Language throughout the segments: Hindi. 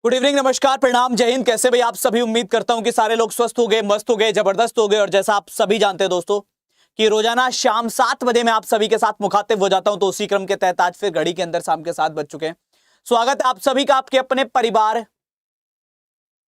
गुड इवनिंग, नमस्कार, प्रणाम, जय हिंद। कैसे भाई आप सभी? उम्मीद करता हूं कि सारे लोग स्वस्थ हो गए, मस्त हो गए, जबरदस्त हो गए। और जैसा आप सभी जानते हैं दोस्तों कि रोजाना शाम 7 बजे मैं आप सभी के साथ मुखातिब हो जाता हूं, तो उसी क्रम के तहत आज फिर घड़ी के अंदर शाम के 7 बज चुके हैं। स्वागत है आप सभी का आपके अपने परिवार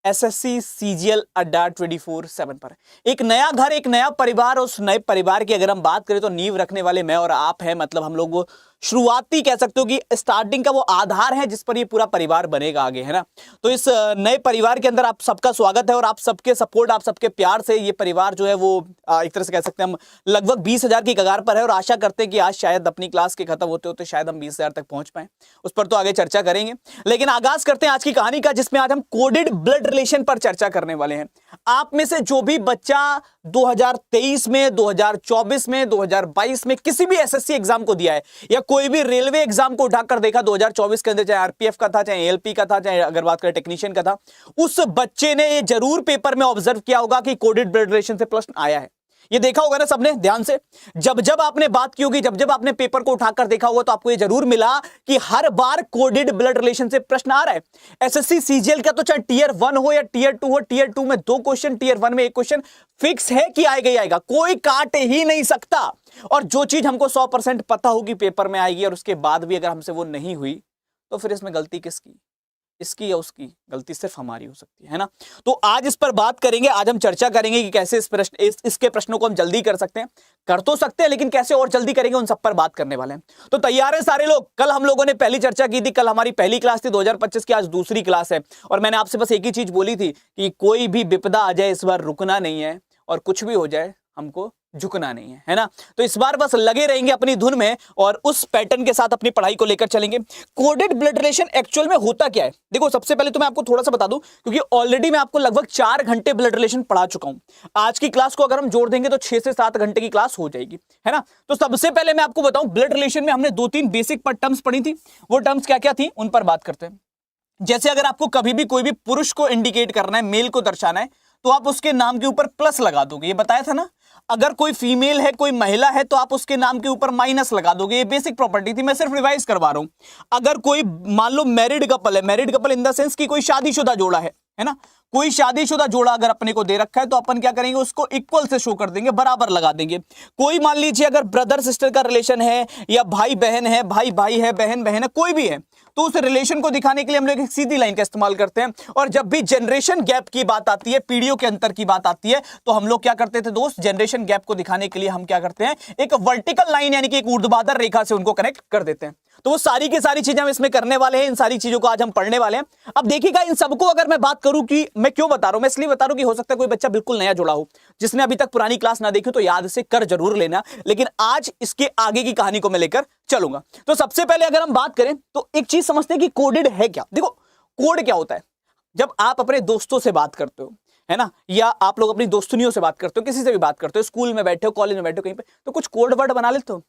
एसएससी सीजीएल अड्डा 24/7 पर। एक नया घर, एक नया परिवार। उस नए परिवार की अगर हम बात करें तो नींव रखने वाले मैं और आप हैं। मतलब हम लोग वो शुरुआती कह सकते हो कि स्टार्टिंग का वो आधार है जिस पर ये पूरा परिवार बनेगा आगे, है ना। तो इस नए परिवार के अंदर आप सबका स्वागत है और आप सबके सपोर्ट, आप सबके प्यार से ये परिवार जो है वो एक तरह से कह सकते हैं हम लगभग 20,000 की कगार पर है। और आशा करते हैं कि आज शायद अपनी क्लास के खत्म होते होते शायद हम 20,000 तक पहुंच पाए। उस पर तो आगे चर्चा करेंगे, लेकिन आगाज करते हैं आज की कहानी का, जिसमें आज हम कोडेड ब्लड रिलेशन पर चर्चा करने वाले हैं। आप में से जो भी बच्चा 2023 में, 2024 में, 2022 में किसी भी एसएससी एग्जाम को दिया है या कोई भी रेलवे एग्जाम को उठाकर देखा 2024 के अंदर, चाहे आरपीएफ का था, चाहे एएलपी का था, चाहे अगर बात करें टेक्नीशियन का था, उस बच्चे ने ये जरूर पेपर में ऑब्जर्व किया होगा कि कोडेड ब्लड रिलेशन से प्रश्न आया है। ये देखा होगा ना सबने ध्यान से। जब जब आपने बात की होगी, जब जब आपने पेपर को उठाकर देखा होगा, तो आपको ये जरूर मिला कि हर बार कोडेड ब्लड रिलेशन से प्रश्न आ रहा है। एसएससी सीजीएल का तो चाहे टीयर 1 हो या टीयर 2 हो, टीयर 2 में 2 क्वेश्चन, टीयर 1 में 1 क्वेश्चन फिक्स है कि आएगा ही आएगा, कोई काट ही नहीं सकता। और जो चीज हमको 100% पता होगी पेपर में आएगी और उसके बाद भी अगर हमसे वो नहीं हुई, तो फिर इसमें गलती किसकी? इसकी या उसकी? गलती सिर्फ हमारी हो सकती है ना। तो आज इस पर बात करेंगे, आज हम चर्चा करेंगे कि कैसे इसके प्रश्नों को हम जल्दी कर सकते हैं। कर तो सकते हैं, लेकिन कैसे और जल्दी करेंगे, उन सब पर बात करने वाले हैं। तो तैयार हैं सारे लोग? कल हम लोगों ने पहली चर्चा की थी, कल हमारी पहली क्लास थी 2025 की, आज दूसरी क्लास है। और मैंने आपसे बस एक ही चीज बोली थी कि कोई भी विपदा आ जाए इस बार रुकना नहीं है, और कुछ भी हो जाए हमको झुकना नहीं है ना। तो इस बार बस लगे रहेंगे अपनी धुन में और उस पैटर्न के साथ अपनी पढ़ाई को लेकर चलेंगे। कोडेड ब्लड रिलेशन एक्चुअल में होता क्या है? देखो, सबसे पहले तो मैं आपको थोड़ा सा बता दूं, क्योंकि ऑलरेडी मैं आपको लगभग 4 घंटे ब्लड रिलेशन पढ़ा चुका हूं। आज की क्लास को अगर हम जोड़ देंगे तो 6 से 7 घंटे की क्लास हो जाएगी, है ना। तो सबसे पहले मैं आपको बताऊं, ब्लड रिलेशन में हमने 2-3 बेसिक टर्म्स पढ़ी थी। वो टर्म्स क्या क्या थी उन पर बात करते हैं। जैसे अगर आपको कभी भी कोई भी पुरुष को इंडिकेट करना है, मेल को दर्शाना है, तो आप उसके नाम के ऊपर प्लस लगा दोगे, ये बताया था ना। अगर कोई फीमेल है, कोई महिला है, तो आप उसके नाम के ऊपर माइनस लगा दोगे, ये बेसिक प्रॉपर्टी थी, मैं सिर्फ रिवाइज करवा रहा हूं। अगर कोई मान लो मैरिड कपल है, married couple in the sense कि कोई शादीशुदा जोड़ा है ना, कोई शादीशुदा जोड़ा अगर अपने को दे रखा है तो अपन क्या करेंगे, उसको इक्वल से शो कर देंगे, बराबर लगा देंगे। कोई मान लीजिए अगर ब्रदर सिस्टर का रिलेशन है, या भाई बहन है, भाई भाई है, बहन बहन है, कोई भी है, तो उस रिलेशन को दिखाने के लिए हम लोग एक सीधी लाइन का इस्तेमाल करते हैं। और जब भी जनरेशन गैप की बात आती है, पीढ़ियों के अंतर की बात आती है, तो हम लोग क्या करते थे दोस्त, जनरेशन गैप को दिखाने के लिए हम क्या करते हैं, एक वर्टिकल लाइन यानी कि एक ऊर्ध्वाधर रेखा से उनको कनेक्ट कर देते हैं। तो वो सारी की सारी चीजें हम इसमें करने वाले हैं, इन सारी चीजों को आज हम पढ़ने वाले हैं। अब देखिएगा, इन सबको अगर मैं बात करूं कि मैं क्यों बता रहा हूं, मैं इसलिए बता रहा हूं कि हो सकता है कोई बच्चा बिल्कुल नया जुड़ा हो, जिसने अभी तक पुरानी क्लास ना देखी, तो याद से कर जरूर लेना। लेकिन आज इसके आगे की कहानी को मैं लेकर चलूंगा। तो सबसे पहले अगर हम बात करें तो एक चीज समझते हैं कि कोडेड है क्या। देखो, कोड क्या होता है? जब आप अपने दोस्तों से बात करते हो, है ना, या आप लोग अपनी दोस्तनियों से बात करते हो, किसी से भी बात करते हो, स्कूल में बैठे हो, कॉलेज में बैठे हो, कहीं पे, तो कुछ कोड वर्ड बना लेते हो।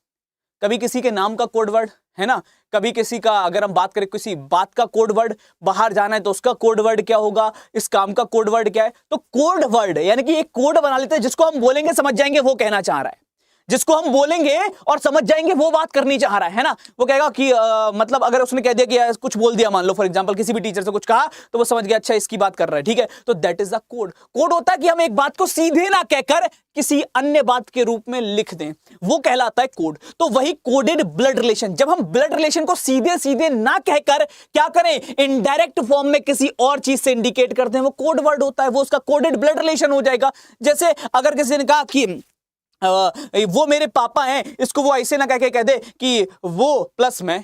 कभी किसी के नाम का कोड वर्ड, है ना, कभी किसी का, अगर हम बात करें किसी बात का कोड वर्ड, बाहर जाना है तो उसका कोड वर्ड क्या होगा, इस काम का कोड वर्ड क्या है। तो कोड वर्ड यानी कि एक कोड बना लेते हैं, जिसको हम बोलेंगे समझ जाएंगे वो कहना चाह रहा है, जिसको हम बोलेंगे और समझ जाएंगे वो बात करनी चाह रहा है ना। वो कहेगा कि मतलब अगर उसने कह दिया कि कुछ बोल दिया, मान लो फॉर एग्जांपल किसी भी टीचर से कुछ कहा, तो वो समझ गया अच्छा इसकी बात कर रहा है, ठीक है। तो that is the code. Code होता है कि हम एक बात को सीधे ना कहकर किसी अन्य बात के रूप में लिख दें, वो कहलाता है कोड। तो वही कोडेड ब्लड रिलेशन। जब हम ब्लड रिलेशन को सीधे सीधे ना कहकर क्या करें, इनडायरेक्ट फॉर्म में किसी और चीज से इंडिकेट करते हैं, वो कोड वर्ड होता है, वो उसका कोडेड ब्लड रिलेशन हो जाएगा। जैसे अगर किसी ने कहा कि वो मेरे पापा हैं, इसको वो ऐसे ना कह के कह दे कि वो प्लस में।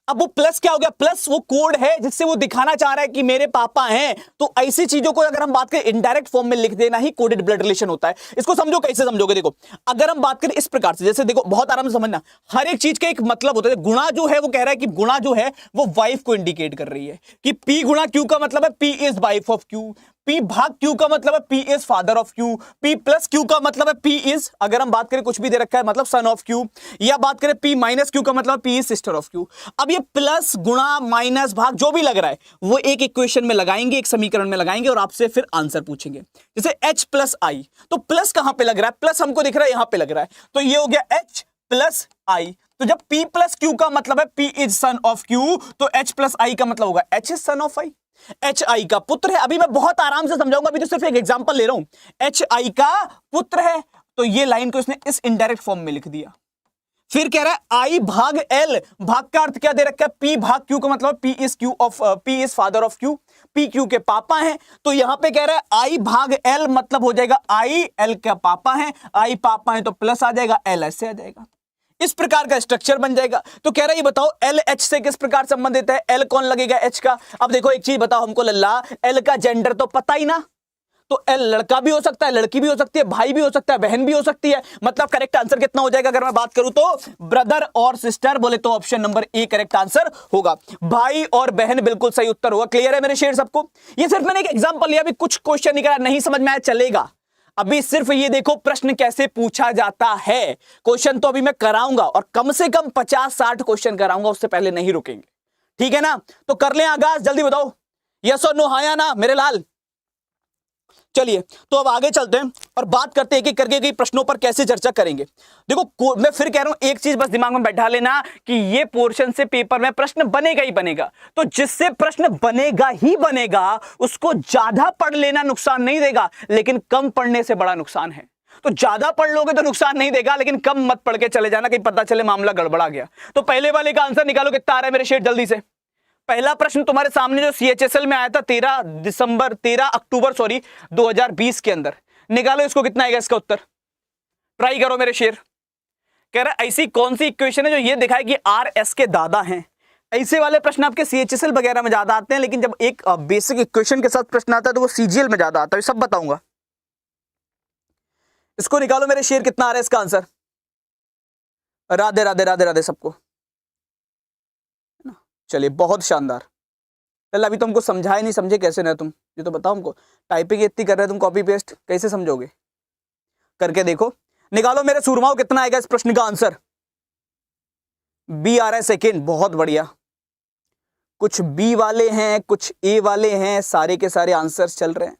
अब वो प्लस क्या हो गया? प्लस वो कोड है जिससे वो दिखाना चाह रहा है कि मेरे पापा हैं। तो ऐसी चीजों को अगर हम बात करें इनडायरेक्ट फॉर्म में लिख देना ही कोडेड ब्लड रिलेशन होता है। इसको समझो, कैसे समझोगे? देखो, अगर हम बात करें इस प्रकार से, जैसे देखो बहुत आराम से समझना, हर एक चीज का एक मतलब होता है। गुणा जो है वो कह रहा है कि गुणा जो है वो वाइफ को इंडिकेट कर रही है कि पी गुणा क्यू का मतलब है P is wife of Q, P भाग क्यू का मतलब है P is father of Q, P plus Q का मतलब है पी इज, अगर हम बात करें कुछ भी दे रखा है मतलब सन ऑफ क्यू, या बात करें पी माइनस क्यू का मतलब P is sister of Q. अब ये प्लस गुणा माइनस भाग जो भी लग रहा है वो एक इक्वेशन में लगाएंगे, एक समीकरण में लगाएंगे और आपसे फिर आंसर पूछेंगे। जैसे एच प्लस आई, तो प्लस कहां पे लग रहा है? प्लस हमको दिख रहा है यहां पे लग रहा है, तो ये हो गया एच प्लस आई। तो जब P प्लस क्यू का मतलब है P is son of Q, तो H प्लस आई का मतलब होगा H is son of I. HI का पुत्र है। अभी मैं बहुत आराम से समझाऊंगा, अभी तो सिर्फ एक एग्जांपल ले रहा हूं। HI का पुत्र है, तो ये लाइन को इसने इस इनडायरेक्ट फॉर्म में लिख दिया। फिर कह रहा है I भाग L, भाग का अर्थ क्या दे रखा है, P भाग Q का मतलब P is father of Q, P Q के पापा हैं। तो यहां पे कह रहा है I भाग L मतलब हो जाएगा I L का पापा है, I पापा है तो प्लस आ जाएगा, L ऐसे आ जाएगा, इस प्रकार का स्ट्रक्चर बन जाएगा। तो कह रहा है ये बताओ L H से किस प्रकार संबंधित है, L कौन लगेगा H का। अब देखो एक चीज बताओ हमको लल्ला, L का जेंडर तो पता ही ना, तो L लड़का भी हो सकता है, लड़की भी हो सकती है, भाई भी हो सकता है, बहन भी हो सकती है। मतलब करेक्ट आंसर कितना हो जाएगा अगर मैं बात करूं तो ब्रदर और सिस्टर, बोले तो option number A correct answer होगा। भाई और बहन बिल्कुल सही उत्तर होगा। क्लियर है मेरे शेर सबको। ये सिर्फ मैंने एक एग्जांपल लिया, अभी कुछ क्वेश्चन निकला नहीं समझ में आया चलेगा। अभी सिर्फ ये देखो प्रश्न कैसे पूछा जाता है। क्वेश्चन तो अभी मैं कराऊंगा और कम से कम 50-60 क्वेश्चन कराऊंगा, उससे पहले नहीं रुकेंगे। ठीक है ना, तो कर लें आगाज, जल्दी बताओ यस और नो, हाँ या ना मेरे लाल। चलिए तो अब आगे चलते हैं और बात करते हैं एक एक करके कई प्रश्नों पर कैसे चर्चा करेंगे। देखो मैं फिर कह रहा हूं, एक चीज बस दिमाग में बैठा लेना कि ये पोर्शन से पेपर में प्रश्न बनेगा ही बनेगा। तो जिससे प्रश्न बनेगा ही बनेगा उसको ज्यादा पढ़ लेना नुकसान नहीं देगा, लेकिन कम पढ़ने से बड़ा नुकसान है। तो ज्यादा पढ़ लोगे तो नुकसान नहीं देगा, लेकिन कम मत पढ़ के चले जाना, कहीं पता चले मामला गड़बड़ा गया। तो पहले वाले का आंसर निकालो, कितना आ रहा है मेरे शेठ जल्दी से। पहला प्रश्न तुम्हारे सामने जो CHSL में आया था 13 अक्टूबर 2020 के अंदर, निकालो इसको, कितना आएगा इसका उत्तर, ट्राई करो मेरे शेर। कह रहा है ऐसी कौन सी इक्वेशन है जो ये दिखाए कि R S के दादा हैं। ऐसे वाले प्रश्न आपके CHSL वगैरह में ज्यादा आते हैं, लेकिन जब एक बेसिक इक्वेशन के साथ प्रश्न आता है तो वो CGL में ज्यादा आता है, सब बताऊंगा। इसको निकालो मेरे शेर, कितना आ रहा है इसका आंसर। राधे राधे राधे राधे सबको। चलिए बहुत शानदार। चल अभी तुमको समझाए नहीं, समझे कैसे ना तुम, ये तो बताओ हमको। टाइपिंग इतनी कर रहे हो तुम, कॉपी पेस्ट कैसे समझोगे, करके देखो। निकालो मेरे सूरमाओ, कितना आएगा इस प्रश्न का आंसर। बी आ रहा है सेकेंड, बहुत बढ़िया। कुछ बी वाले हैं, कुछ ए वाले हैं, सारे के सारे आंसर्स चल रहे हैं।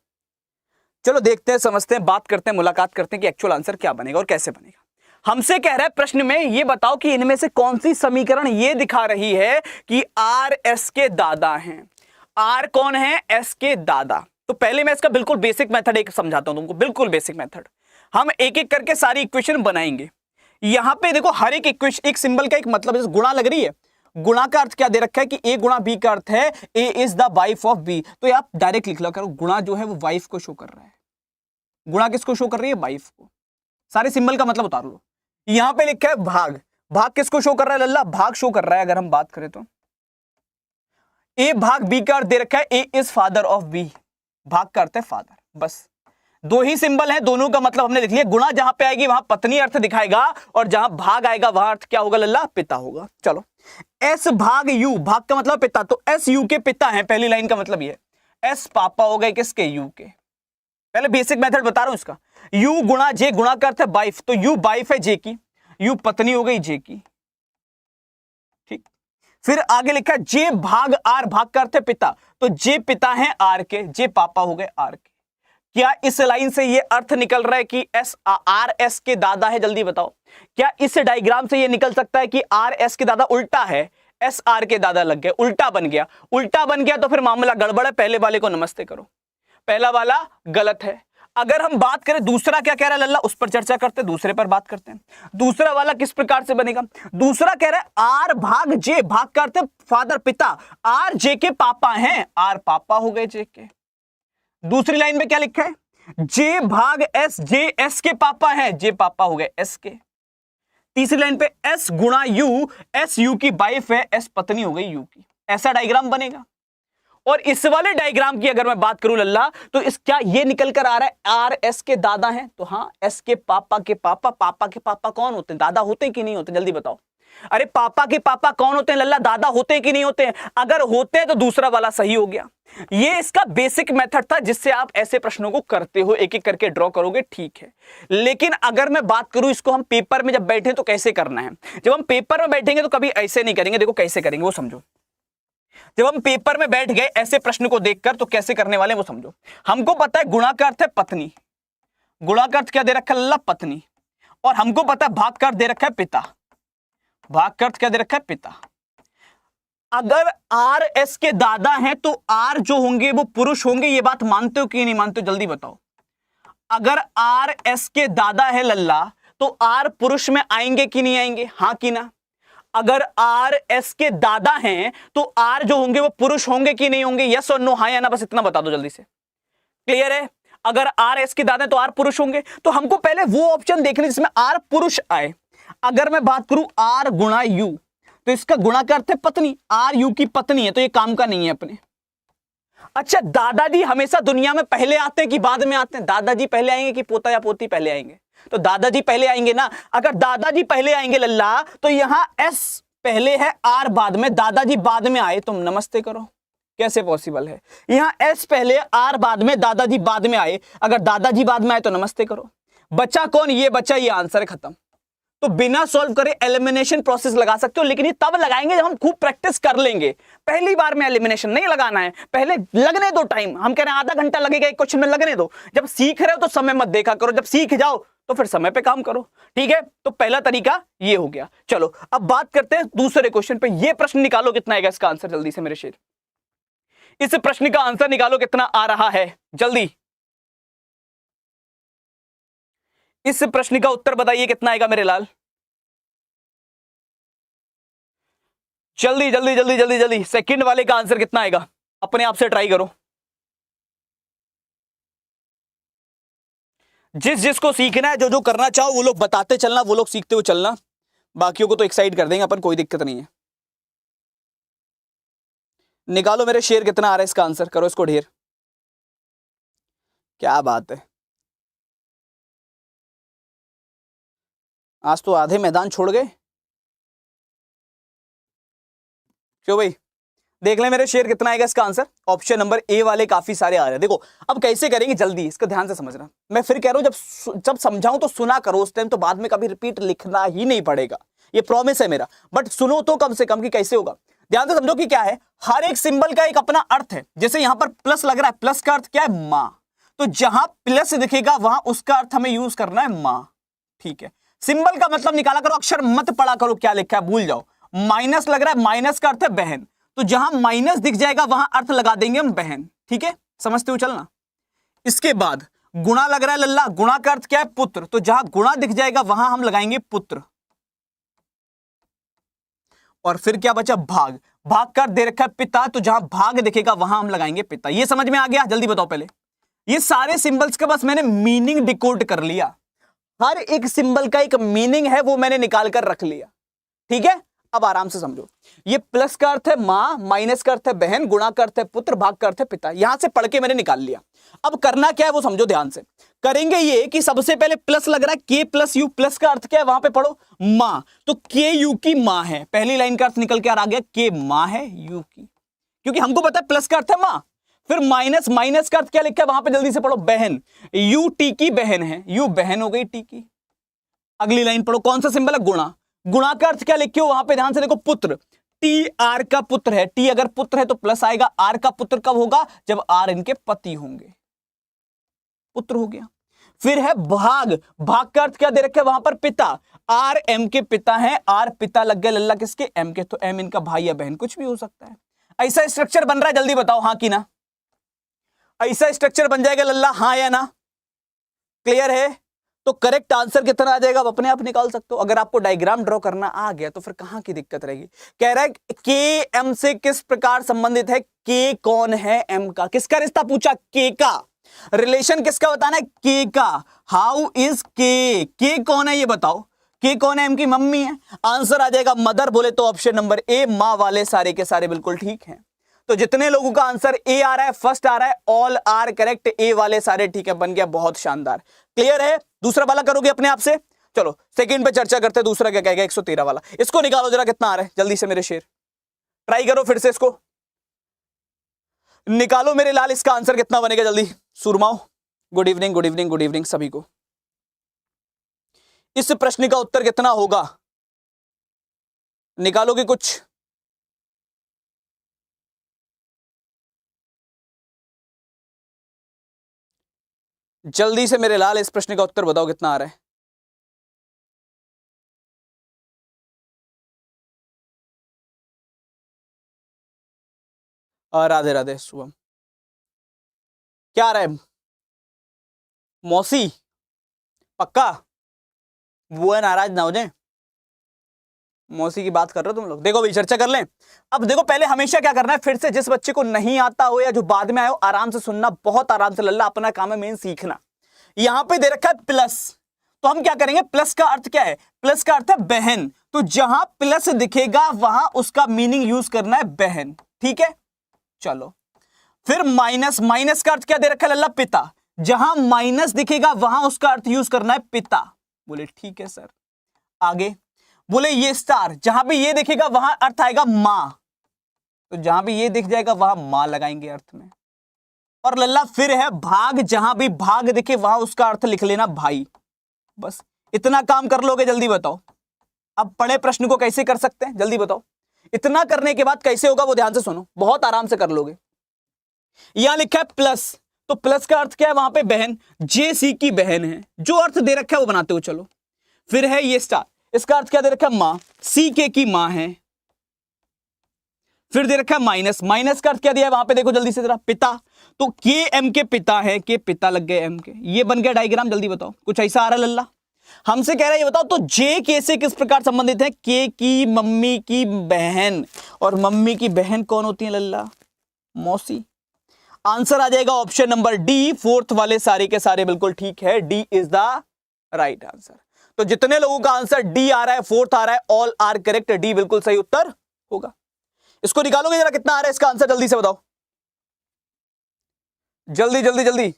चलो देखते हैं, समझते हैं, बात करते हैं, मुलाकात करते हैं कि एक्चुअल आंसर क्या बनेगा और कैसे बनेगा। हमसे कह रहा है प्रश्न में ये बताओ कि इनमें से कौन सी समीकरण ये दिखा रही है कि R S के दादा हैं। R कौन है, S के दादा। तो पहले मैं इसका बिल्कुल बेसिक मेथड एक समझाता हूं तुमको, बिल्कुल बेसिक मेथड। हम एक एक करके सारी इक्वेशन बनाएंगे। यहां पे देखो हर एक इक्वेशन, एक सिंबल का एक मतलब, जैसे गुणा लग रही है, गुणा का अर्थ क्या दे रखा है कि A गुणा B का अर्थ है A is the wife of B। तो आप डायरेक्ट लिख लो, करो गुणा जो है वो वाइफ को शो कर रहा है। गुणा किसको शो कर रही है, वाइफ को। सारे सिंबल का मतलब उतार लो। यहां पे लिखा है भाग, भाग किसको शो कर रहा है लल्ला, भाग शो कर रहा है। अगर हम बात करें तो ए भाग बी का अर्थ दे रखा है ए इज फादर ऑफ बी, भाग का अर्थ है फादर। बस दो ही सिंबल हैं, दोनों का मतलब हमने लिख लिया। गुणा जहां पे आएगी वहां पत्नी अर्थ दिखाएगा, और जहां भाग आएगा वहां अर्थ क्या होगा लल्ला, पिता होगा। चलो एस भाग यू, भाग का मतलब पिता, तो एस यू के पिता हैं, पहली लाइन का मतलब ये। एस पापा हो गए किसके, यू के। पहले बेसिक मेथड बता रहा हूं इसका। यू गुणा जे, गुणा का अर्थ है वाइफ, तो यू वाइफ है जे की, यू पत्नी हो गई जे की। ठीक, फिर आगे लिखा जे भाग आर, भाग का अर्थ है पिता, तो जे पिता हैं आर के, जे पापा हो गए आर के। क्या इस लाइन से ये अर्थ निकल रहा है कि एस आर एस के दादा है, जल्दी बताओ। क्या इस डायग्राम से ये निकल सकता है कि आर एस के दादा उल्टा है, एस आर के दादा लग गए, उल्टा बन गया। उल्टा बन गया तो फिर मामला गड़बड़ है, पहले वाले को नमस्ते करो, पहला वाला गलत है। अगर हम बात करें दूसरा क्या कह रहा है लल्ला, उस पर चर्चा करते हैं, दूसरे पर बात करते हैं। दूसरा वाला किस प्रकार से बनेगा, दूसरा कह रहा है आर भाग जे, भाग करते फादर पिता, आर जे के पापा हैं, आर पापा हो गए जे के। दूसरी लाइन में क्या लिखा है, जे भाग एस, जे एस के पापा हैं, जे पापा हो गए एस के। तीसरी लाइन पे एस गुणा यू, एस यू की वाइफ है, एस पत्नी हो गई यू की। ऐसा डायग्राम बनेगा। और इस वाले डायग्राम की अगर मैं बात करूं लल्ला, तो इस क्या ये निकल कर आ रहा है आर एस के दादा हैं, तो हाँ एस के पापा के पापा, पापा के पापा कौन होते हैं, दादा होते हैं कि नहीं होते, जल्दी बताओ। अरे पापा के पापा कौन होते हैं लल्ला, दादा होते हैं कि नहीं होते हैं। अगर होते हैं तो दूसरा वाला सही हो गया। ये इसका बेसिक मेथड था जिससे आप ऐसे प्रश्नों को करते हो, एक एक करके ड्रॉ करोगे, ठीक है। लेकिन अगर मैं बात करूं इसको हम पेपर में जब बैठे तो कैसे करना है। जब हम पेपर में बैठेंगे तो कभी ऐसे नहीं करेंगे, देखो कैसे करेंगे वो समझो। जब हम पेपर में बैठ गए ऐसे प्रश्न को देखकर तो कैसे करने वाले वो समझो। हमको पता है गुणा का अर्थ है पत्नी, गुणा का अर्थ क्या दे रखा है लल्ला, पत्नी। और हमको पता है भाग का अर्थ दे रखा है पिता, भाग का अर्थ क्या दे रखा है पिता। अगर आर एस के दादा हैं तो आर जो होंगे वो पुरुष होंगे, ये बात मानते हो कि नहीं मानते हो, जल्दी बताओ। अगर आर एस के दादा है लल्ला तो आर पुरुष में आएंगे कि नहीं आएंगे, हां कि ना। अगर आर एस के दादा हैं तो आर जो होंगे वो पुरुष होंगे कि नहीं होंगे, यस और नो, हाँ या ना, बस इतना बता दो जल्दी से। क्लियर है? अगर आर एस के दादा हैं तो आर पुरुष होंगे, तो हमको पहले वो ऑप्शन देखने जिसमें आर पुरुष आए। अगर मैं बात करूं आर गुणा यू, तो इसका गुणा का अर्थ है पत्नी, आर यू की पत्नी है, तो ये काम का नहीं है अपने। अच्छा, दादाजी हमेशा दुनिया में पहले आते हैं कि बाद में आते हैं? दादाजी पहले आएंगे कि पोता या पोती पहले आएंगे? तो दादाजी पहले आएंगे ना। अगर दादाजी पहले आएंगे लल्ला, तो यहां एस पहले है, आर बाद में, दादाजी बाद में आए, तुम नमस्ते करो, कैसे पॉसिबल है? यहां एस पहले, आर बाद में, दादाजी बाद में आए, अगर दादाजी बाद में आए तो नमस्ते करो। बचा कौन? ये बचा, ये आंसर है, खत्म। तो बिना सॉल्व करे एलिमिनेशन प्रोसेस लगा सकते हो, लेकिन ये तब लगाएंगे जब हम खूब प्रैक्टिस कर लेंगे। पहली बार में एलिमिनेशन नहीं लगाना है, पहले लगने दो टाइम। हम कह रहे हैं आधा घंटा लगेगा एक क्वेश्चन में, लगने दो। जब सीख रहे हो तो समय मत देखा करो, जब सीख जाओ तो फिर समय पे काम करो, ठीक है? तो पहला तरीका ये हो गया। चलो अब बात करते हैं दूसरे क्वेश्चन पे। ये प्रश्न निकालो कितना आएगा इसका आंसर, जल्दी से मेरे शेर। इस प्रश्न का आंसर निकालो कितना आ रहा है, जल्दी। इस प्रश्न का उत्तर बताइए कितना आएगा मेरे लाल, जल्दी जल्दी जल्दी जल्दी जल्दी। सेकंड वाले का आंसर कितना आएगा, अपने आप से ट्राई करो। जिस जिसको सीखना है, जो जो करना चाहो वो लोग बताते चलना, वो लोग सीखते हुए चलना, बाकियों को तो एक्साइट कर देंगे अपन, कोई दिक्कत नहीं है। निकालो मेरे शेर कितना आ रहा है इसका आंसर, करो इसको ढेर। क्या बात है, आज तो आधे मैदान छोड़ गए। क्यों भाई? देख ले मेरे शेर कितना आएगा इसका आंसर। ऑप्शन नंबर ए वाले काफी सारे आ रहे हैं। देखो अब कैसे करेंगे, जल्दी इसको ध्यान से समझना। मैं फिर कह रहा हूं जब समझाऊं तो सुना करो उस टाइम, तो बाद में कभी रिपीट लिखना ही नहीं पड़ेगा, ये प्रॉमिस है मेरा। बट सुनो तो कम से कम कि कैसे होगा, ध्यान से समझो कि क्या है। हर एक सिंबल का एक अपना अर्थ है। जैसे यहां पर प्लस लग रहा है, प्लस का अर्थ क्या है? मां। तो जहां प्लस दिखेगा वहां उसका अर्थ हमें यूज करना है मां, ठीक है? सिंबल का मतलब निकाला करो, अक्षर मत पढ़ा करो क्या लिखा है, भूल जाओ। माइनस लग रहा है, माइनस का अर्थ है बहन, तो जहां माइनस दिख जाएगा वहां अर्थ लगा देंगे हम बहन, ठीक है? समझते हो चलना। इसके बाद गुणा लग रहा है लल्ला, गुणा का अर्थ क्या है? पुत्र, तो जहां गुणा दिख जाएगा वहां हम लगाएंगे पुत्र। और फिर क्या बचा? भाग, भाग का अर्थ दे रखा है पिता, तो जहां भाग दिखेगा वहां हम लगाएंगे पिता। ये समझ में आ गया? जल्दी बताओ पहले। ये सारे सिंबल्स के बस मैंने मीनिंग डिकोड कर लिया, हर एक सिंबल का एक मीनिंग है वो मैंने निकाल कर रख लिया, ठीक है? अब आराम से समझो। ये प्लस का अर्थ है मां, माइनस का अर्थ है बहन, गुणा का अर्थ है पुत्र, भाग का अर्थ है पिता। यहां से पढ़ के मैंने निकाल लिया। अब करना क्या है वो समझो ध्यान से। करेंगे ये कि सबसे पहले प्लस लग रहा है, के प्लस यू, प्लस का अर्थ क्या है वहां पे पढ़ो? मां, तो के यू की मां है। पहली लाइन का अर्थ निकल के आ गया, के मां है यू की, क्योंकि हमको पता है प्लस का अर्थ है मां। फिर माइनस, माइनस का अर्थ क्या लिखा है वहां पे, जल्दी से पढ़ो, बहन। यू टी की बहन है, यू बहन हो गई टी की। अगली लाइन पढ़ो, कौन सा सिंबल है? गुणा। गुणा का अर्थ क्या लिखे हो वहां पे, ध्यान से देखो, पुत्र। टी आर का पुत्र है, टी अगर पुत्र है तो प्लस आएगा। आर का पुत्र कब होगा? जब आर इनके पति होंगे, पुत्र हो गया। फिर है भाग, भाग का अर्थ क्या दे रखे वहां पर? पिता। आर एम के पिता है, आर पिता लग गया लल्ला किसके? एम के, तो एम इनका भाई या बहन कुछ भी हो सकता है। ऐसा स्ट्रक्चर बन रहा है, जल्दी बताओ हाँ कि ना? ऐसा स्ट्रक्चर बन जाएगा लल्ला, हाँ या ना? क्लियर है? तो करेक्ट आंसर कितना आ जाएगा आप अपने आप निकाल सकते हो। अगर आपको डायग्राम ड्रॉ करना आ गया तो फिर कहां की दिक्कत रहेगी। कह रहा है के एम से किस प्रकार संबंधित है? के कौन है एम का? किसका रिश्ता पूछा? के का। रिलेशन किसका बताना है? के का। हाउ इज के कौन है ये बताओ? के कौन है? एम की मम्मी है। आंसर आ जाएगा मदर, बोले तो ऑप्शन नंबर ए, मां वाले सारे के सारे बिल्कुल ठीक हैं। तो जितने लोगों का आंसर ए आ रहा है, फर्स्ट आ रहा है, ऑल आर करेक्ट, ए वाले सारे ठीक है, बन गया, बहुत शानदार। क्लियर है? दूसरा वाला करोगे अपने आप से। चलो सेकंड पे चर्चा करते हैं, दूसरा क्या कहेगा? 113 वाला, इसको निकालो जरा कितना आ रहा है, जल्दी से मेरे शेर, ट्राई करो फिर से इसको निकालो मेरे लाल, इसका आंसर कितना बनेगा जल्दी सुरमाओ। Good evening good evening good evening सभी को। इस प्रश्न का उत्तर कितना होगा, निकालोगे कुछ? जल्दी से मेरे लाल इस प्रश्न का उत्तर बताओ कितना आ रहा है। राधे राधे शुभम। क्या आ रहा है? मौसी पक्का वो है, नाराज ना हो जाए। मौसी की बात कर रहे हो तुम लोग? देखो भाई चर्चा कर लें। अब देखो पहले हमेशा क्या करना है, फिर से जिस बच्चे को नहीं आता हो या जो बाद में आए हो, आराम से सुनना, बहुत आराम से। लल्ला अपना काम है मेन सीखना। यहां पे दे रखा है प्लस, तो हम क्या करेंगे? प्लस का अर्थ क्या है? प्लस का अर्थ है बहन, तो जहां प्लस दिखेगा वहां उसका मीनिंग यूज करना है बहन, ठीक है। चलो फिर माइनस, माइनस का अर्थ क्या दे रखा है लल्ला? पिता, जहां माइनस दिखेगा वहां उसका अर्थ यूज करना है पिता। बोले ठीक है सर। आगे बोले ये स्टार, जहां भी ये दिखेगा वहां अर्थ आएगा मां, तो जहां भी ये दिख जाएगा वहां मां लगाएंगे अर्थ में। और लल्ला फिर है भाग, जहां भी भाग दिखे वहां उसका अर्थ लिख लेना भाई। बस इतना काम कर लोगे? जल्दी बताओ। अब पढ़े प्रश्न को कैसे कर सकते हैं, जल्दी बताओ। इतना करने के बाद कैसे होगा वो ध्यान से सुनो, बहुत आराम से कर लोगे। यहां लिखा है प्लस, तो प्लस का अर्थ क्या है? वहां पे बहन, जे सी की बहन है, जो अर्थ दे रखा है वो बनाते हो। चलो फिर है ये स्टार, इसका अर्थ क्या दे रखा है? मां, सी के की मां है। फिर दे रखा है माइनस, माइनस का अर्थ क्या दिया है वहां पे? देखो जल्दी से जरा, पिता, तो के एम के पिता है, के पिता लग गए एम के, ये बन गया डायग्राम। जल्दी बताओ कुछ ऐसा आ रहा है लल्ला? हमसे कह रहा है ये बताओ तो जे के से किस प्रकार संबंधित है? के की मम्मी की बहन, और मम्मी की बहन कौन होती है लल्ला? मौसी। आंसर आ जाएगा ऑप्शन नंबर डी, फोर्थ वाले सारे के सारे बिल्कुल ठीक है, D is the right answer. तो जितने लोगों का आंसर डी आ रहा है, फोर्थ आ रहा है, ऑल आर करेक्ट, डी बिल्कुल सही उत्तर होगा। इसको निकालोगे जरा, कितना आ रहा है इसका आंसर? जल्दी से बताओ, जल्दी जल्दी जल्दी।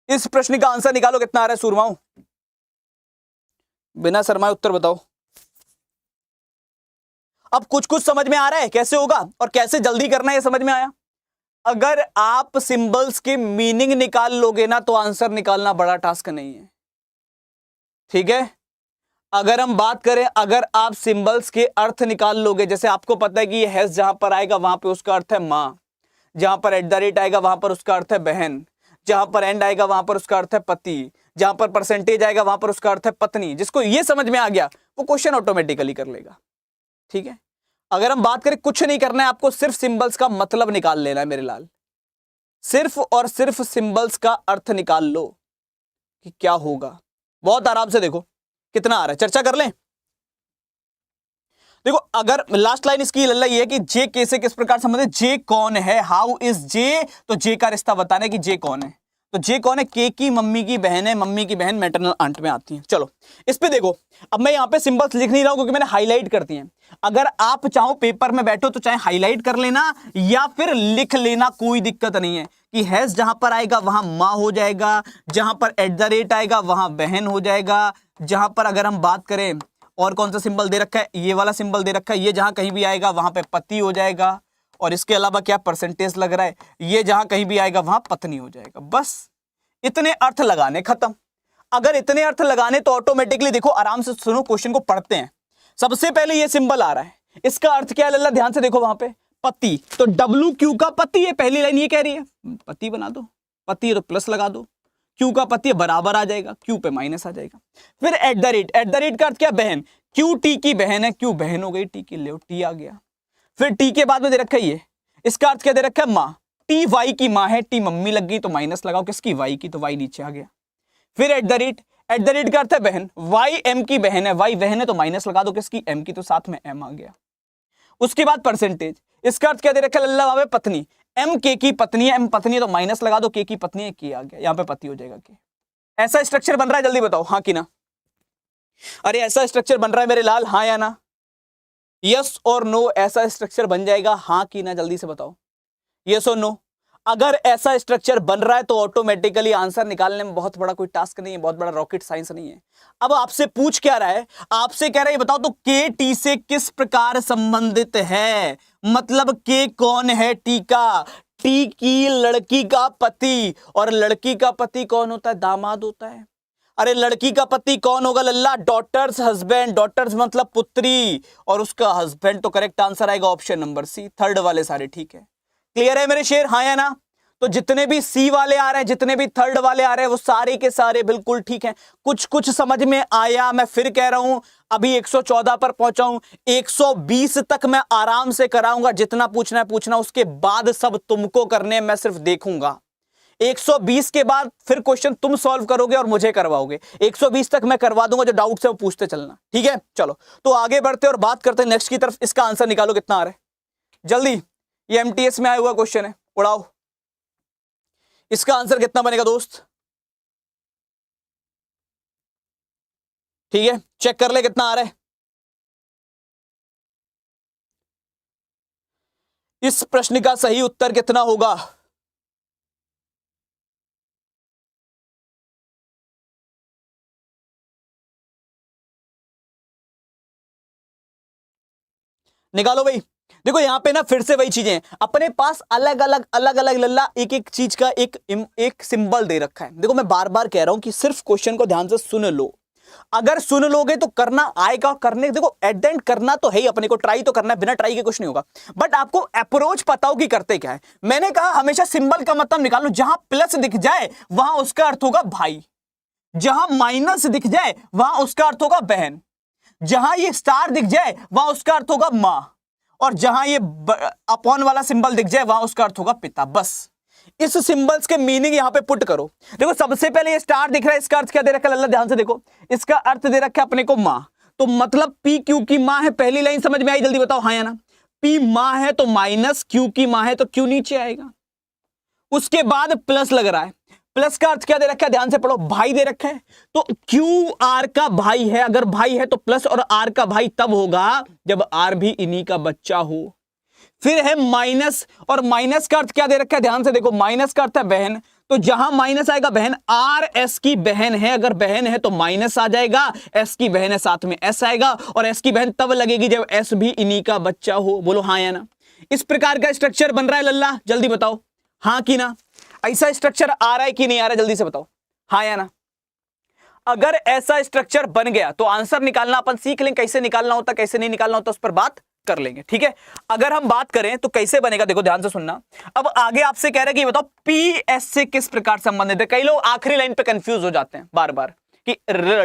इस प्रश्न का आंसर निकालो, कितना आ रहा है सूरमाओं? बिना शर्माए उत्तर बताओ। अब कुछ कुछ समझ में आ रहा है कैसे होगा और कैसे जल्दी करना है, ये समझ में आया। अगर आप सिंबल्स की मीनिंग निकाल लोगे ना तो आंसर निकालना बड़ा टास्क नहीं है, ठीक है। अगर हम बात करें, अगर आप सिंबल्स के अर्थ निकाल लोगे, जैसे आपको पता है कि ये हैश जहां पर आएगा वहां पे उसका अर्थ है मां, जहां पर एट द रेट आएगा वहां पर उसका अर्थ है बहन, जहां पर एंड आएगा वहां पर उसका अर्थ है पति, जहां पर परसेंटेज आएगा वहां पर उसका अर्थ है पत्नी। जिसको ये समझ में आ गया वो क्वेश्चन ऑटोमेटिकली कर लेगा, ठीक है। अगर हम बात करें, कुछ नहीं करना है आपको, सिर्फ सिंबल्स का मतलब निकाल लेना है मेरे लाल, सिर्फ और सिर्फ सिंबल्स का अर्थ निकाल लो कि क्या होगा। बहुत आराम से देखो कितना आ रहा है, चर्चा कर लें। देखो अगर लास्ट लाइन इसकी लल्ला ये है कि जे के से किस प्रकार संबंधित, जे कौन है, हाउ इज जे, तो जे का रिश्ता बताना है कि जे कौन है। तो जे कौन है? के की मम्मी की बहन है, मम्मी की बहन मैटरनल आंट में आती है। चलो इस पे देखो, अब मैं यहां पे सिंबल्स लिख नहीं रहा हूं क्योंकि मैंने हाईलाइट कर दिए हैं। अगर आप चाहो पेपर में बैठो तो चाहे हाईलाइट कर लेना या फिर लिख लेना, कोई दिक्कत नहीं है। कि हैश जहां पर आएगा वहां मां हो जाएगा, जहां पर एट द रेट आएगा वहां बहन हो जाएगा, जहां पर अगर हम बात करें और कौन सा सिंबल दे रखा है, ये वाला सिंबल दे रखा है, ये जहां कहीं भी आएगा वहां पे पति हो जाएगा, और इसके अलावा क्या परसेंटेज लग रहा है, ये जहां कहीं भी आएगा वहां पत्नी हो जाएगा। बस इतने अर्थ लगाने, खत्म। अगर इतने अर्थ लगाने तो ऑटोमेटिकली देखो, आराम से सुनो, क्वेश्चन को पढ़ते हैं। सबसे पहले ये सिंबल आ रहा है, इसका अर्थ क्या है लल्ला? ध्यान से देखो वहां पे पति, तो डब्ल्यू क्यू का पति है, पहली लाइन ये कह रही है पति बना दो, पति है तो प्लस लगा दो, क्यू का पति है बराबर आ जाएगा, क्यू पे माइनस आ जाएगा। फिर eight the rate, eight the rate का अर्थ क्या? बहन, क्यू टी की बहन है, क्यू बहन हो गई, टी की ले टी आ गया। फिर टी के बाद में दे रखा है ये, इसका अर्थ क्या दे रखा है? मां, टी वाई की मां है, टी मम्मी लग गई तो माइनस लगाओ, किसकी? वाई की, तो वाई नीचे आ गया। फिर eight the rate, eight the rate का अर्थ है बहन, वाई एम की बहन है, वाई बहन है तो माइनस लगा दो, किसकी? एम की, तो साथ में एम आ गया। उसके बाद परसेंटेज, इसका अर्थ क्या दे रखा है लल्ला? वहां पे पत्नी, एम के की पत्नी है, एम पत्नी है तो माइनस लगा दो, के की पत्नी है, के आ गया, यहां पे पति हो जाएगा के। ऐसा स्ट्रक्चर बन रहा है, जल्दी बताओ हाँ कि ना। अरे ऐसा स्ट्रक्चर बन रहा है मेरे लाल, हाँ या ना? यस और नो, ऐसा स्ट्रक्चर बन जाएगा, हाँ कि ना? जल्दी से बताओ, यस और नो। अगर ऐसा स्ट्रक्चर बन रहा है तो ऑटोमेटिकली आंसर निकालने में बहुत बड़ा कोई टास्क नहीं है, बहुत बड़ा रॉकेट साइंस नहीं है। अब आपसे पूछ क्या रहा है? आपसे कह रहा है बताओ तो के टी से किस प्रकार संबंधित है, मतलब के कौन है? टी का, टी की लड़की का पति, और लड़की का पति कौन होता है? दामाद होता है। अरे लड़की का पति कौन होगा लल्ला? डॉटर्स हस्बैंड, डॉटर्स मतलब पुत्री, और उसका हस्बैंड, तो करेक्ट आंसर आएगा ऑप्शन नंबर सी, थर्ड वाले सारे ठीक है। क्लियर है मेरे शेर, हाँ या ना? तो जितने भी सी वाले आ रहे हैं, जितने भी थर्ड वाले आ रहे हैं, वो सारे के सारे बिल्कुल ठीक हैं। कुछ कुछ समझ में आया, मैं फिर कह रहा हूं अभी 114 पर पहुंचा हूं, 120 तक मैं आराम से कराऊंगा, जितना पूछना है पूछना, उसके बाद सब तुमको करने, मैं सिर्फ देखूंगा। 120 के बाद फिर क्वेश्चन तुम सॉल्व करोगे और मुझे करवाओगे। 120 तक मैं करवा दूंगा, जो डाउट है वो पूछते चलना, ठीक है। चलो तो आगे बढ़ते और बात करते हैं नेक्स्ट की तरफ। इसका आंसर निकालो कितना आ रहा है जल्दी, ये एमटीएस में आया हुआ क्वेश्चन है, उड़ाओ। इसका आंसर कितना बनेगा दोस्त, ठीक है, चेक कर ले कितना आ रहा है। इस प्रश्न का सही उत्तर कितना होगा, निकालो भाई। देखो यहां पे ना फिर से वही चीजें, अपने पास अलग अलग लल्ला एक एक चीज का एक सिंबल दे रखा है। देखो मैं बार बार कह रहा हूं कि सिर्फ क्वेश्चन को ध्यान से सुन लो, अगर सुन लोगे तो करना आएगा। करने देखो एट द एंड करना तो है ही, अपने को ट्राई तो करना है, बिना ट्राई के कुछ नहीं होगा। बट आपको अप्रोच पता हो कि करते क्या है। मैंने कहा हमेशा सिंबल का मतलब निकालो, जहां प्लस दिख जाए वहां उसका अर्थ होगा भाई, जहां माइनस दिख जाए वहां उसका अर्थ होगा बहन, जहां ये स्टार दिख जाए वहां उसका अर्थ होगा मां, और जहां ये अपॉन वाला सिंबल दिख जाए वहां उसका अर्थ होगा पिता। बस इस सिंबल्स के मीनिंग यहां पे पुट करो। देखो सबसे पहले ये स्टार दिख रहा है, इसका अर्थ क्या दे रखा है, अल्लाह ध्यान से देखो, इसका अर्थ दे रखा है अपने को मां, तो मतलब पी क्यू की मां है। पहली लाइन समझ में आई, जल्दी बताओ हाँ या ना। पी मां है तो माइनस, क्यू की मां है तो क्यू नीचे आएगा। उसके बाद प्लस लग रहा है, प्लस का अर्थ क्या दे रखा है, ध्यान से पढ़ो, भाई दे रखा है। तो क्यू आर का भाई है, अगर भाई है तो प्लस और आर का भाई तब होगा जब आर भी इन्हीं का बच्चा हो। फिर है माइनस, और माइनस का अर्थ क्या दे रखा है, ध्यान से देखो, माइनस का अर्थ है बहन, तो जहां माइनस आएगा बहन, आर एस की बहन है, अगर बहन है तो माइनस आ जाएगा, एस की बहन है साथ में एस आएगा, और एस की बहन तब लगेगी जब एस भी इन्हीं का बच्चा हो। बोलो हाँ या ना। इस प्रकार का स्ट्रक्चर बन रहा है लल्ला, जल्दी बताओ हाँ कि ना। ऐसा स्ट्रक्चर आ रहा है कि नहीं आ रहा है, जल्दी से बताओ हाँ या ना। अगर ऐसा स्ट्रक्चर बन गया तो आंसर निकालना अपन सीख लें, कैसे निकालना होता कैसे नहीं निकालना होता उस पर बात कर लेंगे, ठीक है। अगर हम बात करें तो कैसे बनेगा, देखो ध्यान से सुनना। अब आगे आपसे कह रहे हैं कि बताओ पी एस से किस प्रकार संबंधित है। कई लोग आखिरी लाइन पे कंफ्यूज हो जाते हैं बार बार कि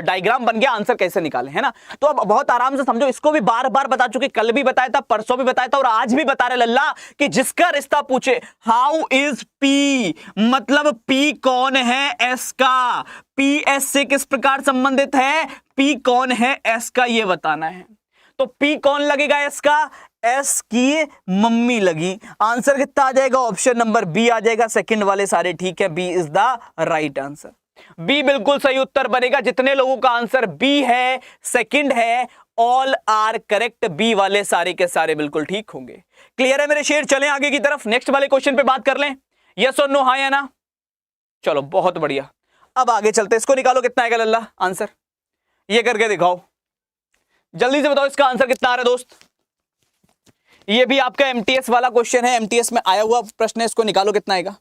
डायग्राम बन गया आंसर कैसे निकालें, है ना। तो अब बहुत आराम से समझो, इसको भी बार बार बता चुके, कल भी बताया था, परसों भी बताया था, और आज भी बता रहे लल्ला कि जिसका रिश्ता पूछे हाउ इज पी, मतलब पी कौन है एस का, पी एस से किस प्रकार संबंधित है, पी कौन है एस का, ये बताना है। तो पी कौन लगेगा एस का, एस की मम्मी लगी। आंसर कितना आ जाएगा, ऑप्शन नंबर बी आ जाएगा। सेकंड वाले सारे ठीक है, B is the right answer. B बिल्कुल सही उत्तर बनेगा। जितने लोगों का आंसर बी है, सेकंड है, ऑल आर करेक्ट, बी वाले सारे के सारे बिल्कुल ठीक होंगे। क्लियर है मेरे शेर, चलें आगे की तरफ, नेक्स्ट वाले क्वेश्चन पे बात कर लें, यस और नो, हाँ या ना। चलो बहुत बढ़िया, अब आगे चलते, इसको निकालो कितना आएगा लल्ला आंसर, ये करके दिखाओ, जल्दी से बताओ इसका आंसर कितना आ रहा है दोस्त। ये भी आपका एमटीएस वाला क्वेश्चन है, एमटीएस में आया हुआ प्रश्न है, इसको निकालो कितना आएगा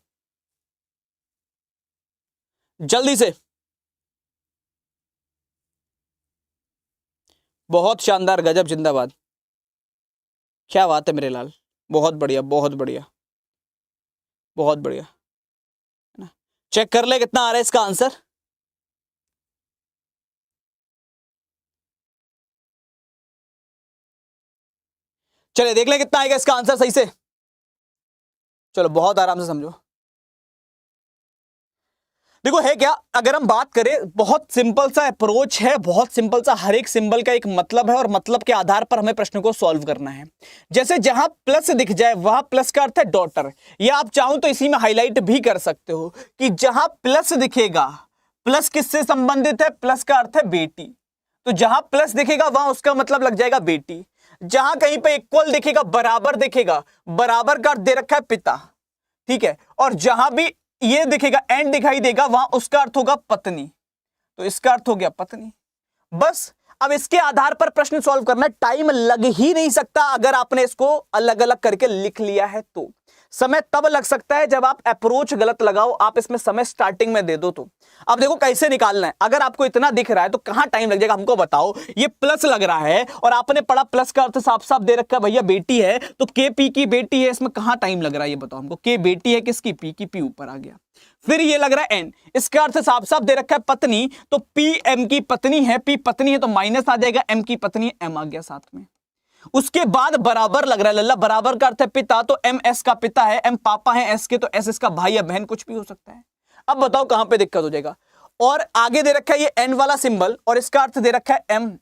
जल्दी से। बहुत शानदार, गजब, जिंदाबाद, क्या बात है मेरे लाल, बहुत बढ़िया बहुत बढ़िया बहुत बढ़िया। चेक कर ले कितना आ रहा है इसका आंसर। चलिए देख ले कितना आएगा इसका आंसर सही से। चलो बहुत आराम से समझो। देखो है क्या, अगर हम बात करें, बहुत सिंपल सा अप्रोच है, बहुत सिंपल सा, हर एक सिंबल का एक मतलब है और मतलब के आधार पर हमें प्रश्न को सॉल्व करना है। जैसे जहां प्लस दिख जाए वहां प्लस का अर्थ है डॉटर, या आप चाहो तो इसी में हाईलाइट भी कर सकते हो कि जहां प्लस दिखेगा, प्लस किससे संबंधित है, प्लस का अर्थ है बेटी, तो जहां प्लस दिखेगा वहां उसका मतलब लग जाएगा बेटी। जहां कहीं पे इक्वल दिखेगा, बराबर दिखेगा, बराबर का अर्थ दे रखा है पिता, ठीक है। और जहां भी ये दिखेगा, एंड दिखाई देगा, वहां उसका अर्थ होगा पत्नी, तो इसका अर्थ हो गया पत्नी। बस अब इसके आधार पर प्रश्न सॉल्व करना, टाइम लग ही नहीं सकता अगर आपने इसको अलग अलग करके लिख लिया है तो। समय तब लग सकता है जब आप अप्रोच गलत लगाओ, आप इसमें समय स्टार्टिंग में दे दो तो। अब देखो कैसे निकालना है, अगर आपको इतना दिख रहा है तो कहां टाइम लग जाएगा हमको बताओ। ये प्लस लग रहा है और आपने पढ़ा प्लस का अर्थ साफ साफ दे रखा है भैया बेटी है, तो के पी की बेटी है, इसमें कहां टाइम लग रहा है ये बताओ हमको। के बेटी है किसकी, पी की, पी ऊपर आ गया। फिर ये लग रहा है एन, इसका अर्थ साफ साफ दे रखा है पत्नी, तो पी एम की पत्नी है, पी पत्नी है तो माइनस आ जाएगा, एम की पत्नी है, एम आ गया साथ में। उसके बाद बराबर लग रहा है लल्ला, बराबर का अर्थ है पिता, तो एम एस का पिता है, एम पापा है एस के, तो एस इसका भाई या बहन कुछ भी हो सकता है। अब बताओ कहां पे दिक्कत हो जाएगा। और आगे दे रखा है ये एन वाला सिंबल और इसका अर्थ दे रखा है एम।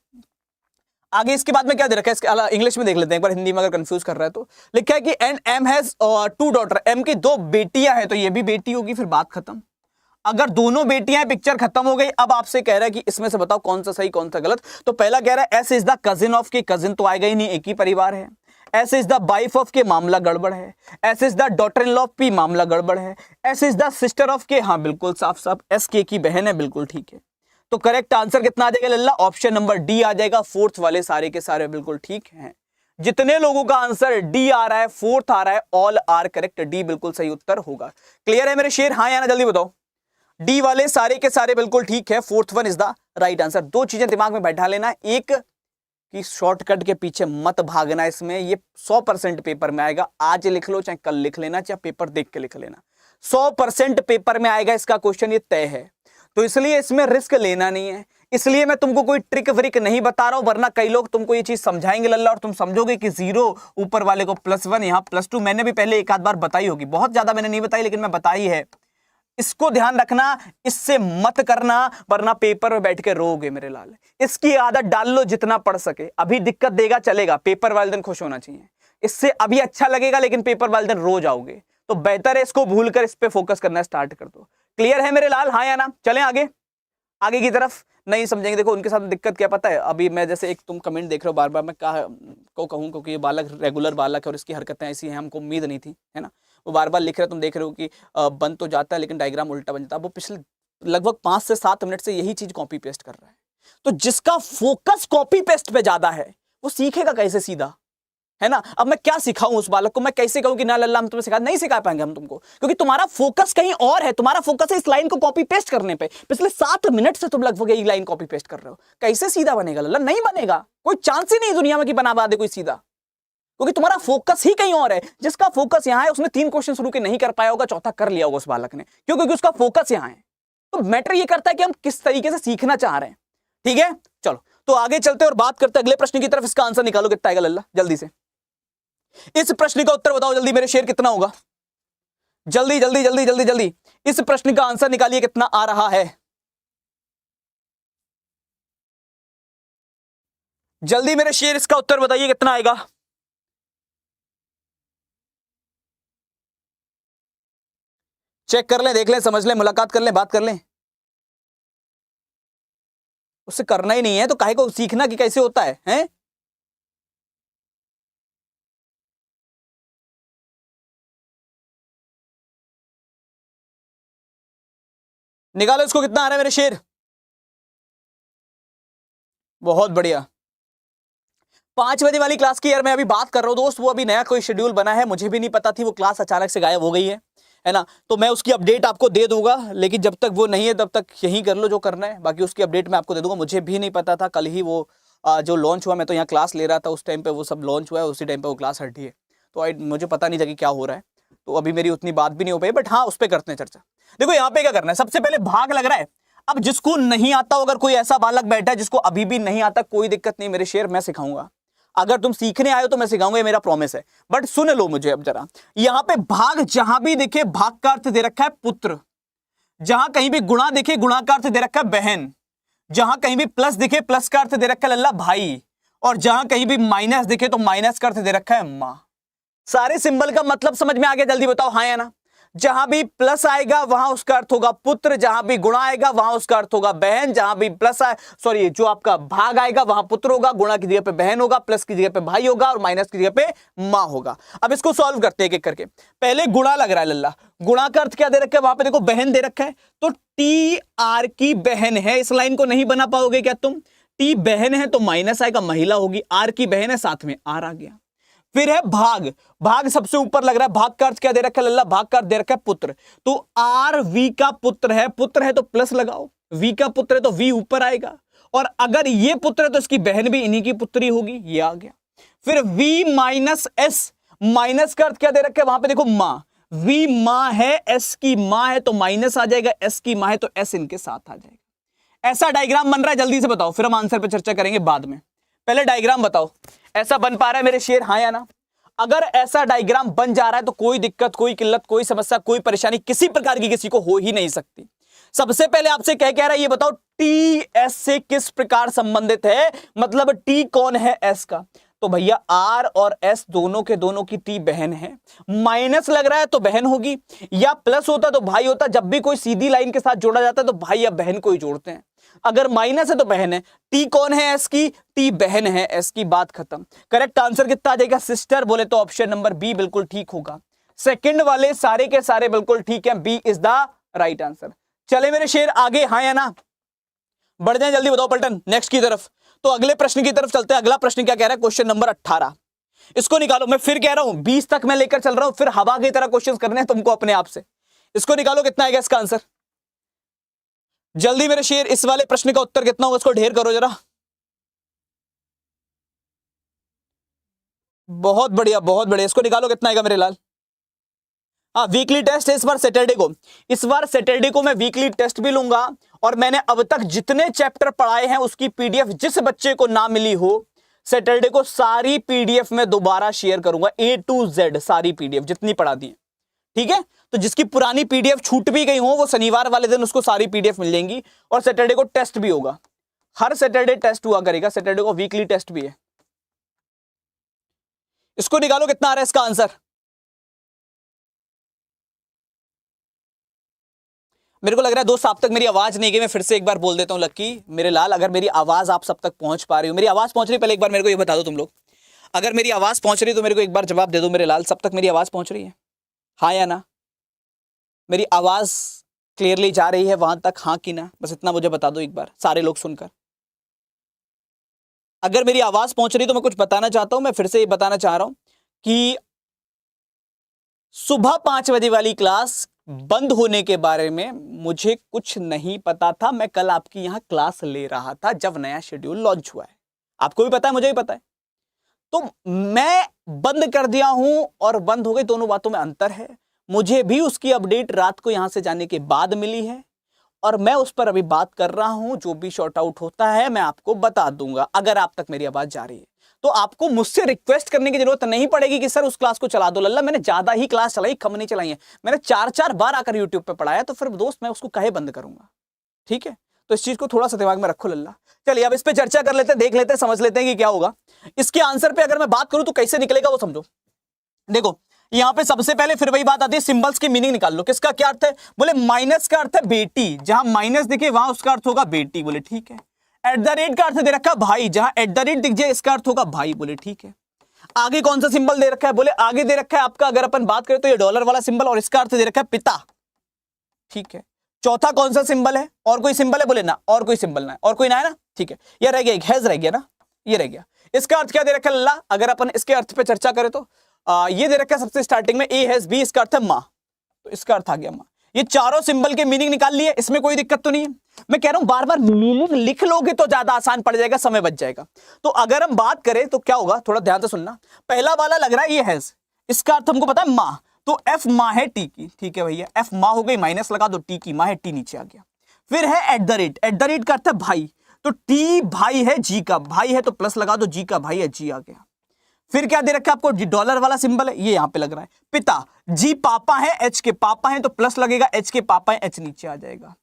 आगे इसके बाद में क्या दे रखा है, इसके इंग्लिश में देख लेते हैं एक बार, हिंदी में अगर कंफ्यूज कर रहा है तो। लिखा है कि N M has 2 daughter, M की 2 बेटियां हैं, तो ये भी बेटी होगी, फिर बात खत्म। अगर दोनों बेटियां हैं पिक्चर खत्म हो गई। अब आपसे कह रहा है कि इसमें से बताओ कौन सा सही कौन सा गलत। तो पहला कह रहा है S is the cousin of, के कजिन तो आएगा ही नहीं, एक ही परिवार है। S is the wife of, के मामला गड़बड़ है। S is the daughter in law of, P मामला गड़बड़ है। S is the sister of, के हाँ बिल्कुल साफ साफ एस के की बहन है, बिल्कुल ठीक है। तो करेक्ट आंसर कितना आ जाएगा लल्ला, ऑप्शन नंबर डी आ जाएगा। फोर्थ वाले सारे के सारे बिल्कुल ठीक हैं। जितने लोगों का आंसर डी आ रहा है, फोर्थ आ रहा है, ऑल आर करेक्ट, डी बिल्कुल सही उत्तर होगा। क्लियर है मेरे शेर, हाँ या ना जल्दी बताओ। डी वाले सारे के सारे बिल्कुल ठीक है, fourth one is the right answer. 2 चीजें दिमाग में बैठा लेना, एक कि शॉर्टकट के पीछे मत भागना, इसमें ये 100% पेपर में आएगा। आज लिख लो चाहे कल लिख लेना, चाहे पेपर देख के लिख लेना, 100% पेपर में आएगा इसका क्वेश्चन, ये तय है। तो इसलिए इसमें रिस्क लेना नहीं है, इसलिए मैं तुमको कोई ट्रिक व्रिक नहीं बता रहा हूं, वरना कई लोग तुमको ये चीज समझाएंगे लल्ला और तुम समझोगे कि 0 ऊपर वाले को +1 यहां +2। मैंने भी पहले एक आध बार बताई होगी, बहुत ज्यादा मैंने नहीं बताई लेकिन मैं बताई है। इसको ध्यान रखना, इससे मत करना वरना पेपर में बैठ के रोओगे मेरे लाल। इसकी आदत डाल लो जितना पढ़ सके, अभी दिक्कत देगा चलेगा, पेपर वाले दिन खुश होना चाहिए। इससे अभी अच्छा लगेगा लेकिन पेपर वाले दिन रो जाओगे, तो बेहतर है इसको भूलकर इस पे फोकस करना स्टार्ट कर दो। क्लियर है मेरे लाल, हाँ या ना। चलें आगे, आगे की तरफ। नहीं समझेंगे, देखो उनके साथ दिक्कत क्या पता है, अभी मैं जैसे एक तुम कमेंट देख रहे हो बार बार, मैं कहूँ क्योंकि ये बालक रेगुलर बालक है और इसकी हरकतें ऐसी हैं, हमको उम्मीद नहीं थी, है ना। वो बार बार लिख रहे, तुम देख रहे हो कि बन तो जाता है लेकिन डायग्राम उल्टा बन जाता है। वो पिछले लगभग 5 से 7 मिनट से यही चीज कॉपी पेस्ट कर रहा है। तो जिसका फोकस कॉपी पेस्ट पे ज्यादा है वो सीखेगा कैसे सीधा, है ना। अब मैं क्या सिखाऊं उस बालक को, मैं कैसे कहूं कि ना लल्ला हम तुम्हें सिखा नहीं सिखा पाएंगे हम तुमको, क्योंकि तुम्हारा फोकस कहीं और है। तुम्हारा फोकस है इस लाइन को कॉपी पेस्ट करने पे। पिछले 7 मिनट से तुम लगभग यही लाइन कॉपी पेस्ट कर रहे हो, कैसे सीधा बनेगा लल्ला, नहीं बनेगा, कोई चांस ही नहीं दुनिया में कि बना दे कोई सीधा, क्योंकि तुम्हारा फोकस ही कहीं और है। जिसका फोकस यहां है उसने 3 क्वेश्चन शुरू के नहीं कर पाया होगा, चौथा कर लिया होगा उस बालक ने, क्यों, क्योंकि उसका फोकस यहां है। तो मैटर ये करता है कि हम किस तरीके से सीखना चाह रहे हैं, ठीक है। चलो तो आगे चलते और बात करते अगले प्रश्न की तरफ। इसका आंसर निकालो कितना आएगा लल्ला, जल्दी से इस प्रश्न का उत्तर बताओ जल्दी मेरे शेर, कितना होगा, जल्दी जल्दी जल्दी जल्दी जल्दी इस प्रश्न का आंसर निकालिए, कितना आ रहा है, जल्दी मेरे शेर इसका उत्तर बताइए कितना आएगा। चेक कर लें, देख लें, समझ लें, मुलाकात कर लें, बात कर लें। उससे करना ही नहीं है तो काहे को सीखना कि कैसे होता है, हैं? निकालो इसको, कितना आ रहा है मेरे शेर। बहुत बढ़िया। 5 बजे वाली क्लास की यार मैं अभी बात कर रहा हूं दोस्त, वो अभी नया कोई शेड्यूल बना है, मुझे भी नहीं पता थी, वो क्लास अचानक से गायब हो गई है ना। तो मैं उसकी अपडेट आपको दे दूंगा, लेकिन जब तक वो नहीं है तब तक यही कर लो जो करना है, बाकी उसकी अपडेट मैं आपको दे दूंगा। मुझे भी नहीं पता था, कल ही वो जो लॉन्च हुआ, मैं तो यहाँ क्लास ले रहा था उस टाइम पे, वो सब लॉन्च हुआ है, उसी टाइम पे वो क्लास हटी है, तो मुझे पता नहीं था कि क्या हो रहा है, तो अभी मेरी उतनी बात भी नहीं हो पाई, बट हाँ उस पर करते हैं चर्चा। देखो यहाँ पे क्या करना है, सबसे पहले भाग लग रहा है। अब जिसको नहीं आता, अगर कोई ऐसा बालक बैठा है जिसको अभी भी नहीं आता, कोई दिक्कत नहीं मेरे शेर, मैं सिखाऊंगा। अगर तुम सीखने आए हो तो मैं सिखाऊंगा, ये मेरा प्रॉमिस है। बट सुन लो मुझे अब जरा, यहां पे भाग जहां भी देखे भाग का अर्थ दे रखा है पुत्र, जहां कहीं भी गुणा देखे गुणा का अर्थ दे रखा है बहन, जहां कहीं भी प्लस दिखे प्लस का अर्थ दे रखा है लल्ला भाई, और जहां कहीं भी माइनस दिखे तो माइनस का अर्थ दे रखा है मां। सारे सिंबल का मतलब समझ में आ गया, जल्दी बताओ हाँ या ना। जहां भी प्लस आएगा वहां उसका अर्थ होगा पुत्र, जहां भी गुणा आएगा वहां उसका अर्थ होगा बहन, जहां भी प्लस आए सॉरी जो आपका भाग आएगा वहां पुत्र होगा, गुणा की जगह पे बहन होगा, प्लस की जगह पे भाई होगा, और माइनस की जगह पे मां होगा। अब इसको सॉल्व करते हैं एक एक करके। पहले गुणा लग रहा है लल्ला, गुणा का अर्थ क्या दे रखा है, वहां पे देखो बहन दे रखा है, तो टी आर की बहन है। इस लाइन को नहीं बना पाओगे क्या तुम, टी बहन है तो माइनस आएगा, महिला होगी, आर की बहन है साथ में आर आ गया। फिर है भाग, भाग सबसे ऊपर लग रहा है। भाग का अर्थ क्या दे रखा है लल्ला? भाग का अर्थ दे रखा है पुत्र। तो आर वी का पुत्र है तो प्लस लगाओ, वी का पुत्र है तो वी ऊपर आएगा, और अगर ये पुत्र है तो इसकी बहन भी इन्हीं की पुत्री होगी, ये आ गया। फिर v माइनस एस, माइनस का अर्थ क्या दे रखा है वहां पे देखो मां, v मां है, s की मां है तो माइनस आ जाएगा, s की मां है तो s इनके साथ आ जाएगा। ऐसा डायग्राम बन रहा है, जल्दी से बताओ, फिर हम आंसर पे चर्चा करेंगे बाद में। पहले डायग्राम बताओ, ऐसा बन पा रहा है मेरे शेर, हाँ या ना? अगर ऐसा डायग्राम बन जा रहा है तो कोई दिक्कत, कोई किल्लत, कोई समस्या, कोई परेशानी किसी प्रकार की किसी को हो ही नहीं सकती। सबसे पहले आपसे क्या कह रहा है ये बताओ, टी एस से किस प्रकार संबंधित है, मतलब टी कौन है एस का? तो भैया आर और एस दोनों के दोनों की टी बहन है। माइनस लग रहा है तो बहन होगी, या प्लस होता तो भाई होता। जब भी कोई सीधी लाइन के साथ जोड़ा जाता है तो भाई या बहन को ही जोड़ते हैं। अगर माइनस है तो बहन है। टी कौन है एस की? टी बहन है एस की, बात खत्म। करेक्ट आंसर कितना आ जाएगा सिस्टर? बोले तो ऑप्शन नंबर बी बिल्कुल ठीक होगा। सेकंड वाले सारे के सारे बिल्कुल ठीक है, B is the right answer. चले मेरे शेर आगे, हाँ या ना? बढ़ जाए, जल्दी बताओ पलटन नेक्स्ट की तरफ। तो अगले प्रश्न की तरफ चलते हैं। अगला प्रश्न क्या कह रहा है? क्वेश्चन नंबर 18, इसको निकालो। मैं फिर कह रहा हूं 20 तक मैं लेकर चल रहा हूं, फिर हवा की तरह क्वेश्चंस करने हैं तुमको अपने आप से। इसको निकालो, कितना आएगा इसका आंसर? जल्दी मेरे शेर, इस वाले प्रश्न का उत्तर कितना होगा? इसको ढेर करो जरा। बहुत बढ़िया, बहुत बढ़िया। इसको निकालो, कितना आएगा मेरे लाल? हाँ, वीकली टेस्ट है इस बार सैटरडे को। इस बार सैटरडे को मैं वीकली टेस्ट भी लूंगा, और मैंने अब तक जितने चैप्टर पढ़ाए हैं उसकी पीडीएफ जिस बच्चे को ना मिली हो, सैटरडे को सारी पीडीएफ में दोबारा शेयर करूंगा, A to Z सारी पीडीएफ जितनी पढ़ा दी है। ठीक है, तो जिसकी पुरानी पीडीएफ छूट भी गई हो वो शनिवार वाले दिन उसको सारी पीडीएफ मिल जाएंगी। और सैटरडे को टेस्ट भी होगा, हर सैटरडे टेस्ट हुआ करेगा। सैटरडे को वीकली टेस्ट भी है। इसको निकालो, कितना आ रहा है इसका आंसर? मेरे को लग रहा है दोस्त आप तक मेरी आवाज नहीं गई। मैं फिर से एक बार बोल देता हूं लक्की मेरे लाल, अगर मेरी आवाज आप सब तक पहुंच पा रही हो, मेरी आवाज पहुंच रही है? पहले एक बार मेरे को ये बता दो तुम लोग, अगर मेरी आवाज पहुंच रही है तो मेरे को एक बार जवाब दे दो मेरे लाल, सब तक मेरी आवाज पहुंच रही है, हाँ या ना? मेरी आवाज क्लियरली जा रही है वहां तक, हाँ कि ना? बस इतना मुझे बता दो एक बार, सारे लोग सुनकर। अगर मेरी आवाज पहुंच रही है तो मैं कुछ बताना चाहता हूं। मैं फिर से ये बताना चाह रहा हूं कि सुबह 5 बजे वाली क्लास बंद होने के बारे में मुझे कुछ नहीं पता था। मैं कल आपकी यहां क्लास ले रहा था जब नया शेड्यूल लॉन्च हुआ है, आपको भी पता है, मुझे भी पता है। तो मैं बंद कर दिया हूं और बंद हो गई, दोनों बातों में अंतर है। मुझे भी उसकी अपडेट रात को यहां से जाने के बाद मिली है, और मैं उस पर अभी बात कर रहा हूं। जो भी शॉर्ट आउट होता है मैं आपको बता दूंगा, अगर आप तक मेरी आवाज जा रही है तो आपको मुझसे रिक्वेस्ट करने की जरूरत नहीं पड़ेगी कि सर उस क्लास को चला दो। लल्ला मैंने ज्यादा ही क्लास चलाई, कम नहीं चलाई है। मैंने 4-4 बार आकर यूट्यूब पे पढ़ाया, तो फिर दोस्त मैं उसको कहे बंद करूंगा? ठीक है, तो इस चीज को थोड़ा सा दिमाग में रखो लल्ला। चलिए अब इस पे चर्चा कर लेते हैं, देख लेते हैं, समझ लेते हैं कि क्या होगा। इसके आंसर पे अगर मैं बात करूं तो कैसे निकलेगा वो समझो। देखो यहां पे सबसे पहले फिर वही बात आती है, सिंबल्स की मीनिंग निकाल लो। किसका क्या अर्थ है? बोले माइनस का अर्थ है बेटी, जहां माइनस दिखे वहां उसका अर्थ होगा बेटी। बोले ठीक है। एट द रेट का अर्थ दे रखा भाई, जहां एट द रेट दिख जाए इसका अर्थ होगा भाई। बोले ठीक है। आगे कौन सा सिंबल दे रखा है? बोले आगे दे रखा है आपका, अगर अपन बात करें तो ये डॉलर वाला सिंबल, और इसका अर्थ दे रखा है पिता। ठीक है। चौथा कौन सा सिंबल है? और कोई सिंबल है? बोले ना, और कोई सिंबल ना है, और कोई ना है ना। ठीक है, ये रह गया, एक हैज रह गया ना, ये रह गया। इसका अर्थ क्या दे रखा है अल्लाह? अगर अपन इसके अर्थ पे चर्चा करें तो ये दे रखा है सबसे स्टार्टिंग में ए हैज बी, इसका अर्थ है मां, तो इसका अर्थ आ गया मां। ये चारों सिंबल के मीनिंग निकाल लिए, इसमें कोई दिक्कत तो नहीं है। मैं कह रहा हूं बार बार मीनिंग लिख लोगे तो ज्यादा आसान पड़ जाएगा, समय बच जाएगा। तो अगर हम बात करें तो क्या होगा, थोड़ा ध्यान से सुनना। पहला वाला लग रहा है ये हैज, इसका अर्थ हमको पता है मां, तो एफ मां है टी की। ठीक है भैया, एफ मां हो गई, माइनस लगा दो, टी की मां है, टी नीचे आ गया। फिर है eight the rate, eight the rate का अर्थ है भाई, तो टी भाई है जी का, भाई है तो प्लस लगा दो, जी का भाई है, जी आ गया। फिर क्या दे रखा है आपको? डॉलर वाला सिंबल है, ये यहां पे लग रहा है। पिता, जी पापा है, एच के पापा है तो प्लस लगेगा, एच के पापा है, एच नीचे आ जाएगा।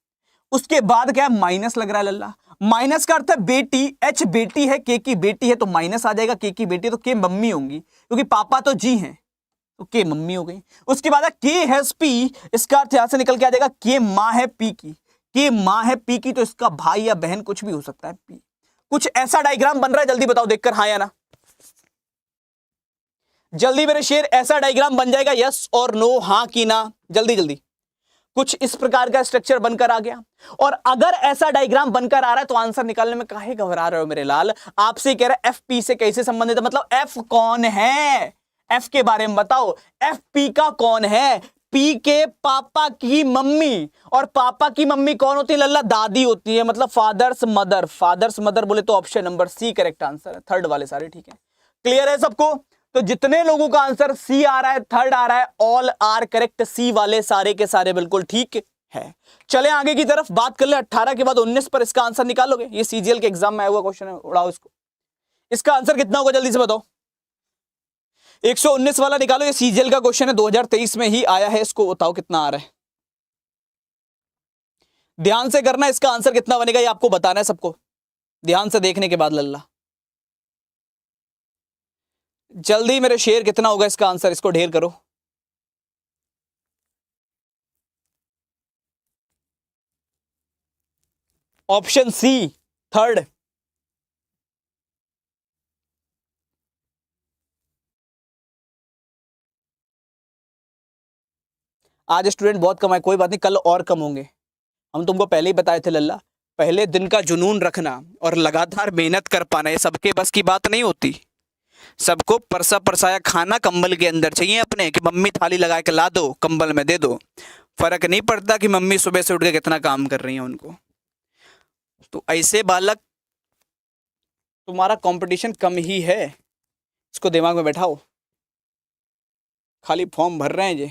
उसके बाद क्या है? माइनस लग रहा है लल्ला, माइनस का अर्थ है बेटी, एच बेटी है, के की बेटी है तो माइनस आ जाएगा, के की बेटी तो के मम्मी होंगी, क्योंकि पापा तो जी हैं तो के मम्मी हो गई। उसके बाद के हैज पी, इसका अर्थ यहां से निकल के आ जाएगा के मां है पी की, के मां है पी की तो इसका भाई या बहन कुछ भी हो सकता है पी। कुछ ऐसा डायग्राम बन रहा है, जल्दी बताओ देखकर, हाँ या ना? जल्दी मेरे शेर, ऐसा डायग्राम बन जाएगा यस और नो, हाँ की ना? जल्दी जल्दी। कुछ इस प्रकार का स्ट्रक्चर बनकर आ गया। और अगर ऐसा डायग्राम बनकर आ रहा है तो आंसर निकालने में काहे घबरा रहे हो मेरे लाल? आपसे कह रहा है एफ पी से कैसे संबंधित है, मतलब एफ कौन है, एफ के बारे में बताओ। एफ पी का कौन है? पी के पापा की मम्मी, और पापा की मम्मी कौन होती है लल्ला? दादी होती है, मतलब फादर्स मदर। फादर्स मदर बोले तो option number C correct answer है। थर्ड वाले सारे ठीक है, क्लियर है सबको? तो जितने लोगों का आंसर सी आ रहा है, थर्ड आ रहा है, ऑल आर करेक्ट, सी वाले सारे के सारे बिल्कुल ठीक है। चले आगे की तरफ बात कर ले। 18 के बाद 19 पर इसका आंसर निकालोगे, ये सीजीएल के एग्जाम में आया हुआ क्वेश्चन है, उड़ाओ इसको। इसका आंसर कितना होगा जल्दी से बताओ। 119 वाला निकालो, ये सीजीएल का क्वेश्चन है, 2023 में ही आया है, इसको बताओ कितना आ रहा है। ध्यान से करना, इसका आंसर कितना बनेगा ये आपको बताना है सबको, ध्यान से देखने के बाद लल्ला। जल्दी मेरे शेर, कितना होगा इसका आंसर, इसको ढेर करो। Option C third. आज स्टूडेंट बहुत कम है, कोई बात नहीं, कल और कम होंगे। हम तुमको पहले ही बताए थे लल्ला, पहले दिन का जुनून रखना और लगातार मेहनत कर पाना ये सबके बस की बात नहीं होती। सबको परसा परसाया खाना कंबल के अंदर चाहिए अपने, कि मम्मी थाली लगा के ला दो, कंबल में दे दो। फर्क नहीं पड़ता कि मम्मी सुबह से उठ के कितना काम कर रही है उनको। तो ऐसे बालक, तुम्हारा कंपटीशन कम ही है, इसको दिमाग में बैठाओ। खाली फॉर्म भर रहे हैं ये,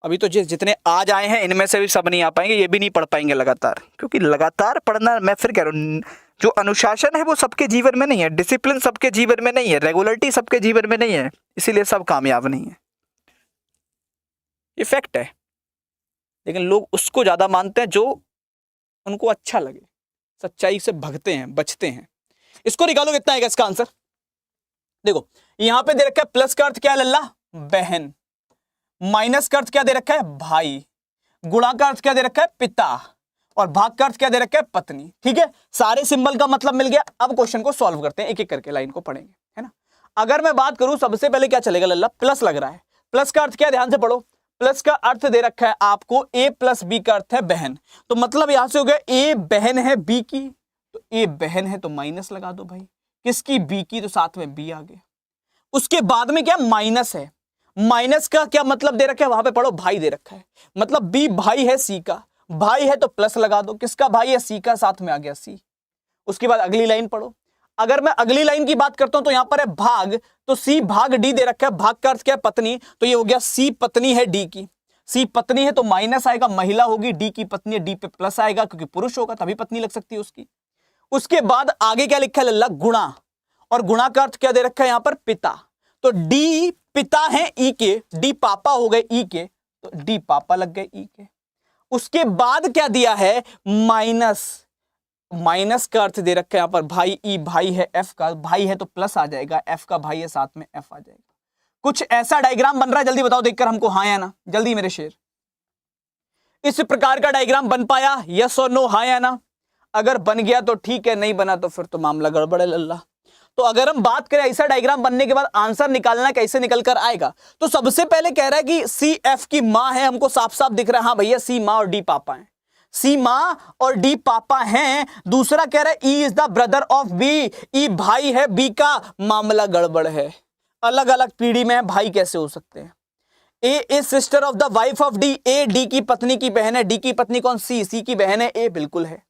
अभी तो जितने आज आए हैं इनमें से भी सब नहीं आ पाएंगे, ये भी नहीं पढ़ पाएंगे लगातार, क्योंकि लगातार पढ़ना, मैं फिर कह रहा हूँ, जो अनुशासन है वो सबके जीवन में नहीं है, डिसिप्लिन सबके जीवन में नहीं है, रेगुलरिटी सबके जीवन में नहीं है, इसीलिए सब कामयाब नहीं है। ये फैक्ट है। लेकिन लोग उसको ज्यादा मानते हैं जो उनको अच्छा लगे, सच्चाई से भगते हैं, बचते हैं। इसको निकालो कितना आएगा इसका आंसर। देखो यहां पे दे रखा है प्लस का अर्थ क्या है लल्ला? बहन। माइनस का अर्थ क्या दे रखा है? भाई। गुणा का अर्थ क्या दे रखा है? पिता। और भाग का अर्थ क्या दे रखा है? पत्नी। ठीक है, सारे सिंबल का मतलब मिल गया। अब क्वेश्चन को सॉल्व करते हैं, एक एक करके लाइन को पढ़ेंगे, है ना। अगर मैं बात करूं, सबसे पहले क्या चलेगा लल्ला? प्लस लग रहा है। प्लस का अर्थ क्या है? ध्यान से पढ़ो। प्लस का अर्थ दे रखा है आपको ए प्लस बी का अर्थ है बहन। तो मतलब यहां से हो गया ए बहन है बी की, तो ए बहन है तो माइनस लगा दो भाई। किसकी? बी की, तो साथ में बी आ गया। उसके बाद में क्या? माइनस है। माइनस का क्या मतलब दे रखा है? वहां पे पढ़ो, भाई दे रखा है, मतलब बी भाई है सी का। भाई है तो प्लस लगा दो, किसका भाई है? सी का, साथ में आ गया सी। उसके बाद अगली लाइन पढ़ो। अगर मैं अगली लाइन की बात करता हूं तो यहां पर है भाग, तो सी भाग डी दे रखा है। भाग का अर्थ क्या है? पत्नी, तो ये हो गया सी पत्नी है डी की। सी पत्नी है तो माइनस आएगा, महिला होगी, डी की पत्नी है, डी पे प्लस आएगा क्योंकि पुरुष होगा तभी पत्नी लग सकती है उसकी। उसके बाद आगे क्या लिखा है लल्ला? गुणा। और गुणा का अर्थ क्या दे रखा है यहां पर? पिता। तो डी पिता है ई के, डी पापा हो गए ई के, तो डी पापा लग गए ई के। उसके बाद क्या दिया है? माइनस। माइनस का अर्थ दे रखा है यहां पर भाई, ई भाई है, एफ का भाई है तो प्लस आ जाएगा, एफ का भाई है साथ में एफ आ जाएगा। कुछ ऐसा डायग्राम बन रहा है, जल्दी बताओ देखकर हमको, हाँ या ना, जल्दी मेरे शेर। इस प्रकार का डायग्राम बन पाया? यस और नो, हाँ या ना? अगर बन गया तो ठीक है, नहीं बना तो फिर तो मामला गड़बड़ है लल्ला। तो अगर हम बात करें ऐसा डायग्राम बनने के बाद आंसर निकालना कैसे निकल कर आएगा, तो सबसे पहले कह रहा है कि सी एफ की मां है, हमको साफ साफ दिख रहा है, हाँ भैया सी मां और डी पापा है, सी मां और डी पापा हैं। दूसरा कह रहा है E is the brother of B, E भाई है बी का, मामला गड़बड़ है, अलग अलग पीढ़ी में है, भाई कैसे हो सकते हैं। A is sister of the wife of D, A D की पत्नी की बहन है, डी की पत्नी कौन? सी, सी की बहन है ए, बिल्कुल है।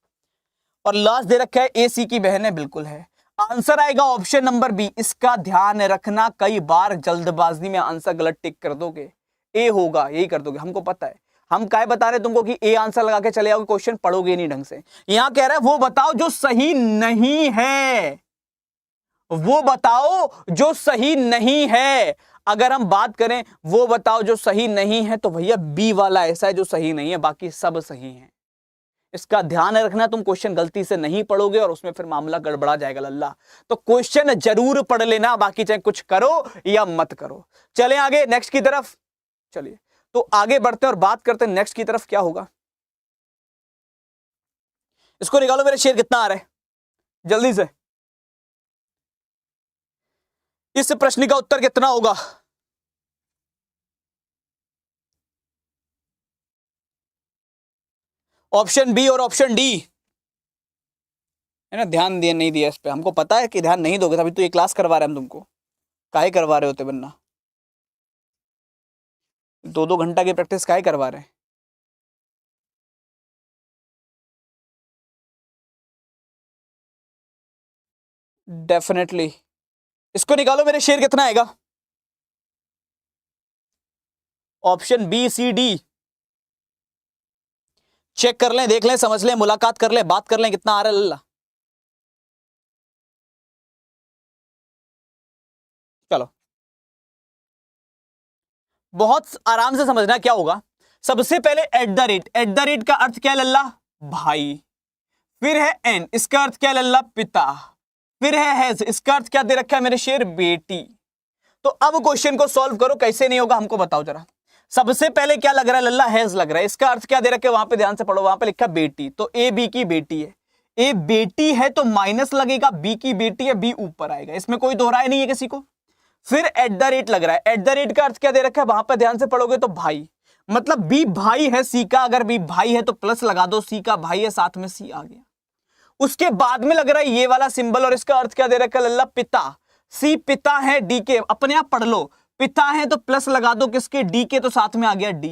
और लास्ट दे रखा है ए सी की बहन है, बिल्कुल है। आंसर आएगा ऑप्शन नंबर बी। इसका ध्यान रखना, कई बार जल्दबाजी में आंसर गलत टिक कर दोगे, ए होगा यही कर दोगे, हमको पता है। हम काय बता रहे तुमको कि ए आंसर लगा के चले आओगे, क्वेश्चन पढ़ोगे नहीं ढंग से। यहां कह रहा है वो बताओ जो सही नहीं है, वो बताओ जो सही नहीं है। अगर हम बात करें वो बताओ जो सही नहीं है, तो भैया बी वाला ऐसा है जो सही नहीं है, बाकी सब सही है। इसका ध्यान रखना, तुम क्वेश्चन गलती से नहीं पढ़ोगे और उसमें फिर मामला गड़बड़ा जाएगा लल्ला। तो क्वेश्चन जरूर पढ़ लेना, बाकी चाहे कुछ करो या मत करो। चले आगे नेक्स्ट की तरफ, चलिए तो आगे बढ़ते हैं और बात करते हैं नेक्स्ट की तरफ क्या होगा। इसको निकालो मेरे शेर, कितना आ रहा है जल्दी से। इस प्रश्न का उत्तर कितना होगा? ऑप्शन बी और ऑप्शन डी है ना। ध्यान दिया नहीं दिया इस पे, हमको पता है कि ध्यान नहीं दोगे, तभी तो ये क्लास करवा रहे हैं हम तुमको। काहे करवा रहे होते बनना, 2-2 घंटा की प्रैक्टिस काहे करवा रहे हैं। डेफिनेटली इसको निकालो, मेरे शेर कितना आएगा। Option B C D check कर लें, देख लें, समझ लें, मुलाकात कर लें, बात कर लें, कितना आ रहा है लल्ला। चलो बहुत आराम से समझना क्या होगा। सबसे पहले एट द रेट का अर्थ क्या है लल्ला, भाई। फिर है एन, इसका अर्थ क्या है लल्ला, पिता। फिर है हैज, इसका अर्थ क्या दे रखा है मेरे शेर, बेटी। तो अब क्वेश्चन को सॉल्व करो, कैसे नहीं होगा हमको बताओ जरा। सबसे पहले क्या लग रहा है लल्ला, हैज लग रहा है। इसका अर्थ क्या दे रखे, वहां पे ध्यान से पढ़ो, वहां पे लिखा बेटी, तो ए बी की बेटी है। ए बेटी है तो माइनस लगेगा, बी की बेटी है, बी ऊपर आएगा, इसमें कोई दोहराए नहीं है किसी को। फिर एट द रेट लग रहा है, एट द रेट का अर्थ क्या दे रखा है, वहां पर ध्यान से पढ़ोगे तो भाई, मतलब बी भाई है सी का, अगर बी भाई है तो प्लस लगा दो, सी का भाई है, साथ में सी आ गया। उसके बाद में लग रहा है ये वाला सिंबल, और इसका अर्थ क्या दे रखा है लल्ला, पिता। सी पिता है डी के, अपने आप पढ़ लो, पिता है तो प्लस लगा दो किसके, डी के, तो साथ में आ गया डी।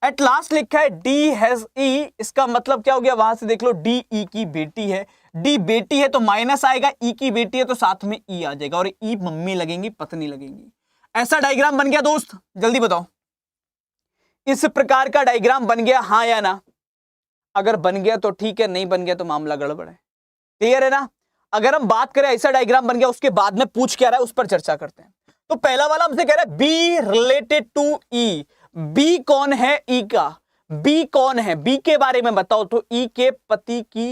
एट लास्ट लिखा है डी हैज ई, इसका मतलब क्या हो गया, वहां से देख लो, डी ई की बेटी है। डी बेटी है तो माइनस आएगा, ई की बेटी है तो साथ में ई आ जाएगा, और ई मम्मी लगेंगी, पत्नी लगेंगी। ऐसा डायग्राम बन गया दोस्त, जल्दी बताओ। इस प्रकार का डायग्राम बन गया, हाँ या ना। अगर बन गया तो ठीक है, नहीं बन गया तो मामला गड़बड़ है। क्लियर है ना। अगर हम बात करें ऐसा डायग्राम बन गया, उसके बाद में पूछ क्या रहा है उस पर चर्चा करते हैं। तो पहला वाला हमसे कह रहा है B related to E. B कौन है, ई का। बी कौन है, बी के बारे में बताओ। तो ई के पति की,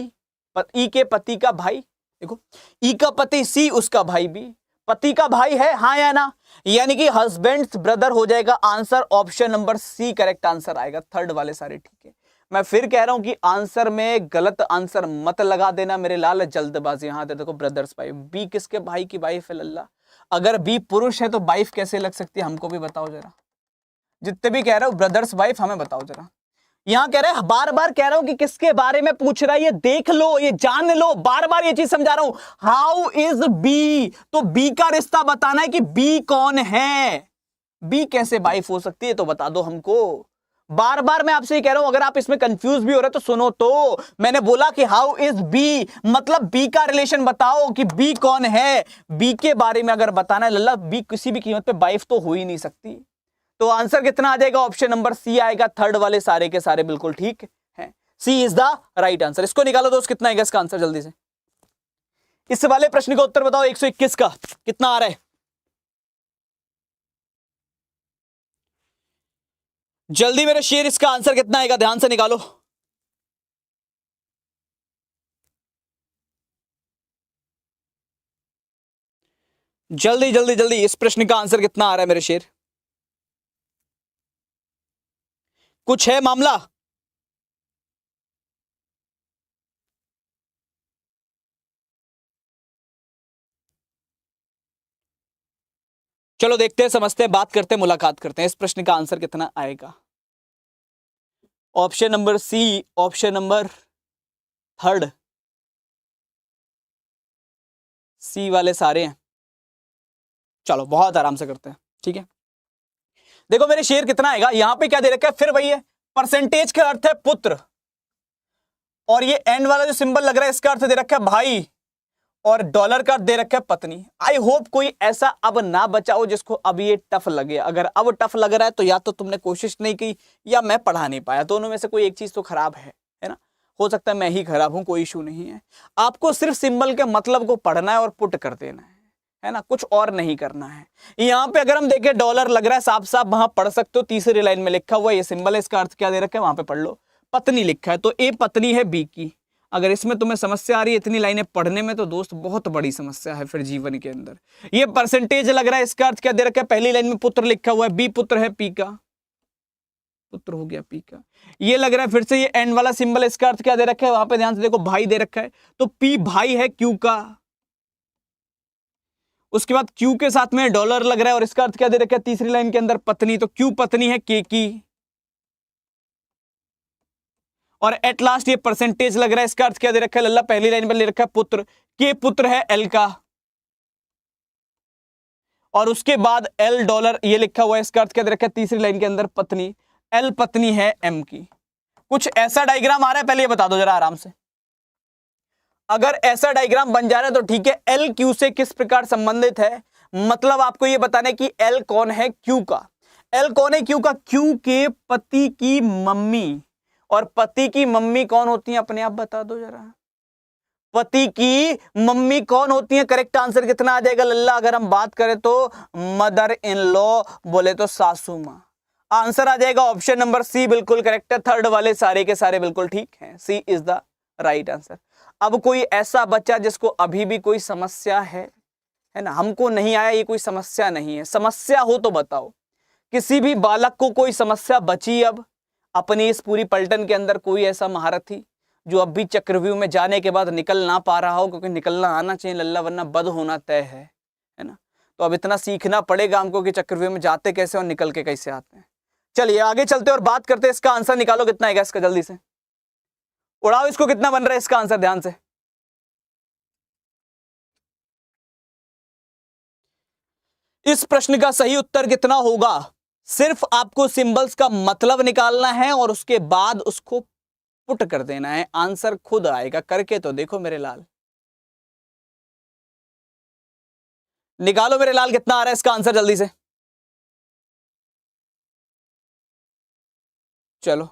ई के पति का भाई, देखो ई का पति सी, उसका भाई बी, पति का भाई है, हाँ या ना। यानी कि हस्बैंड ब्रदर हो जाएगा answer, option number C correct answer आएगा। थर्ड वाले सारे ठीक है। मैं फिर कह रहा हूं कि आंसर में गलत आंसर मत लगा देना मेरे लाल, जल्दबाजी। यहां देखो ब्रदर्स वाइफ, बी किसके भाई की वाइफ है लल्ला। अगर बी पुरुष है तो वाइफ कैसे लग सकती है, हमको भी बताओ जरा। जितने भी कह रहे हो ब्रदर्स वाइफ, हमें बताओ जरा। यहां कह रहे हैं, बार बार कह रहा हूं कि किसके बारे में पूछ रहा है, ये देख लो, ये जान लो, बार बार ये चीज समझा रहा हूं। हाउ इज बी, तो बी का रिश्ता बताना है कि बी कौन है, बी कैसे वाइफ हो सकती है, तो बता दो हमको। बार बार मैं आपसे कह रहा हूं, अगर आप इसमें कंफ्यूज भी हो रहे तो सुनो। तो मैंने बोला कि हाउ इज बी, मतलब बी का रिलेशन बताओ कि बी कौन है। बी के बारे में अगर बताना है लल्ला, बी किसी भी कीमत पे वाइफ तो हो ही नहीं सकती। तो आंसर कितना आ जाएगा, ऑप्शन नंबर सी आएगा। थर्ड वाले सारे के सारे बिल्कुल ठीक है, सी इज द राइट आंसर। इसको निकालो दोस्त, कितना आएगा इसका आंसर जल्दी से। इस वाले प्रश्न का उत्तर बताओ, 121 का कितना आ रहा है जल्दी मेरे शेर, इसका आंसर कितना आएगा, ध्यान से निकालो। जल्दी जल्दी जल्दी, इस प्रश्न का आंसर कितना आ रहा है मेरे शेर। कुछ है मामला। चलो देखते हैं, समझते हैं, बात करते हैं, मुलाकात करते हैं। इस प्रश्न का आंसर कितना आएगा। Option number C, option number third, C वाले सारे हैं। चलो बहुत आराम से करते हैं, ठीक है। देखो मेरे शेर कितना आएगा, यहां पे क्या दे रखा है, फिर वही है, परसेंटेज का अर्थ है पुत्र, और ये एंड वाला जो सिंबल लग रहा है इसका अर्थ दे रखा है भाई, और डॉलर का दे रखा है पत्नी। आई होप कोई ऐसा अब ना बचाओ जिसको अब ये टफ लगे। अगर अब टफ लग रहा है तो या तो तुमने कोशिश नहीं की या मैं पढ़ा नहीं पाया, दोनों में से कोई एक चीज तो खराब है ना। हो सकता है मैं ही खराब हूं, कोई इशू नहीं है। आपको सिर्फ सिंबल के मतलब को पढ़ना है और पुट कर देना है ना, कुछ और नहीं करना है। यहां पे अगर हम देखें डॉलर लग रहा है, साफ साफ वहां पढ़ सकते हो, तीसरी लाइन में लिखा हुआ ये सिंबल है, इसका अर्थ क्या दे रखा है वहां पे पढ़ लो। पत्नी लिखा है तो ए पत्नी है बी की। अगर इसमें तुम्हें समस्या आ रही है इतनी लाइनें पढ़ने में, तो दोस्त बहुत बड़ी समस्या है फिर जीवन के अंदर। ये परसेंटेज लग रहा है, इसका अर्थ क्या दे रखा है, पहली लाइन में पुत्र लिखा हुआ है, बी पुत्र है पी का, पुत्र हो गया पी का। ये लग रहा है फिर से ये एंड वाला सिंबल, इसका अर्थ क्या दे रखा है, वहां पे ध्यान से देखो भाई दे रखा है, तो पी भाई है क्यू का। उसके बाद क्यू के साथ में डॉलर लग रहा है, और इसका अर्थ क्या दे रखा है तीसरी लाइन के अंदर, पत्नी, तो क्यू पत्नी है के की। और एट लास्ट ये परसेंटेज लग रहा है, इसका अर्थ क्या दे रखा है लल्ला, पहली लाइन पर ले रखा है पुत्र, के पुत्र है एल का, और उसके बाद एल डॉलर ये लिखा हुआ है, इसका अर्थ क्या दे रखा है तीसरी लाइन के अंदर पत्नी, एल पत्नी है एम की। कुछ ऐसा डायग्राम आ रहा है, पहले ये बता दो जरा आराम से। अगर ऐसा डायग्राम बन जा रहा है तो ठीक है। एल क्यू से किस प्रकार संबंधित है, मतलब आपको ये बताना है कि एल कौन है क्यू का। एल कौन है क्यू का, क्यू के पति की मम्मी, और पति की मम्मी कौन होती है अपने आप बता दो जरा, पति की मम्मी कौन होती है। करेक्ट आंसर कितना आ जाएगा लल्ला, अगर हम बात करें तो मदर इन लॉ, बोले तो सासू मां। आंसर आ जाएगा ऑप्शन नंबर सी, बिल्कुल करेक्ट है। थर्ड वाले सारे के सारे बिल्कुल ठीक हैं, C is the right answer. अब कोई ऐसा बच्चा जिसको अभी भी कोई समस्या है ना, हमको नहीं आया ये कोई समस्या नहीं है, समस्या हो तो बताओ। किसी भी बालक को कोई समस्या बची अब अपनी इस पूरी पलटन के अंदर, कोई ऐसा महारथी जो अब भी चक्रव्यूह में जाने के बाद निकल ना पा रहा हो, क्योंकि निकलना आना चाहिए लल्ला, वरना बद होना तय है ना। तो अब इतना सीखना पड़ेगा हमको कि चक्रव्यूह में जाते कैसे और निकल के कैसे आते हैं। चलिए आगे चलते और बात करते हैं। इसका आंसर निकालो, कितना आएगा इसका, जल्दी से उड़ाओ इसको, कितना बन रहा है इसका आंसर, ध्यान से। इस प्रश्न का सही उत्तर कितना होगा, सिर्फ आपको सिंबल्स का मतलब निकालना है और उसके बाद उसको पुट कर देना है, आंसर खुद आएगा। करके तो देखो मेरे लाल, निकालो मेरे लाल कितना आ रहा है इसका आंसर जल्दी से। चलो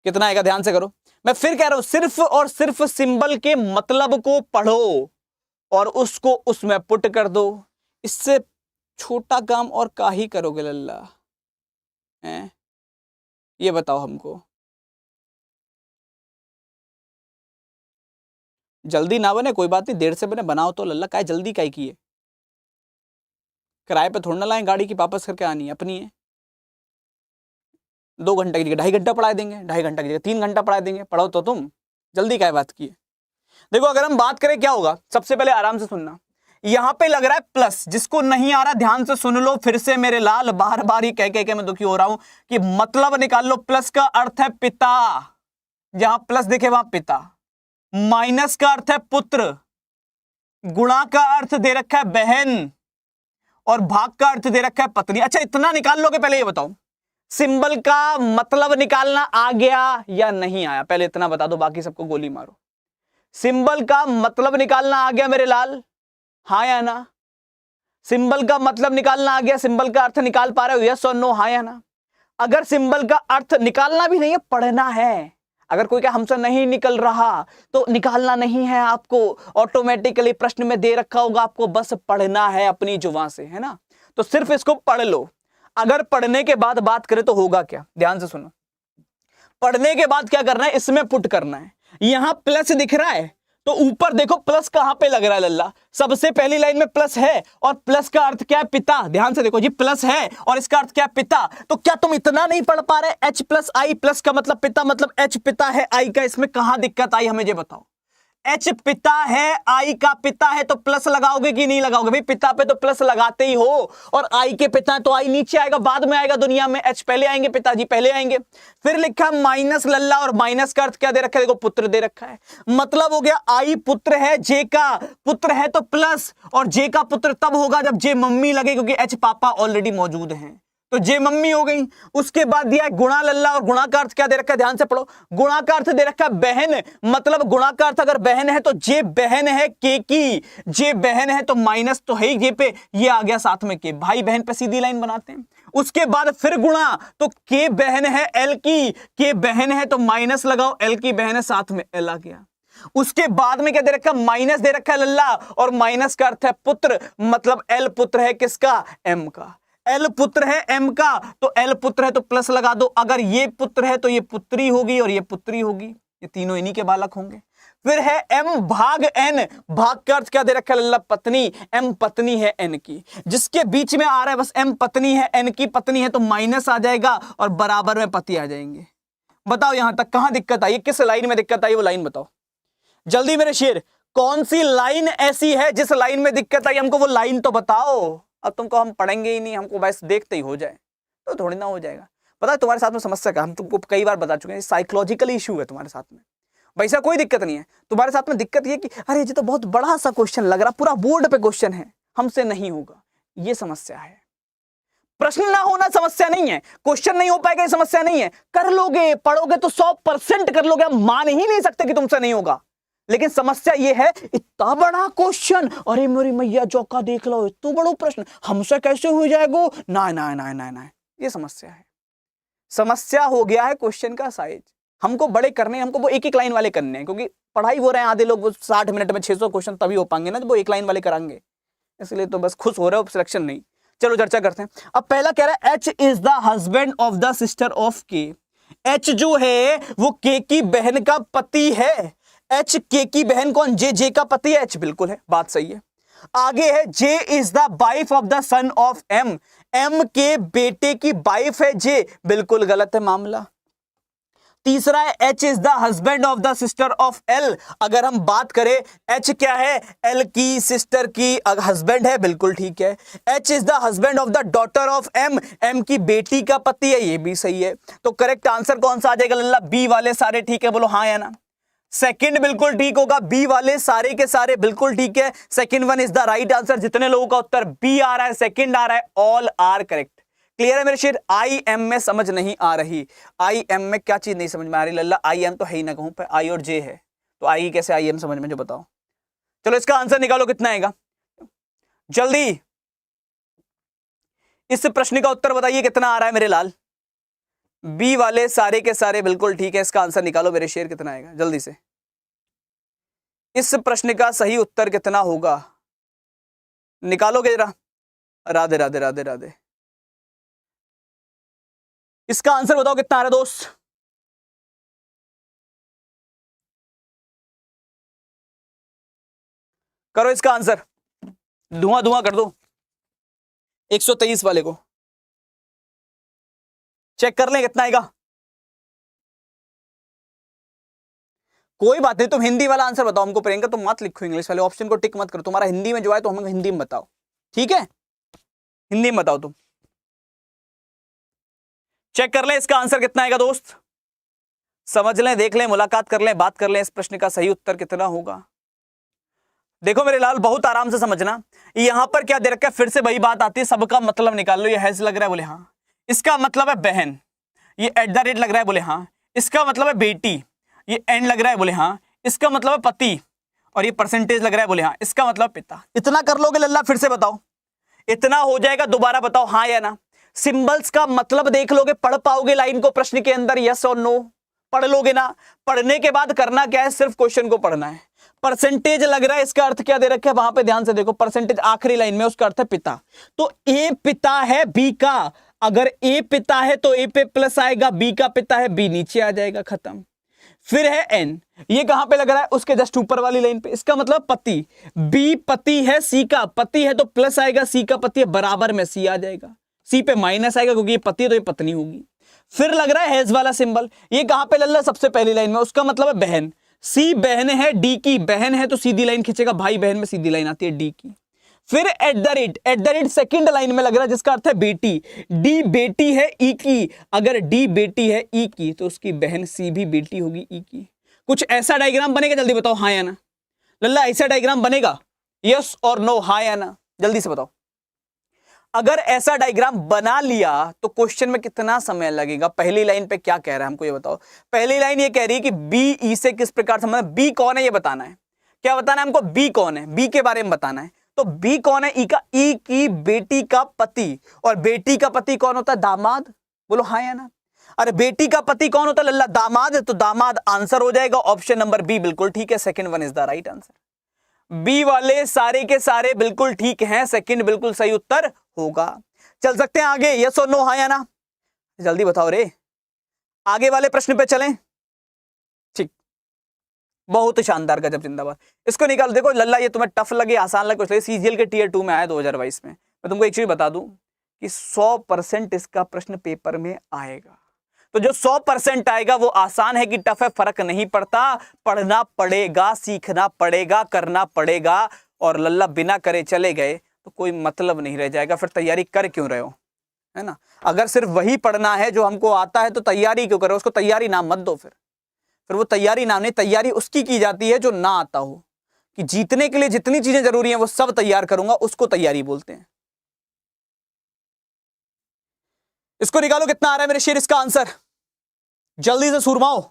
कितना आएगा ध्यान से करो। मैं फिर कह रहा हूं, सिर्फ और सिर्फ सिंबल के मतलब को पढ़ो और उसको उसमें पुट कर दो। इससे छोटा काम और का ही करोगे लल्ला हैं, ये बताओ हमको। जल्दी ना बने कोई बात नहीं, देर से बने, बनाओ तो लल्ला, काय जल्दी काय की है। किराए पे थोड़ा ना लाएं गाड़ी की, वापस करके आनी है, अपनी है। 2 घंटे की जगह 2.5 घंटा पढ़ा देंगे, 2.5 घंटा की जगह 3 घंटा पढ़ा देंगे, पढ़ो तो तुम, जल्दी क्या बात की है। देखो अगर हम बात करें क्या होगा, सबसे पहले आराम से सुनना। यहां पे लग रहा है प्लस, जिसको नहीं आ रहा ध्यान से सुन लो फिर से मेरे लाल, बार बार ही कह के मैं दुखी हो रहा हूं कि मतलब निकाल लो। प्लस का अर्थ है पिता, जहां प्लस दिखे वहां पिता। माइनस का अर्थ है पुत्र, गुणा का अर्थ दे रखा है बहन, और भाग का अर्थ दे रखा है पत्नी। अच्छा इतना निकाल लोगे, पहले ये बताओ सिंबल का मतलब निकालना आ गया या नहीं आया, पहले इतना बता दो, बाकी सबको गोली मारो। सिंबल का मतलब निकालना आ गया मेरे लाल, हाँ या ना। सिंबल का मतलब निकालना आ गया, सिंबल का अर्थ निकाल पा रहे हो, यस और नो, हाँ या ना। अगर सिंबल का अर्थ निकालना भी नहीं है, पढ़ना है। अगर कोई क्या हमसे नहीं निकल रहा तो निकालना नहीं है आपको, ऑटोमेटिकली प्रश्न में दे रखा होगा, आपको बस पढ़ना है अपनी जुबान से, है ना। तो सिर्फ इसको पढ़ लो। अगर पढ़ने के बाद बात करें तो होगा क्या, ध्यान से सुनो। पढ़ने के बाद क्या करना है, इसमें पुट करना है। यहां प्लस दिख रहा है तो ऊपर देखो प्लस कहां पे लग रहा है लल्ला, सबसे पहली लाइन में प्लस है, और प्लस का अर्थ क्या है पिता। ध्यान से देखो जी, प्लस है और इसका अर्थ क्या है पिता। तो क्या तुम इतना नहीं पढ़ पा रहे, एच प्लस आई, प्लस का मतलब पिता, मतलब एच पिता है आई का, इसमें कहां दिक्कत आई हमें ये बताओ। एच पिता है, आई का पिता है, तो प्लस लगाओगे कि नहीं लगाओगे भाई, पिता पे तो प्लस लगाते ही हो, और आई के पिता है तो आई नीचे आएगा, बाद में आएगा दुनिया में, एच पहले आएंगे, पिताजी पहले आएंगे। फिर लिखा माइनस लल्ला, और माइनस का अर्थ क्या दे रखा है, देखो पुत्र दे रखा है, मतलब हो गया आई पुत्र है, जे का पुत्र है तो प्लस, और जे का पुत्र तब होगा जब जे मम्मी लगे, क्योंकि एच पापा ऑलरेडी मौजूद हैं, तो जे मम्मी हो गई। उसके बाद दिया है गुणा लल्ला, और गुणा का अर्थ क्या दे रखा है, ध्यान से पढ़ो। गुणा का अर्थ दे रखा है बहन, मतलब गुणा का अर्थ अगर बहन है तो जे बहन है के की, जे बहन है तो माइनस तो है ही जे पे, ये आ गया साथ में के, भाई बहन पे सीधी लाइन बनाते हैं। उसके बाद फिर गुणा, तो के बहन है एल की, के बहन है तो माइनस लगाओ, एल की बहन है साथ में एल आ गया। उसके बाद में क्या दे रखा है, माइनस दे रखा है लल्ला, और माइनस का अर्थ है पुत्र, मतलब एल पुत्र है किसका, एम का। एल पुत्र है एम का, तो एल पुत्र है तो प्लस लगा दो, अगर ये पुत्र है तो ये पुत्री होगी और ये पुत्री होगी, ये तीनों इन्हीं के बालक होंगे। फिर है एम भाग एन, भाग का अर्थ क्या दे रखा है लल्ला, पत्नी, एम पत्नी है एन की, जिसके बीच में आ रहा है बस एम पत्नी है, एन की पत्नी है तो माइनस आ जाएगा और बराबर में पति आ जाएंगे। बताओ यहां तक कहां दिक्कत आई, किस लाइन में दिक्कत आई, वो लाइन बताओ जल्दी मेरे शेर। कौन सी लाइन ऐसी है जिस लाइन में दिक्कत आई, हमको वो लाइन तो बताओ। अब तुमको हम पढ़ेंगे ही नहीं, हमको बस देखते ही हो जाए तो थोड़ी ना हो जाएगा। पता है तुम्हारे साथ में समस्या का, हम तुमको कई बार बता चुके हैं, साइकोलॉजिकल इशू है तुम्हारे साथ में। वैसा कोई दिक्कत नहीं है तुम्हारे साथ में। दिक्कत ये कि अरे ये तो बहुत बड़ा सा क्वेश्चन लग रहा, पूरा बोर्ड पे क्वेश्चन है, हमसे नहीं होगा, ये समस्या है। प्रश्न ना होना समस्या नहीं है, क्वेश्चन नहीं हो पाएगा ये समस्या नहीं है। कर लोगे, पढ़ोगे तो 100% कर लोगे, हम मान ही नहीं सकते कि तुमसे नहीं होगा। लेकिन समस्या ये है, इतना बड़ा क्वेश्चन, अरे मेरी मैया चौका देख लो, इतना बड़ा प्रश्न हमसे कैसे हो जाएगा, ना ना ना ना ना, ये समस्या है। समस्या हो गया है क्वेश्चन का साइज। हमको बड़े करने हैं, हमको वो एक एक लाइन वाले करने हैं, क्योंकि पढ़ाई हो रहे हैं आधे लोग 60 मिनट में 600 क्वेश्चन तभी हो पाएंगे ना, तो वो एक लाइन वाले कराएंगे, इसलिए तो बस खुश हो रहे हो, सिलेक्शन नहीं। चलो चर्चा करते हैं। अब पहला कह रहा है H is the husband of the sister of के। एच जो है वो के की बहन का पति है। एच के की बहन कौन, जे का पति है, एच बिल्कुल है, बात सही है। आगे है J is the wife of the son of M. M के बेटे की वाइफ है जे, बिल्कुल गलत है मामला। तीसरा है H is the husband of the sister of L. अगर हम बात करें एच क्या है, एल की सिस्टर की हस्बैंड है, बिल्कुल ठीक है। H is the husband of the daughter of M. M की बेटी का पति है, ये भी सही है। तो करेक्ट आंसर कौन सा आ जाएगा लल्ला, बी वाले सारे ठीक है, बोलो हाँ या ना। सेकंड बिल्कुल ठीक होगा, बी वाले सारे के सारे बिल्कुल ठीक है। Second one is the right answer. जितने लोगों का उत्तर बी आ रहा है, सेकंड आ रहा है, ऑल आर करेक्ट। क्लियर है मेरे शेर। आई एम में समझ नहीं आ रही, आई एम में क्या चीज नहीं समझ में आ रही लल्ला, आई एम तो है ही ना, कहूं पे आई और जे है, तो आई कैसे आई एम समझ में, जो बताओ। चलो इसका आंसर निकालो, कितना आएगा जल्दी। इस प्रश्न का उत्तर बताइए कितना आ रहा है मेरे लाल। बी वाले सारे के सारे बिल्कुल ठीक है, इसका आंसर निकालो मेरे शेर, कितना आएगा जल्दी से। इस प्रश्न का सही उत्तर कितना होगा, निकालोगे जरा। राधे राधे राधे राधे। इसका आंसर बताओ कितना आ रहा है दोस्त। करो इसका आंसर, धुआं धुआं कर दो। 123 वाले को चेक कर लें कितना आएगा। कोई बात नहीं, तुम हिंदी वाला आंसर बताओ हमको, प्रियंका तुम मत लिखो इंग्लिश वाले ऑप्शन को टिक मत करो, तुम्हारा हिंदी में जो है तो हमको हिंदी में बताओ, ठीक है, हिंदी में बताओ तुम। चेक कर लें इसका आंसर कितना आएगा दोस्त, समझ लें, देख लें, मुलाकात कर लें, बात कर लें, इस प्रश्न का सही उत्तर कितना होगा। देखो मेरे लाल बहुत आराम से समझना, यहां पर क्या दे रखा है, फिर से वही बात आती है, सबका मतलब निकाल लो। ये हैज लग रहा है, बोले हाँ, इसका मतलब है बहन। ये एट द रेट लग रहा है, बोले हाँ, इसका मतलब है बेटी। ये एंड लग रहा है, बोले हाँ, इसका मतलब है पति। और ये परसेंटेज लग रहा है, बोले हाँ, इसका मतलब पिता। इतना कर लोगे लल्ला, फिर से बताओ इतना हो जाएगा, दोबारा बताओ हाँ या ना। सिंबल्स का मतलब देख लोगे, पढ़ पाओगे लाइन को प्रश्न के अंदर, यस और नो, पढ़ लोगे ना। पढ़ने के बाद करना क्या है, सिर्फ क्वेश्चन को पढ़ना है। परसेंटेज लग रहा है, इसका अर्थ क्या दे रखा है, वहां पे ध्यान से देखो, परसेंटेज आखिरी लाइन में, उसका अर्थ है पिता। तो ए पिता है बी का, अगर ए पिता है तो ए पे प्लस आएगा, बी का पिता है, बी नीचे आ जाएगा, खत्म। फिर है एन, ये कहां पे लग रहा है, उसके जस्ट ऊपर वाली लाइन पे, इसका मतलब पति। बी पति है, सी का पति है तो प्लस आएगा, सी का पति है बराबर में सी आ जाएगा, सी पे माइनस आएगा क्योंकि ये पति है तो ये पत्नी होगी। फिर लग रहा है हैज वाला सिंबल, ये कहां पे लल्ला, सबसे पहली लाइन में, उसका मतलब है बहन। सी बहन है, डी की बहन है तो सीधी लाइन खींचेगा, भाई बहन में सीधी लाइन आती है डी की। फिर eight the rate second line में लग रहा है, जिसका अर्थ है बेटी। डी बेटी है ई की, अगर डी बेटी है ई की तो उसकी बहन सी भी बेटी होगी ई की। कुछ ऐसा डायग्राम बनेगा, जल्दी बताओ हाँ या ना लल्ला, ऐसा डायग्राम बनेगा, यस और नो, हाँ या ना, जल्दी से बताओ। अगर ऐसा डायग्राम बना लिया तो क्वेश्चन में कितना समय लगेगा। पहली लाइन पे क्या कह रहा है हमको ये बताओ। पहली लाइन ये कह रही है कि बी ई से किस प्रकार संबंध, बी कौन है ये बताना है। क्या बताना है हमको, बी कौन है, बी के बारे में बताना है। तो बी कौन है, ई का, ई की बेटी का पति। और बेटी का पति कौन होता है, दामाद, बोलो हाँ या ना। अरे बेटी का पति कौन होता है लल्ला, दामाद, तो दामाद आंसर हो जाएगा, ऑप्शन नंबर बी बिल्कुल ठीक है, second one is the right answer. B वाले सारे के सारे बिल्कुल ठीक हैं, सेकंड बिल्कुल सही उत्तर होगा। चल सकते हैं आगे, यस और नो, हाँ या ना, जल्दी बताओ रे। आगे वाले प्रश्न पे चलें, ठीक, बहुत शानदार, गजब, जिंदाबाद। इसको निकाल, देखो लल्ला ये तुम्हें टफ लगे आसान लगे कुछ लगे, सीजीएल के टीयर 2 में आया 2022 में। मैं तुमको एक चीज बता दूं कि 100% इसका प्रश्न पेपर में आएगा। तो जो 100% आएगा वो आसान है कि टफ है, फर्क नहीं पड़ता, पढ़ना पड़ेगा, सीखना पड़ेगा, करना पड़ेगा। और लल्ला बिना करे चले गए तो कोई मतलब नहीं रह जाएगा, फिर तैयारी कर क्यों रहे हो। है ना। अगर सिर्फ वही पढ़ना है जो हमको आता है तो तैयारी क्यों करो, उसको तैयारी नाम मत दो। फिर वो तैयारी नाम नहीं, तैयारी उसकी की जाती है जो ना आता हो। कि जीतने के लिए जितनी चीजें जरूरी हैं वो सब तैयार करूंगा, उसको तैयारी बोलते हैं। इसको निकालो कितना आ रहा है मेरे शेर इसका आंसर, जल्दी से सुरमाओ।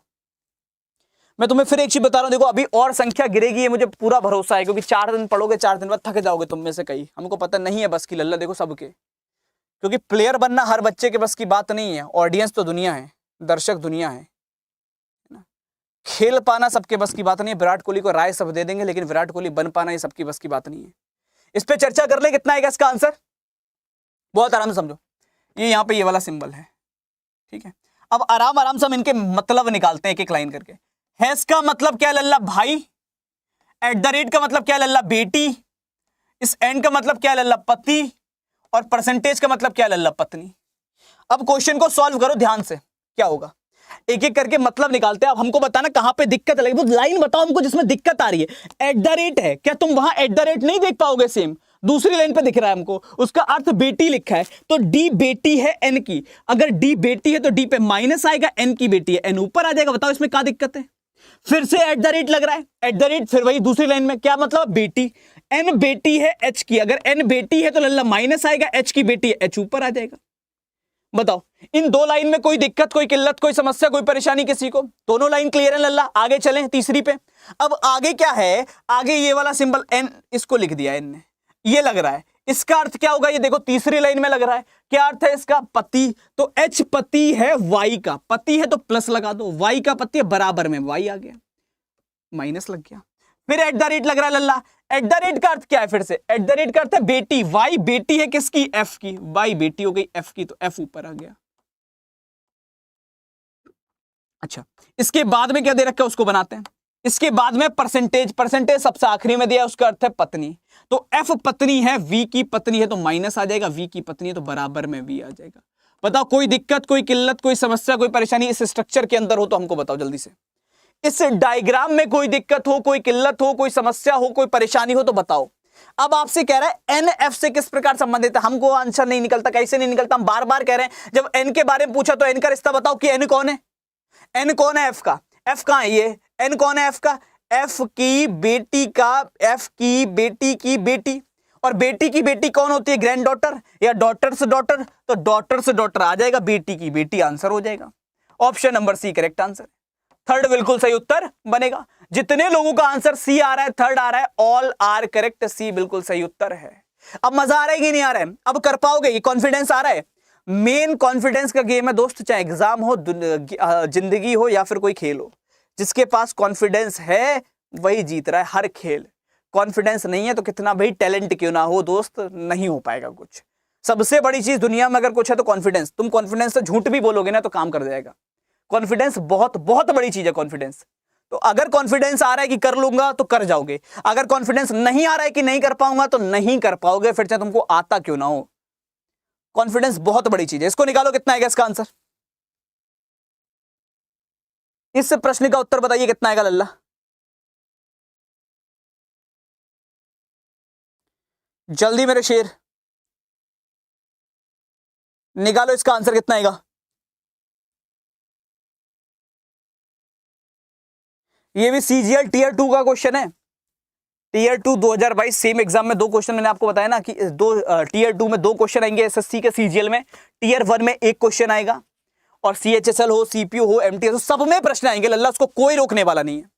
मैं तुम्हें फिर एक चीज बता रहा हूं, देखो अभी और संख्या गिरेगी, ये मुझे पूरा भरोसा है, क्योंकि 4 दिन पढ़ोगे, 4 दिन बाद थक जाओगे तुम में से कई। हमको पता नहीं है बस की लल्ला देखो सबके, क्योंकि प्लेयर बनना हर बच्चे के बस की बात नहीं है। ऑडियंस तो दुनिया है, दर्शक दुनिया है ना। खेल पाना सबके बस की बात नहीं है। विराट कोहली को राय सब दे देंगे, लेकिन विराट कोहली बन पाना ये सबकी बस की बात नहीं है। इस पे चर्चा कर ले, कितना आएगा इसका आंसर, बहुत आराम से समझो। ये यहाँ पे ये वाला सिंबल है, ठीक है। अब आराम आराम से हम इनके मतलब निकालते हैं एक एक लाइन करके। हैश का मतलब क्या लल्ला, भाई। एट द रेट का मतलब क्या लल्ला, बेटी। इस एंड का मतलब क्या लल्ला, पति। और परसेंटेज का मतलब क्या लल्ला, पत्नी। अब क्वेश्चन को सॉल्व करो ध्यान से, क्या होगा एक एक करके मतलब निकालते हैं। अब हमको बताना कहां पे दिक्कत लगेगी, वो लाइन बताओ हमको जिसमें दिक्कत आ रही है। एट द रेट है, क्या तुम वहां एट द रेट नहीं देख पाओगे, सेम दूसरी लाइन पे दिख रहा है हमको, उसका अर्थ बेटी लिखा है, तो डी बेटी है एन की। अगर डी बेटी है तो डी पे माइनस आएगा, एन की बेटी है, एन ऊपर आ जाएगा। बताओ इसमें क्या दिक्कत है। फिर से एट द रेट लग रहा है, एट द रेट, फिर वही दूसरी लाइन में क्या मतलब, बेटी। एन बेटी है एच की, अगर एन बेटी है तो लल्ला माइनस आएगा, एच की बेटी है, एच ऊपर आ जाएगा। बताओ इन दो लाइन में कोई दिक्कत, कोई किल्लत, कोई समस्या, कोई परेशानी किसी को। दोनों लाइन क्लियर है लल्ला, आगे चलें तीसरी पे। अब आगे क्या है, आगे ये वाला सिंबल एन, इसको लिख दिया एन ने, ये लग रहा है। इसका अर्थ क्या होगा, ये देखो तीसरी लाइन में लग रहा है, क्या अर्थ है इसका, पति। तो एच पति है वाई का, पति है तो प्लस लगा दो, वाई का पति है, बराबर में वाई आ गया, माइनस लग गया। फिर एट द रेट लग रहा है लल्ला, एट द रेट का अर्थ क्या है, फिर से एट द रेट का अर्थ है बेटी। वाई बेटी है किसकी, एफ की, वाई बेटी हो गई एफ की, तो एफ ऊपर आ गया। अच्छा, इसके बाद में क्या दे रखा है उसको बनाते हैं। इसके बाद में परसेंटेज, परसेंटेज सबसे आखिरी में दिया, उसका अर्थ है पत्नी। तो एफ पत्नी है, वी की पत्नी है तो माइनस आ जाएगा, वी की पत्नी है तो बराबर में वी आ जाएगा। बताओ कोई दिक्कत, कोई किल्लत, कोई समस्या, कोई परेशानी इस स्ट्रक्चर के अंदर हो तो हमको बताओ जल्दी से। इस डायग्राम में कोई दिक्कत हो, कोई किल्लत हो, कोई समस्या हो, कोई परेशानी हो तो बताओ। अब आपसे कह रहा है एन एफ से किस प्रकार संबंधित है, हमको आंसर नहीं निकलता, कैसे नहीं निकलता, हम बार बार कह रहे हैं। जब एन के बारे में पूछा तो एन का रिश्ता बताओ कि एन कौन है, एन कौन है एफ का, एफ कहां है, ये एन कौन है एफ का, एफ की बेटी का, एफ की बेटी की बेटी। और बेटी की बेटी कौन होती है, ग्रैंड डॉटर या डॉटर से डॉटर, तो डॉटर से डॉटर आ जाएगा, बेटी की बेटी आंसर हो जाएगा। Option number C correct answer, third बिल्कुल सही उत्तर बनेगा। जितने लोगों का आंसर सी आ रहा है, थर्ड आ रहा है, ऑल आर करेक्ट, सी बिल्कुल सही उत्तर है। अब मजा आ रहा है कि नहीं आ रहा है, अब कर पाओगे, ये कॉन्फिडेंस आ रहा है। मेन कॉन्फिडेंस का गेम है दोस्त, चाहे एग्जाम हो, जिंदगी हो या फिर कोई खेल हो। जिसके पास कॉन्फिडेंस है वही जीत रहा है हर खेल। कॉन्फिडेंस नहीं है तो कितना भाई टैलेंट क्यों ना हो दोस्त, नहीं हो पाएगा कुछ। सबसे बड़ी चीज दुनिया में अगर कुछ है तो कॉन्फिडेंस। तुम कॉन्फिडेंस से झूठ भी बोलोगे ना तो काम कर जाएगा। कॉन्फिडेंस बहुत बहुत बड़ी चीज है कॉन्फिडेंस। तो अगर कॉन्फिडेंस आ रहा है कि कर लूंगा तो कर जाओगे, अगर कॉन्फिडेंस नहीं आ रहा है कि नहीं कर पाऊंगा तो नहीं कर पाओगे, फिर चाहे तुमको आता क्यों ना हो। कॉन्फिडेंस बहुत बड़ी चीज है। इसको निकालो कितना आएगा इसका आंसर, इस प्रश्न का उत्तर बताइए कितना आएगा लल्ला, जल्दी मेरे शेर निकालो इसका आंसर कितना आएगा। ये भी सीजीएल टीयर 2 का क्वेश्चन है। टीयर 2 2022 सेम एग्जाम में 2 क्वेश्चन, मैंने आपको बताया ना कि टीयर 2 में 2 क्वेश्चन आएंगे एसएससी के सीजीएल में। टीयर 1 में 1 क्वेश्चन आएगा, और सीएचएसएल हो, सीपीयू हो, एमटीएस हो, सब में प्रश्न आएंगे लल्ला, उसको कोई रोकने वाला नहीं है।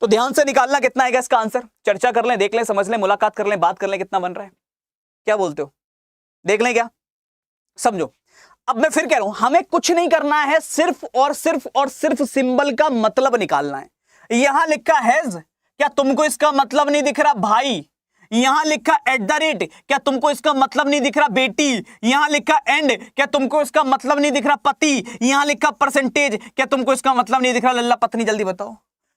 तो ध्यान से निकालना कितना आएगा इसका आंसर। चर्चा कर लें, देख लें, समझ लें, मुलाकात कर लें, बात कर लें कितना बन रहा है, क्या बोलते हो, देख लें क्या, समझो। अब मैं फिर कह रहा हूं, हमें कुछ नहीं करना है, सिर्फ और सिर्फ और सिर्फ सिंबल का मतलब निकालना है। यहां लिखा हैज, क्या तुमको इसका मतलब नहीं दिख रहा भाई। यहां लिखा एट द रेट, क्या तुमको इसका मतलब नहीं दिख रहा बेटी। यहां लिखा एंड, क्या तुमको इसका मतलब नहीं दिख रहा पति। यहां लिखा परसेंटेज, क्या तुमको इसका मतलब नहीं दिख रहा लल्ला पत्नी। जल्दी बताओ।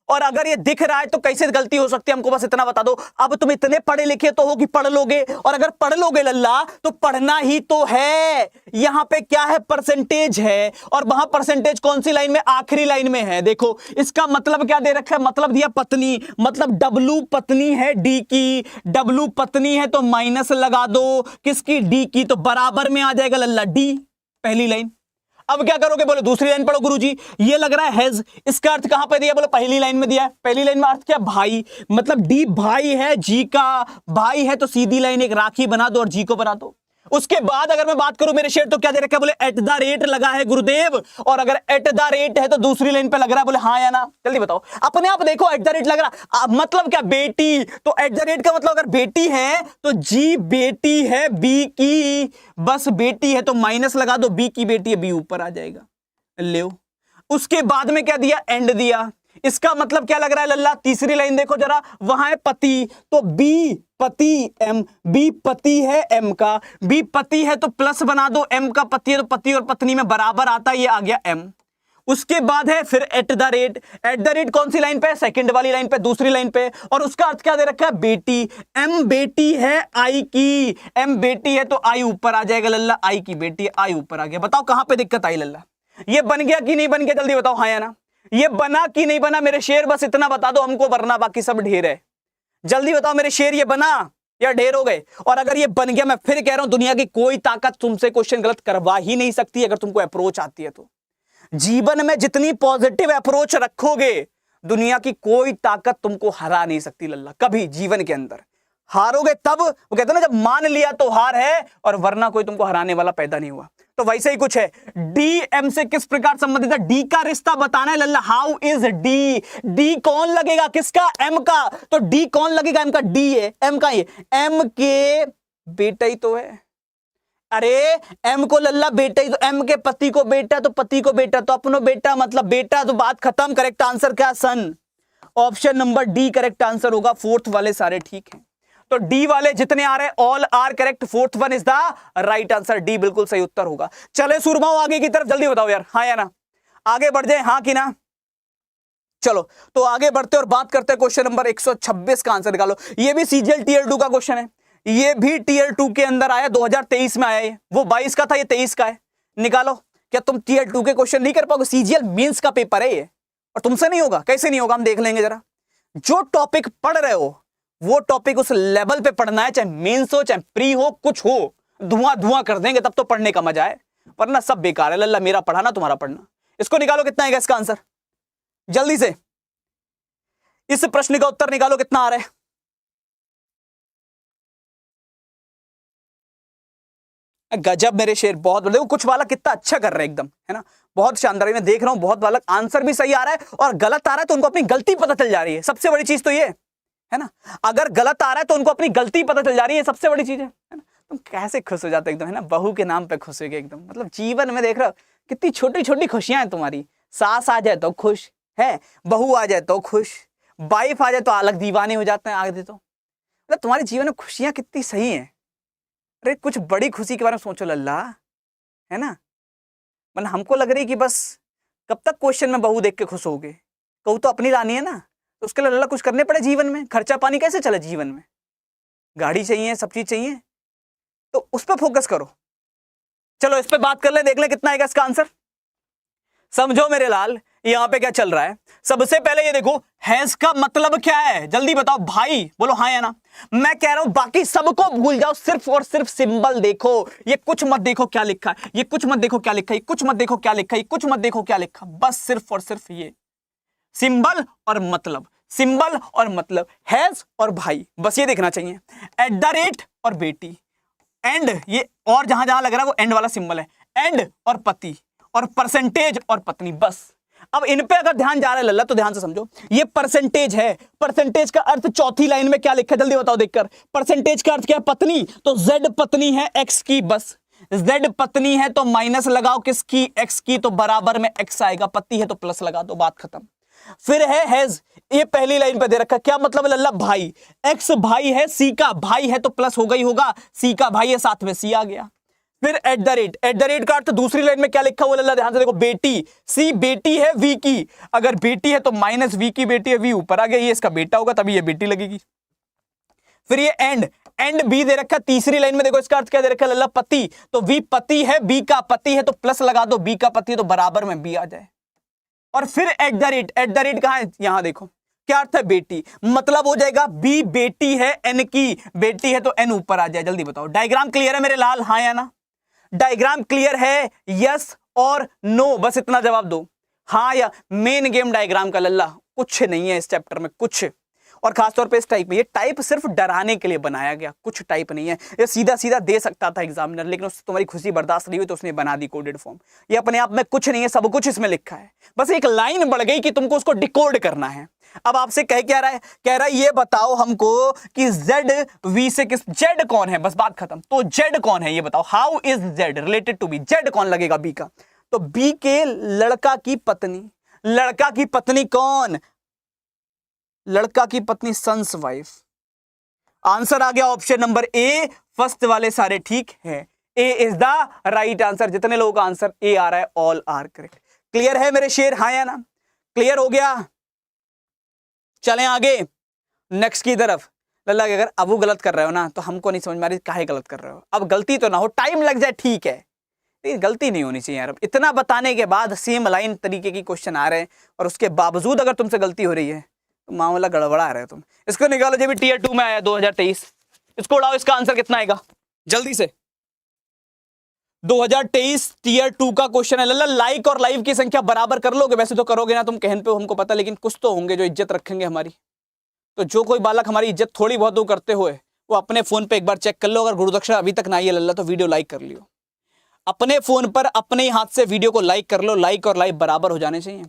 और अगर ये दिख रहा है तो कैसे गलती हो सकती है, हमको बस इतना बता दो। अब तुम इतने पढ़े लिखे तो हो कि पढ़ लोगे, और अगर पढ़ लोगे लल्ला तो पढ़ना ही तो है। यहां पे क्या है, परसेंटेज है, और वहां परसेंटेज कौन सी लाइन में, आखिरी लाइन में है। देखो इसका मतलब क्या दे रखा है, मतलब दिया पत्नी, मतलब डब्लू पत्नी है डी की, डब्लू पत्नी है तो माइनस लगा दो किसकी, डी की, तो बराबर में आ जाएगा लल्ला डी, पहली लाइन। अब क्या करोगे, बोले दूसरी लाइन पढ़ो गुरुजी, ये लग रहा है हैज, इसका अर्थ कहां पे दिया, बोले पहली लाइन में दिया है। पहली लाइन में अर्थ क्या, भाई, मतलब डी भाई है, जी का भाई है तो सीधी लाइन एक राखी बना दो और जी को बना दो। उसके बाद अगर मैं बात करूं मेरे शेर तो क्या दे रखा है, बोले एट द रेट लगा है गुरुदेव, और अगर एट द रेट है तो दूसरी लाइन पे लग रहा है, बोले हाँ या ना, जल्दी बताओ। अपने आप देखो एट द रेट लग रहा, मतलब क्या, बेटी, तो एट द रेट का मतलब अगर बेटी है तो जी बेटी है बी की, बस बेटी है तो माइनस लगा दो, बी की बेटी है, बी ऊपर आ जाएगा, ले। उसके बाद में क्या दिया, एंड दिया, इसका मतलब क्या लग रहा है लल्ला, तीसरी लाइन देखो जरा, वहां है पति, तो बी पति एम, बी पति है एम का, बी पति है तो प्लस बना दो, एम का पति है तो पति और पत्नी में बराबर आता है, ये आ गया एम। उसके बाद है फिर eight the rate, eight the rate कौन सी लाइन पे, सेकंड वाली लाइन पे, दूसरी लाइन पे, और उसका अर्थ क्या दे रखा है, बेटी, एम बेटी है आई की, एम बेटी है तो आई ऊपर आ जाएगा लल्ला, आई की बेटी, आई ऊपर आ गया। बताओ कहां पे दिक्कत आई लल्ला, ये बन गया कि नहीं बन गया, जल्दी बताओ हाँ या ना, ये बना कि नहीं बना मेरे शेर, बस इतना बता दो हमको, वरना बाकी सब ढेर है। जल्दी बताओ मेरे शेर, ये बना या ढेर हो गए। और अगर ये बन गया, मैं फिर कह रहा हूं दुनिया की कोई ताकत तुमसे क्वेश्चन गलत करवा ही नहीं सकती, अगर तुमको अप्रोच आती है तो। जीवन में जितनी पॉजिटिव अप्रोच रखोगे, दुनिया की कोई ताकत तुमको हरा नहीं सकती लल्ला, कभी जीवन के अंदर। हारोगे तब, वो कहते हैं ना, जब मान लिया तो हार है, और वरना कोई तुमको हराने वाला पैदा नहीं हुआ। तो वैसे ही कुछ है, डी एम से किस प्रकार संबंधित है, डी का रिश्ता बताना है लल्ला, हाउ इज डी, डी कौन लगेगा किसका, एम का, तो डी कौन लगेगा, एम का, डी है एम का, ये एम के बेटा ही तो है। अरे एम को लल्ला बेटा ही तो, एम के पति को बेटा तो पति को बेटा, तो अपनो बेटा मतलब बेटा, तो बात खत्म। करेक्ट आंसर क्या, son, option number D correct answer होगा। फोर्थ वाले सारे ठीक हैं, तो डी वाले जितने आ रहे हैं all are correct, fourth one is the right answer, D बिल्कुल सही उत्तर होगा। चले सुरमाओ आगे की तरफ, जल्दी बताओ यार, हाँ या ना, आगे बढ़ जाए हाँ कि ना। चलो तो आगे बढ़ते और बात करते हैं क्वेश्चन नंबर 126 का आंसर निकालो। ये भी सीजीएल टीयर 2 का क्वेश्चन है, ये भी टीयर 2 के अंदर आया, 2023 में आया है, वो 22 का था, ये 23 का है। निकालो, क्या तुम टीयर 2 के क्वेश्चन नहीं कर पाओगे, सीजीएल मेंस का पेपर है ये, और तुमसे नहीं होगा, कैसे नहीं होगा हम देख लेंगे जरा। जो टॉपिक पढ़ रहे हो वो टॉपिक उस लेवल पे पढ़ना है, चाहे मेंस हो चाहे प्री हो, कुछ हो, धुआं धुआं कर देंगे तब तो पढ़ने का मजा है, वरना सब बेकार है लल्ला, मेरा पढ़ाना तुम्हारा पढ़ना। इसको निकालो कितना है इसका आंसर, जल्दी से इस प्रश्न का उत्तर निकालो, कितना आ रहा है। गजब मेरे शेर, बहुत देखो कुछ बालक कितना अच्छा कर रहे हैं एकदम, है ना, बहुत शानदार। मैं देख रहा हूं बहुत बालक आंसर भी सही आ रहा है, और गलत आ रहा है तो उनको अपनी गलती पता चल जा रही है, सबसे बड़ी चीज तो ये है ना। अगर गलत आ रहा है तो उनको अपनी गलती पता चल जा रही है, सबसे बड़ी चीज है ना। तुम कैसे खुश हो जाते एकदम, है ना, बहू के नाम पे खुश हो गए एकदम, मतलब जीवन में देख रहे हो कितनी छोटी छोटी खुशियां हैं तुम्हारी। सास आ जाए तो खुश है, बहू आ जाए तो खुश, वाइफ आ जाए तो अलग दीवाने हो जाते हैं आगे तो, मतलब तुम्हारे जीवन में खुशियां कितनी सही हैं। अरे कुछ बड़ी खुशी के बारे में सोचो लल्ला, है ना, मतलब हमको लग रही है कि बस कब तक क्वेश्चन में बहू देख के खुश होगे, कहू तो अपनी रानी है ना, तो उसके लिए लल्ला कुछ करने पड़े जीवन में, खर्चा पानी कैसे चले जीवन में, गाड़ी चाहिए, सब चीज चाहिए, तो उस पर फोकस करो। चलो इस पे बात कर ले, देख ले कितना आएगा इसका आंसर। समझो मेरे लाल, यहां पे क्या चल रहा है। सबसे पहले ये देखो, हैज का मतलब क्या है, जल्दी बताओ भाई, बोलो हाँ या ना। मैं कह रहा हूं बाकी सबको भूल जाओ, सिर्फ और सिर्फ सिंबल देखो। ये कुछ मत देखो क्या लिखा है, ये कुछ मत देखो क्या लिखा है, कुछ मत देखो क्या लिखा है, कुछ मत देखो क्या लिखा, बस सिर्फ और सिर्फ ये सिंबल और मतलब, सिंबल और मतलब, हैज और भाई, बस ये देखना चाहिए। एट द रेट और बेटी, एंड ये और जहां जहां लग रहा है वो एंड वाला सिंबल है, एंड और पति, और परसेंटेज और पत्नी, बस। अब इन पे अगर ध्यान जा रहा है लल्ला तो ध्यान से समझो, ये परसेंटेज है, परसेंटेज का अर्थ चौथी लाइन में क्या लिखा है, जल्दी बताओ देखकर। परसेंटेज का अर्थ क्या है, पत्नी, तो जेड पत्नी है एक्स की, बस जेड पत्नी है तो माइनस लगाओ किसकी, एक्स की, तो बराबर में एक्स आएगा, पति है तो प्लस लगा दो, बात खत्म। फिर है हैज, ये पहली लाइन पे दे रखा, क्या मतलब लल्ला, भाई, एक्स भाई है, सी का भाई है तो प्लस होगा ही होगा, सी का भाई है साथ में सी आ गया। फिर एट द रेट का अर्थ दूसरी लाइन में क्या लिखा हुआ लल्ला, ध्यान से देखो, बेटी, सी बेटी है वी की, अगर बेटी है तो माइनस वी की बेटी है, वी ऊपर आ गया, ये इसका बेटा होगा तभी ये बेटी लगेगी। फिर ये एंड बी दे रखा तीसरी लाइन में, देखो इसका अर्थ क्या दे रखा लल्ला, पति, तो वी पति है, बी का पति है तो प्लस लगा दो, बी का पति है तो बराबर में बी आ जाए। और फिर एट द रेट कहां है, यहां देखो, क्या अर्थ है, बेटी, मतलब हो जाएगा बी बेटी है, एन की बेटी है तो एन ऊपर आ जाए। जल्दी बताओ, डायग्राम क्लियर है मेरे लाल, हाँ या ना? डायग्राम क्लियर है, यस और नो, बस इतना जवाब दो, हाँ या। मेन गेम डायग्राम का लल्ला, कुछ नहीं है इस चैप्टर में, कुछ। और खासतौर पे इस टाइप में, ये टाइप सिर्फ डराने के लिए बनाया गया, कुछ टाइप नहीं है। ये सीधा सीधा दे सकता था एग्जामिनर, लेकिन उससे तुम्हारी खुशी बर्दाश्त नहीं हुई तो उसने बना दी कोडेड फॉर्म। ये अपने आप में कुछ नहीं है, सब कुछ इसमें लिखा है, बस एक लाइन बढ़ गई कि तुमको उसको डिकोड करना है। अब आपसे कह क्या रहा है, कह रहा है ये बताओ हमको कि जेड वी से किस, जेड कौन है, बस बात खत्म। तो जेड कौन है ये बताओ, how is Z related to B, Z कौन लगेगा बी का, तो बी के लड़का की पत्नी, लड़का की पत्नी कौन, लड़का की पत्नी सन्स वाइफ। आंसर आ गया ऑप्शन नंबर ए, फर्स्ट वाले सारे ठीक है, ए इज द राइट आंसर। जितने लोगों का आंसर ए आ रहा है ऑल आर करेक्ट। क्लियर है मेरे शेर, हाँ या ना? क्लियर हो गया, चलें आगे नेक्स्ट की तरफ। लल्ला अगर अब वो गलत कर रहे हो ना तो हमको नहीं समझ में आ रही काहे गलत कर रहे हो, अब गलती तो ना हो, टाइम लग जाए ठीक है, लेकिन गलती नहीं होनी चाहिए यार। अब इतना बताने के बाद सेम लाइन तरीके की क्वेश्चन आ रहे हैं और उसके बावजूद अगर तुमसे गलती हो रही है तो मामला गड़बड़ा रहे हो तुम। इसको निकालो, जो भी टीयर 2 में आया 2023, इसको उड़ाओ, इसका आंसर कितना आएगा जल्दी से। 2023 टीयर 2 का क्वेश्चन है लल्ला। लाइक और लाइव की संख्या बराबर कर लोगे, वैसे तो करोगे ना तुम, कहन पे हमको पता, लेकिन कुछ तो होंगे जो इज्जत रखेंगे हमारी। तो जो कोई बालक हमारी इज्जत थोड़ी बहुत वो करते हुए, वो अपने फोन पे एक बार चेक कर लो, अगर गुरुदक्षिणा अभी तक ना आई है लल्ला तो वीडियो लाइक कर लियो, अपने फोन पर अपने ही हाथ से वीडियो को लाइक कर लो, लाइक और लाइव बराबर हो जाने चाहिए।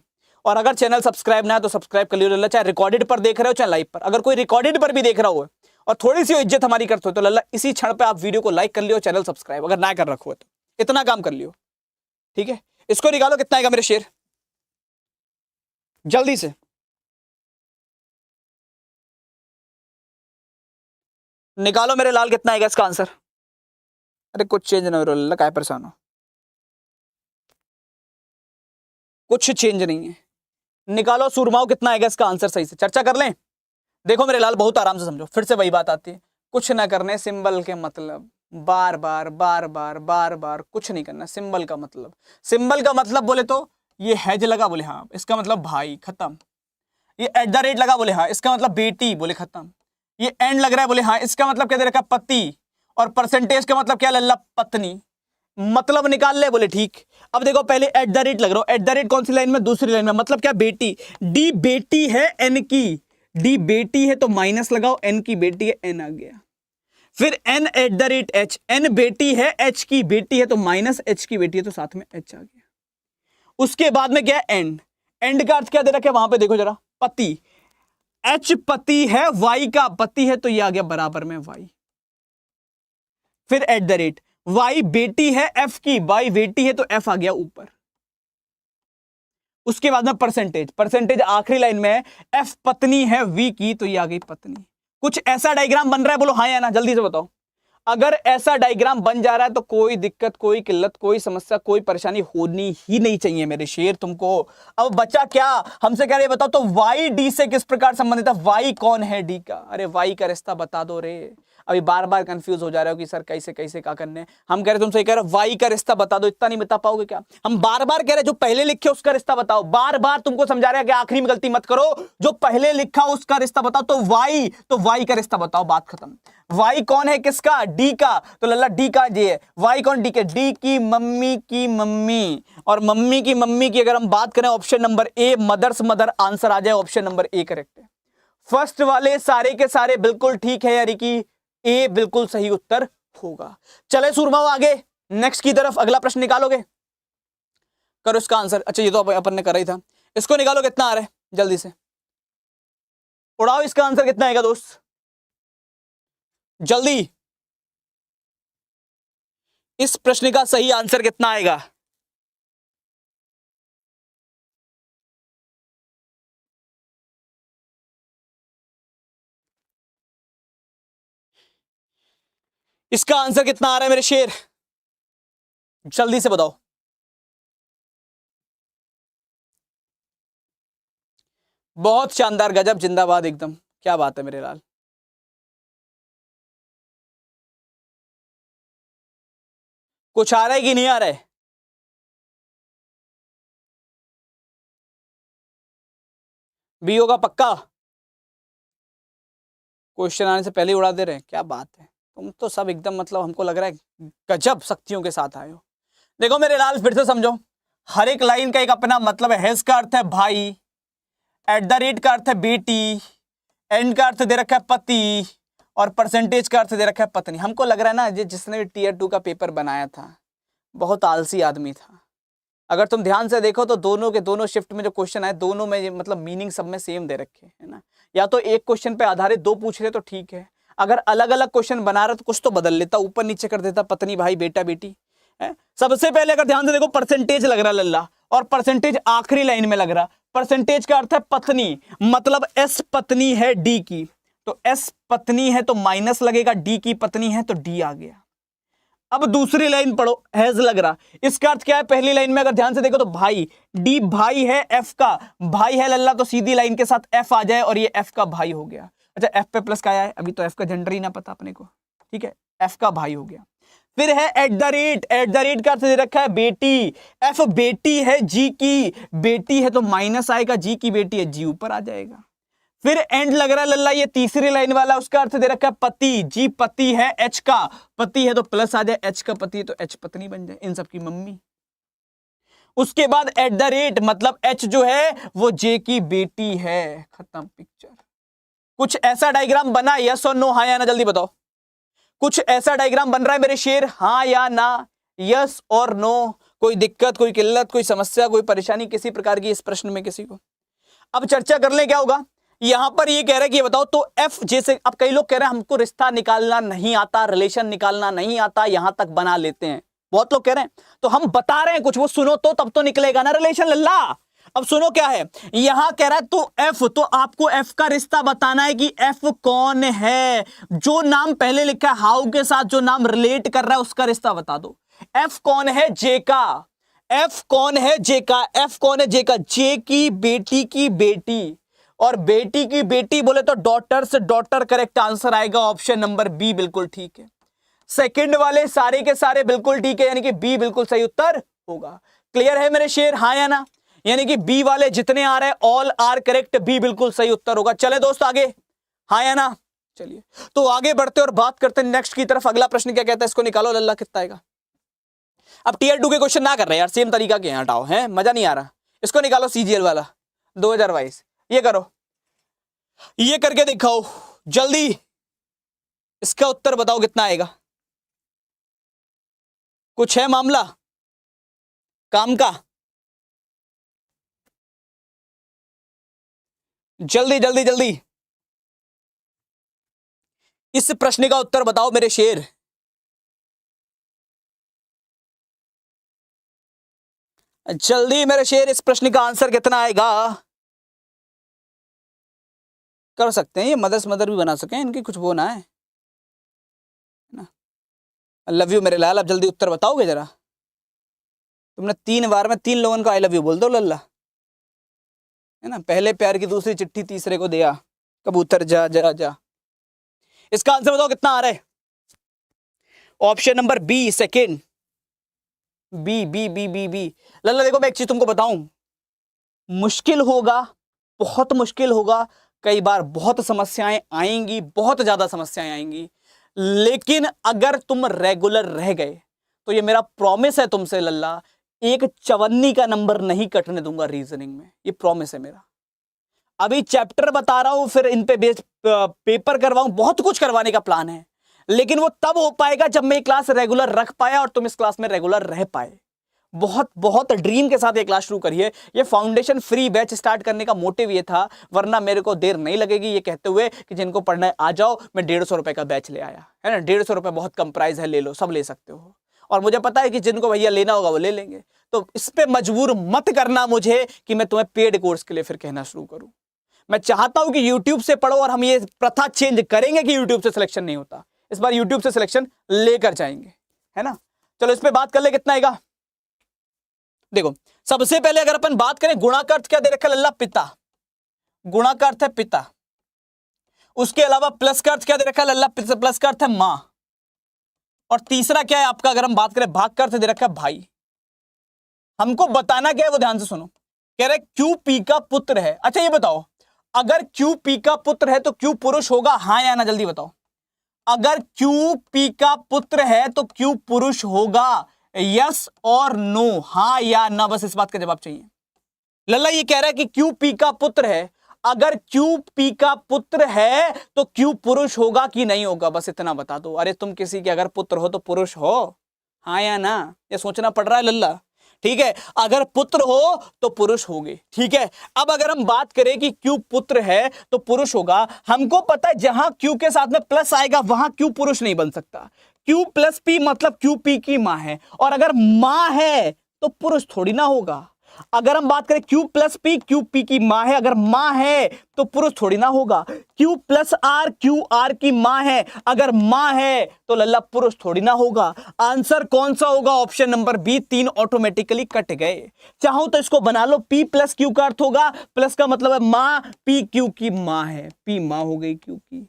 और अगर चैनल सब्सक्राइब ना है तो सब्सक्राइब कर लियो लल्ला, चाहे रिकॉर्डेड पर देख रहे हो चाहे लाइव पर। अगर कोई रिकॉर्डेड पर भी देख रहा हो और थोड़ी सी इज्जत हमारी करते हो तो लल्ला इसी क्षण पे आप वीडियो को लाइक कर लियो, चैनल सब्सक्राइब अगर ना कर रखो तो इतना काम कर लियो, ठीक है। इसको निकालो, कितना आएगा मेरे शेर जल्दी से, निकालो मेरे लाल, कितना आएगा इसका आंसर। अरे कुछ चेंज ना हो लल्ला, काय परेशान हो, कुछ चेंज नहीं है, निकालो सुरमाओ, कितना आएगा इसका आंसर, सही से चर्चा कर लें। देखो मेरे लाल बहुत आराम से समझो, फिर से वही बात आती है, कुछ ना करने सिंबल के मतलब, बार बार बार बार बार बार कुछ नहीं करना। सिंबल का मतलब, सिंबल का मतलब बोले तो ये हैज लगा, बोले हाँ इसका मतलब भाई, खत्म। ये एट द रेट लगा, बोले हाँ इसका मतलब बेटी, बोले खत्म। ये एंड लग रहा है, बोले हाँ इसका मतलब क्या दे रखा, पति। और परसेंटेज का मतलब क्या लल्ला, पत्नी। मतलब निकाल ले, बोले ठीक। अब देखो पहले एट द रेट लग रहा हो, एट द रेट कौन सी लाइन में, दूसरी लाइन में, मतलब क्या बेटी, डी बेटी है एन की, डी बेटी है तो माइनस लगाओ, एन की बेटी है, एन आ गया। फिर N at the rate H, N बेटी है, एच की बेटी है तो माइनस, एच की बेटी है तो साथ में एच आ गया। उसके बाद में क्या एंड, एंड का अर्थ क्या दे रखा है वहां पे देखो जरा, पति, एच पति है, वाई का पति है तो ये आ गया बराबर में वाई। फिर एट द रेट, वाई बेटी है एफ की, वाई बेटी है तो एफ आ गया ऊपर। उसके बाद में परसेंटेज, परसेंटेज आखिरी लाइन में है, एफ पत्नी है वी की तो ये आ गई पत्नी। कुछ ऐसा डायग्राम बन रहा है, बोलो हाँ या ना, जल्दी से बताओ। अगर ऐसा डायग्राम बन जा रहा है तो कोई दिक्कत, कोई किल्लत, कोई समस्या, कोई परेशानी होनी ही नहीं चाहिए मेरे शेर तुमको। अब बच्चा क्या हमसे कह रहे बताओ, तो वाई डी से किस प्रकार संबंधित है, वाई कौन है डी का, अरे वाई का रिश्ता बता दो रे। अभी बार बार कंफ्यूज हो जा रहे हो कि सर कैसे कैसे क्या करने, हम कह रहे तुमसे कह रहे वाई का रिश्ता बता दो, इतना नहीं बता पाओगे क्या? हम बार बार कह रहे जो पहले लिखे उसका रिश्ता बताओ, बार बार तुमको समझा रहे हैं कि आखिरी में गलती मत करो, जो पहले लिखा उसका रिश्ता बताओ। तो वाई का रिश्ता बताओ, बात खत्म। वाई कौन है किसका, डी का, तो लल्ला डी का जे है। वाई कौन, डी के, डी की मम्मी की मम्मी, और मम्मी की मम्मी की अगर हम बात करें option number A, mother's mother, answer आ जाए ऑप्शन नंबर ए करेक्ट है। फर्स्ट वाले सारे के सारे बिल्कुल ठीक है यानी कि ए बिल्कुल सही उत्तर होगा। चले सुरमाओ आगे नेक्स्ट की तरफ, अगला प्रश्न निकालोगे, करो इसका आंसर। अच्छा ये तो अपन ने करा ही था, इसको निकालो, कितना आ रहा है जल्दी से उड़ाओ, इसका आंसर कितना आएगा दोस्त जल्दी। इस प्रश्न का सही आंसर कितना आएगा, इसका आंसर कितना आ रहा है मेरे शेर, जल्दी से बताओ। बहुत शानदार, गजब, जिंदाबाद एकदम, क्या बात है मेरे लाल। कुछ आ रहा है कि नहीं आ रहा है? बी होगा पक्का? क्वेश्चन आने से पहले ही उड़ा दे रहे हैं, क्या बात है। तुम तो सब एकदम मतलब हमको लग रहा है गजब शक्तियों के साथ आए हो। देखो मेरे लाल, फिर से समझो, हर एक लाइन का एक अपना मतलब है। हैज का अर्थ है भाई, एट द रेट का अर्थ है बेटी, एंड का अर्थ दे रखा है पति, और परसेंटेज का अर्थ दे रखा है पत्नी। हमको लग रहा है ना, जिसने भी टीयर 2 का पेपर बनाया था बहुत आलसी आदमी था। अगर तुम ध्यान से देखो तो दोनों के दोनों शिफ्ट में जो क्वेश्चन आए, दोनों में मतलब मीनिंग सब में सेम दे रखे है ना। या तो एक क्वेश्चन पे आधारित दो पूछ रहे तो ठीक है, अगर अलग अलग क्वेश्चन बना रहे तो कुछ तो बदल लेता, ऊपर नीचे कर देता, पत्नी भाई बेटा बेटी है। सबसे पहले अगर ध्यान से देखो, परसेंटेज लग रहा लल्ला, और परसेंटेज आखिरी लाइन में लग रहा। परसेंटेज का अर्थ है पत्नी, मतलब एस पत्नी है डी की, तो एस पत्नी है तो माइनस लगेगा, डी की पत्नी है तो डी आ गया। अब दूसरी लाइन पढ़ो, हैज लग रहा, इसका अर्थ क्या है? पहली लाइन में अगर ध्यान से देखो तो भाई, डी भाई है, एफ का भाई है लल्ला, तो सीधी लाइन के साथ एफ आ जाए और ये एफ का भाई हो गया। अच्छा, एफ पे प्लस का आया है, अभी तो एफ का जेंडर ही ना पता अपने को, ठीक है, एफ का भाई हो गया। फिर है eight the rate, eight the rate का अर्थ दे रखा है बेटी, एफ बेटी है जी की, बेटी है तो माइनस आएगा, जी की बेटी है, जी ऊपर आ जाएगा। फिर एंड लग रहा है लल्ला, ये तीसरी लाइन वाला, उसका अर्थ दे रखा है पति, जी पति है, एच का पति है तो प्लस आ जाए, एच का पति है तो एच पत्नी बन जाए, इन सब की मम्मी। उसके बाद एट द रेट, मतलब एच जो है वो जे की बेटी है, खत्म पिक्चर। कुछ ऐसा डायग्राम बना, यस और नो, हाँ या ना, जल्दी बताओ। कुछ ऐसा डायग्राम बन रहा है मेरे शेर, हाँ या ना, यस और नो? कोई दिक्कत, कोई किल्लत, कोई समस्या, कोई परेशानी किसी प्रकार की इस प्रश्न में किसी को? अब चर्चा कर ले, क्या होगा यहां पर। ये कह रहा है कि ये बताओ तो एफ जैसे, अब कई लोग कह रहे हैं हमको रिश्ता निकालना नहीं आता, रिलेशन निकालना नहीं आता, यहां तक बना लेते हैं, बहुत लोग कह रहे हैं। तो हम बता रहे हैं कुछ, वो सुनो तो तब तो निकलेगा ना रिलेशन लल्ला। अब सुनो क्या है, यहां कह रहा है तो एफ, तो आपको एफ का रिश्ता बताना है कि एफ कौन है। जो नाम पहले लिखा है हाउ के साथ, जो नाम रिलेट कर रहा है उसका रिश्ता बता दो। एफ कौन है? जे का। एफ कौन है? जे का। एफ कौन है? जे का। जे की बेटी की बेटी, और बेटी की बेटी बोले तो डॉटर से डॉटर, करेक्ट आंसर आएगा ऑप्शन नंबर बी, बिल्कुल ठीक है। सेकंड वाले सारे के सारे बिल्कुल ठीक है, यानी कि बी बिल्कुल सही उत्तर होगा। क्लियर है मेरे शेर, हाँ या ना? यानी कि बी वाले जितने आ रहे हैं ऑल आर करेक्ट, बी बिल्कुल सही उत्तर होगा। चले दोस्त आगे, हाँ या ना? चलिए तो आगे बढ़ते और बात करते हैं नेक्स्ट की तरफ। अगला प्रश्न क्या कहता है, इसको निकालो लल्ला, कितना आएगा। अब टीयर 2 के क्वेश्चन ना कर रहे यार, सेम तरीका के हटाओ, है मजा नहीं आ रहा। इसको निकालो सीजीएल वाला 2022, ये करो, ये करके दिखाओ जल्दी, इसका उत्तर बताओ कितना आएगा। कुछ है मामला काम का? जल्दी जल्दी जल्दी इस प्रश्न का उत्तर बताओ मेरे शेर। जल्दी मेरे शेर, इस प्रश्न का आंसर कितना आएगा? कर सकते हैं ये मदर्स मदर भी बना सकें, इनकी कुछ वो ना है ना। लव यू मेरे लाल, अब जल्दी उत्तर बताओगे जरा। तुमने 3 बार में 3 लोगों को आई लव यू बोल दो लल्ला, है ना। पहले प्यार की दूसरी चिट्ठी तीसरे को दिया, कबूतर जा जा जा। इसका आंसर बताओ कितना आ रहा है। Option number B, second, B B B B B. लल्ला देखो मैं एक चीज तुमको बताऊं, मुश्किल होगा, बहुत मुश्किल होगा, कई बार बहुत समस्याएं आएंगी, बहुत ज्यादा समस्याएं आएंगी, लेकिन अगर तुम रेगुलर रह गए तो ये मेरा प्रॉमिस है तुमसे लल्ला, एक चवन्नी का नंबर नहीं कटने दूंगा रीजनिंग में, ये प्रॉमिस है मेरा। अभी चैप्टर बता रहा हूं, फिर इन पे बेस पेपर करवाऊं, बहुत कुछ करवाने का प्लान है, लेकिन वो तब हो पाएगा जब मैं ये क्लास रेगुलर रख पाया और तुम इस क्लास में रेगुलर रह पाए। बहुत बहुत ड्रीम के साथ ये क्लास शुरू करिए। ये फाउंडेशन फ्री बैच स्टार्ट करने का मोटिव ये था, वरना मेरे को देर नहीं लगेगी ये कहते हुए कि जिनको पढ़ना है आ जाओ, मैं 150 रुपए का बैच ले आया, है ना। 150 रुपए बहुत कम प्राइस है, ले लो, सब ले सकते हो। और मुझे पता है कि जिनको भैया लेना होगा वो ले लेंगे, तो इस पे मजबूर मत करना मुझे कि मैं तुम्हें पेड कोर्स के लिए फिर कहना शुरू करूं। मैं चाहता हूं कि यूट्यूब से पढ़ो, और हम ये प्रथा चेंज करेंगे कि यूट्यूब से सिलेक्शन नहीं होता, इस बार यूट्यूब से सिलेक्शन लेकर जाएंगे, है ना। चलो इस पे बात कर ले, कितना आएगा। देखो सबसे पहले अगर अपन बात करें गुणा का अर्थ क्या दे रखा है लल्ला, पिता, गुणा का अर्थ है पिता। उसके अलावा प्लस का अर्थ क्या दे रखा है लल्ला, प्लस का अर्थ है मां। और तीसरा क्या है आपका, अगर हम बात करें भाग का अर्थ दे रखा है भाई। हमको बताना क्या है वो ध्यान से सुनो। कह रहे क्यू पी का पुत्र है। अच्छा ये बताओ, अगर क्यू पी का पुत्र है तो क्यू पुरुष होगा, हाँ या ना, जल्दी बताओ। अगर क्यू पी का पुत्र है तो क्यू पुरुष होगा, यस और नो, हाँ या ना, बस इस बात का जवाब चाहिए। लल्ला ये कह रहा है कि क्यू पी का पुत्र है, अगर क्यू पी का पुत्र है तो क्यू पुरुष होगा कि नहीं होगा, बस इतना बता दो। अरे तुम किसी के अगर पुत्र हो तो पुरुष हो, हाँ या ना, ये सोचना पड़ रहा है लल्ला। ठीक है, अगर पुत्र हो तो पुरुष होगे। ठीक है, अब अगर हम बात करें कि क्यू पुत्र है तो पुरुष होगा, हमको पता है जहां क्यू के साथ में प्लस आएगा वहां क्यू पुरुष नहीं बन सकता। क्यू प्लस पी मतलब क्यू पी की मां है, और अगर मां है तो पुरुष थोड़ी ना होगा। अगर हम बात करें Q plus P, Q P की मां है, अगर मां है तो पुरुष थोड़ी ना होगा। Q plus R, Q R की मां है, अगर मां है तो लल्ला पुरुष थोड़ी ना होगा। आंसर कौन सा होगा, option number B. 3 automatically cut गए। चाहो तो इसको बना लो, पी प्लस क्यू का अर्थ होगा, प्लस का मतलब है मां, पी क्यू की मां है, पी मां हो गई क्यू की।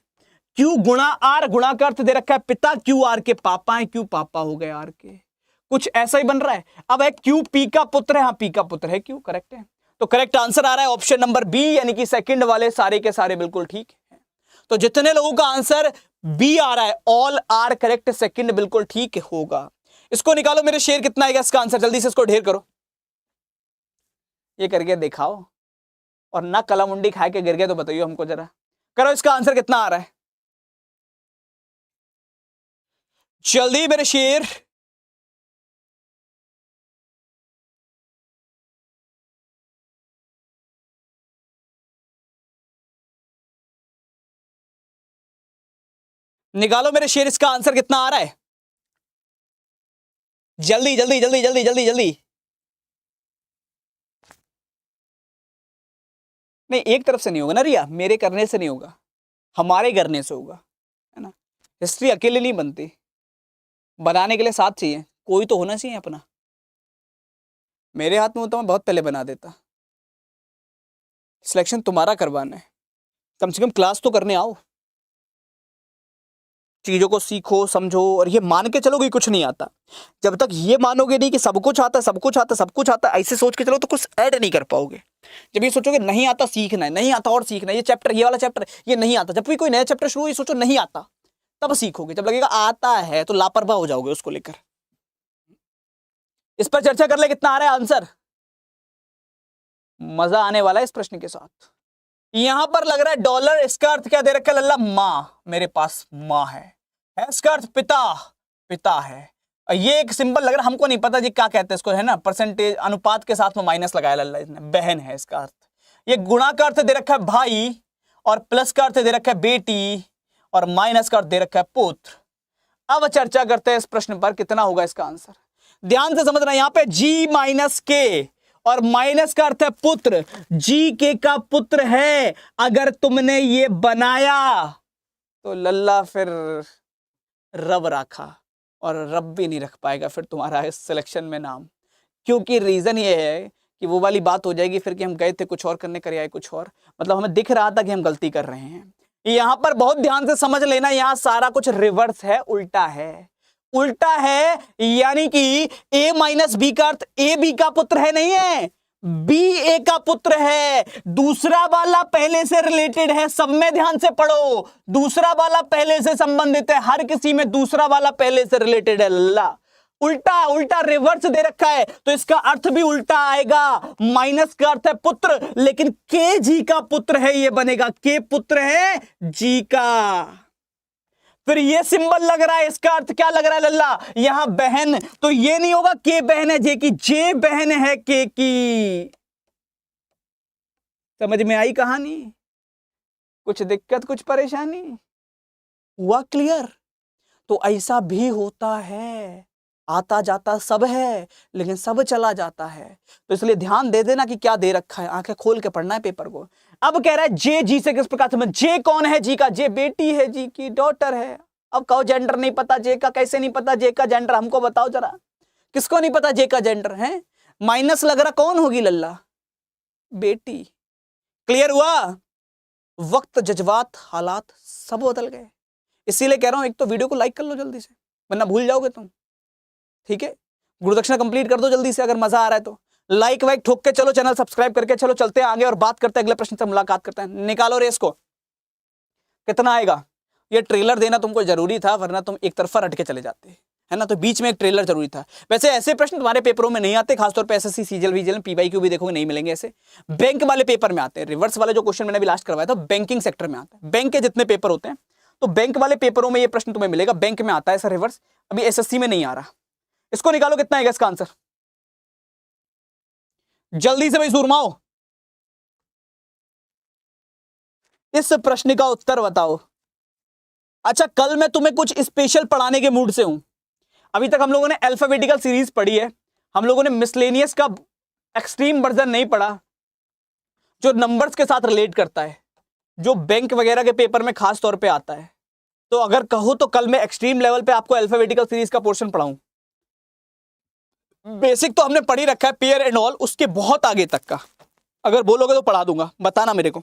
क्यू गुणा आर, गुणा का अर्थ दे रखा है पिता, क्यू आर के पापा है, क्यू पापा हो गए आर के, कुछ ऐसा ही बन रहा है। अब है क्यू पी का पुत्र है, हाँ पी का पुत्र है, क्यू करेक्ट है। तो करेक्ट आंसर आ रहा है ऑप्शन नंबर बी, यानी कि सेकंड वाले सारे के सारे बिल्कुल ठीक है। तो जितने लोगों का आंसर बी आ रहा है, ऑल आर करेक्ट, सेकंड बिल्कुल ठीक होगा। इसको निकालो मेरे शेर, कितना आएगा इसका आंसर, जल्दी से इसको ढेर करो। ये करके दिखाओ, और ना कला मुंडी खा के गिर गए तो बताइए हमको जरा, करो इसका आंसर कितना आ रहा है जल्दी मेरे शेर। निकालो मेरे शेर, इसका आंसर कितना आ रहा है, जल्दी जल्दी जल्दी जल्दी जल्दी जल्दी। नहीं एक तरफ से नहीं होगा ना रिया, मेरे करने से नहीं होगा, हमारे करने से होगा, है ना। हिस्ट्री अकेले नहीं बनती, बनाने के लिए साथ चाहिए, कोई तो होना चाहिए अपना। मेरे हाथ में होता मैं बहुत पहले बना देता। सिलेक्शन तुम्हारा करवाना है, कम से कम क्लास तो करने आओ, चीजों को सीखो समझो, और ये मान के चलोगे कुछ नहीं आता। जब तक ये मानोगे नहीं कि सब कुछ आता सब कुछ आता सब कुछ आता, ऐसे सोच के चलो तो कुछ ऐड नहीं कर पाओगे। जब ये सोचोगे नहीं आता सीखना है, नहीं आता और सीखना है, ये चैप्टर ये वाला चैप्टर ये नहीं आता, जब भी कोई नया चैप्टर शुरू हो ये सोचो नहीं आता, तब सीखोगे। जब लगेगा आता है तो लापरवाह हो जाओगे उसको लेकर। इस पर चर्चा कर ले, कितना आ रहा है आंसर, मजा आने वाला है इस प्रश्न के साथ। यहां पर लग रहा है डॉलर, इसका अर्थ क्या दे रखा है लल्ला, मां, मेरे पास मां है, इसका अर्थ पिता, पिता है। ये एक सिंबल लग रहा है, हमको नहीं पता जी क्या कहते हैं इसको, है ना, परसेंटेज अनुपात के साथ में माइनस लगाया लल्ला इसने, बहन है इसका अर्थ। ये गुणा का अर्थ दे रखा है भाई, और प्लस का अर्थ दे रखा है बेटी, और माइनस का अर्थ दे रखा है पुत्र। अब चर्चा करते हैं इस प्रश्न पर, कितना होगा इसका आंसर। ध्यान से समझना, यहां पे जी माइनस के, और माइनस का अर्थ है पुत्र, जी के का पुत्र है। अगर तुमने ये बनाया तो लल्ला फिर रब रखा, और रब भी नहीं रख पाएगा फिर तुम्हारा इस सिलेक्शन में नाम, क्योंकि रीजन ये है कि वो वाली बात हो जाएगी फिर कि हम गए थे कुछ और करने, कर आए कुछ और, मतलब हमें दिख रहा था कि हम गलती कर रहे हैं। यहां पर बहुत ध्यान से समझ लेना, यहां सारा कुछ रिवर्स है, उल्टा है, उल्टा है, यानी कि a माइनस बी का अर्थ a b का पुत्र है नहीं है, b a का पुत्र है। दूसरा वाला पहले से रिलेटेड है, सब में ध्यान से पढ़ो, दूसरा वाला पहले से संबंधित है, हर किसी में दूसरा वाला पहले से रिलेटेड है। अल्लाह, उल्टा उल्टा रिवर्स दे रखा है तो इसका अर्थ भी उल्टा आएगा। माइनस का अर्थ है पुत्र, लेकिन के जी का पुत्र है, ये बनेगा के पुत्र है जी का। फिर ये सिंबल लग रहा है, इसका अर्थ क्या लग रहा है लल्ला, यहां बहन, तो ये नहीं होगा के बहन है जे की, जे बहन है के की। समझ में आई कहानी, कुछ दिक्कत कुछ परेशानी हुआ क्लियर। तो ऐसा भी होता है, आता जाता सब है लेकिन सब चला जाता है, तो इसलिए ध्यान दे देना कि क्या दे रखा है, आंखें खोल के पढ़ना है पेपर को। अब कह रहा है जे जी से किस प्रकार से, जे कौन है जी का, जे बेटी है जी की, डॉटर है। अब कहो जेंडर नहीं पता जे का, कैसे नहीं पता जे का जेंडर, हमको बताओ जरा, किसको नहीं पता जे का जेंडर है? माइनस लग रहा, कौन होगी लल्ला? बेटी। क्लियर हुआ? वक्त, जज्बात, हालात सब बदल गए। इसीलिए कह रहा हूं एक तो वीडियो को लाइक कर लो जल्दी से, वरना भूल जाओगे तुम। ठीक है, गुरुदक्षिणा कंप्लीट कर दो जल्दी से, अगर मजा आ रहा है तो लाइक वाइक ठोक के चलो, चैनल सब्सक्राइब करके चलो, चलते हैं आगे और बात करते हैं अगले प्रश्न से, मुलाकात करते हैं। निकालो रेस को, कितना आएगा? ये ट्रेलर देना तुमको जरूरी था, वरना तुम एक तरफा रट के चले जाते, है ना, तो बीच में एक ट्रेलर जरूरी था। वैसे ऐसे प्रश्न तुम्हारे पेपरों में नहीं आते, खासतौर पे एसएससी सीजीएल वीजीएल पीवाईक्यू भी देखोगे नहीं मिलेंगे ऐसे। बैंक वाले पेपर में आते हैं, रिवर्स वाले जो क्वेश्चन मैंने भी लास्ट करवाया था बैंकिंग सेक्टर में आता है। बैंक के जितने पेपर होते हैं तो बैंक वाले पेपरों में ये प्रश्न तुम्हें मिलेगा, बैंक में आता है सर रिवर्स, अभी एसएससी में नहीं आ रहा। इसको निकालो, कितना आएगा इसका आंसर? जल्दी से भाई सुरमाओ, इस प्रश्न का उत्तर बताओ। अच्छा, कल मैं तुम्हें कुछ स्पेशल पढ़ाने के मूड से हूं। अभी तक हम लोगों ने अल्फाबेटिकल सीरीज पढ़ी है, हम लोगों ने मिसलेनियस का एक्सट्रीम वर्जन नहीं पढ़ा, जो नंबर्स के साथ रिलेट करता है, जो बैंक वगैरह के पेपर में खास तौर पे आता है। तो अगर कहो तो कल मैं एक्सट्रीम लेवल पे आपको अल्फाबेटिकल सीरीज का पोर्शन पढ़ाऊं। बेसिक तो हमने पढ़ी रखा है, पेयर एंड ऑल, उसके बहुत आगे तक का अगर बोलोगे तो पढ़ा दूंगा, बताना मेरे को।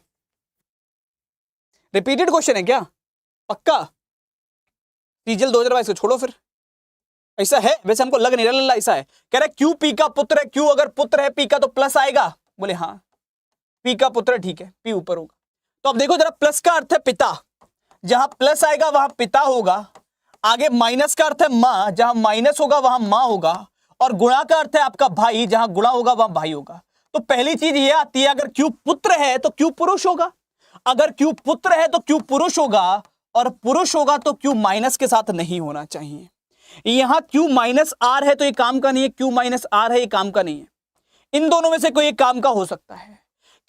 रिपीटेड क्वेश्चन है क्या? पक्का? सीजीएल 2022 को छोड़ो फिर, ऐसा है? वैसे हमको लग नहीं रहा लल्ला ऐसा है। कह रहा है क्यू पी का पुत्र है, क्यू अगर पुत्र है पी का तो प्लस आएगा। बोले हाँ, पी का पुत्र, ठीक है, पी ऊपर होगा। तो अब देखो जरा, प्लस का अर्थ है पिता, जहां प्लस आएगा वहां पिता होगा। आगे माइनस का अर्थ है मां, जहां माइनस होगा वहां मां होगा। और गुणा का अर्थ है आपका भाई, जहां गुणा होगा वहां भाई होगा। तो पहली चीज ये आती है, अगर क्यू पुत्र है तो क्यू पुरुष होगा, अगर क्यू पुत्र है तो क्यू पुरुष होगा, और पुरुष होगा तो क्यू माइनस के साथ नहीं होना चाहिए। यहां क्यू माइनस आर है तो ये काम का नहीं है, क्यू माइनस आर है ये काम का नहीं है, इन दोनों में से कोई एक काम का हो सकता है।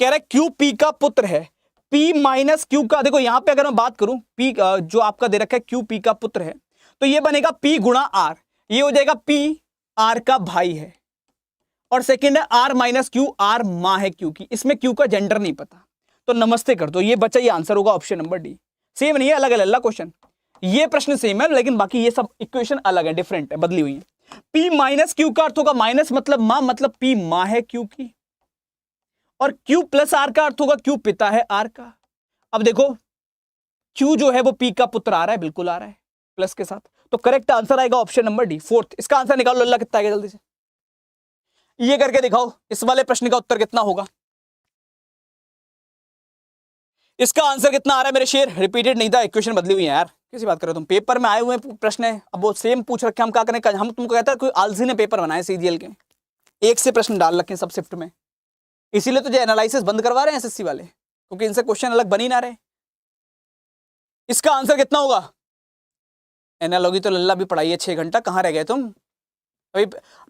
कह रहा है क्यू पी का पुत्र है, पी माइनस क्यू का, देखो यहां पे अगर मैं बात करूं, पी जो आपका दे रखा है क्यू पी का पुत्र है, तो ये बनेगा पी गुणा आर, ये हो जाएगा पी आर का भाई है। और सेकंड है आर माइनस क्यू, आर मां है क्यू की, इसमें क्यू का जेंडर नहीं पता, तो नमस्ते कर दो, ये बचा, ये आंसर होगा ऑप्शन नंबर डी। सेम नहीं है, अलग अलग क्वेश्चन, ये प्रश्न सेम है लेकिन बाकी ये सब इक्वेशन अलग है, डिफरेंट है, बदली हुई है। पी माइनस क्यू का अर्थ होगा, माइनस मतलब मां, मतलब पी मां है क्यू की, और क्यू प्लस आर का अर्थ होगा क्यू पिता है आर का। अब देखो क्यू जो है वो पी का पुत्र आ रहा है, बिल्कुल आ रहा है प्लस के साथ, तो करेक्ट आंसर आएगा ऑप्शन नंबर डी, फोर्थ। इसका आंसर निकालो लल्ला, कितना आएगा जल्दी से, ये करके दिखाओ इस वाले प्रश्न का उत्तर कितना होगा। इसका आंसर कितना आ रहा है मेरे शेर? रिपीटेड नहीं था, इक्वेशन बदली हुई है यार, कैसी बात कर रहे हो तुम, पेपर में आए हुए प्रश्न है, अब वो सेम पूछ रखे, हम क्या करें? हम तुमको कहता है कोई आलसी ने पेपर बनाए सीजीएल के, एक से प्रश्न डाल रखे सब शिफ्ट में, इसीलिए तो जो एनालिसिस बंद करवा रहे हैं एसएससी वाले, क्योंकि इनसे क्वेश्चन अलग बन ही ना रहे। इसका आंसर कितना होगा? एनालॉजी तो लल्ला भी पढ़ाई है 6 घंटा, कहां रह गए तुम? अभी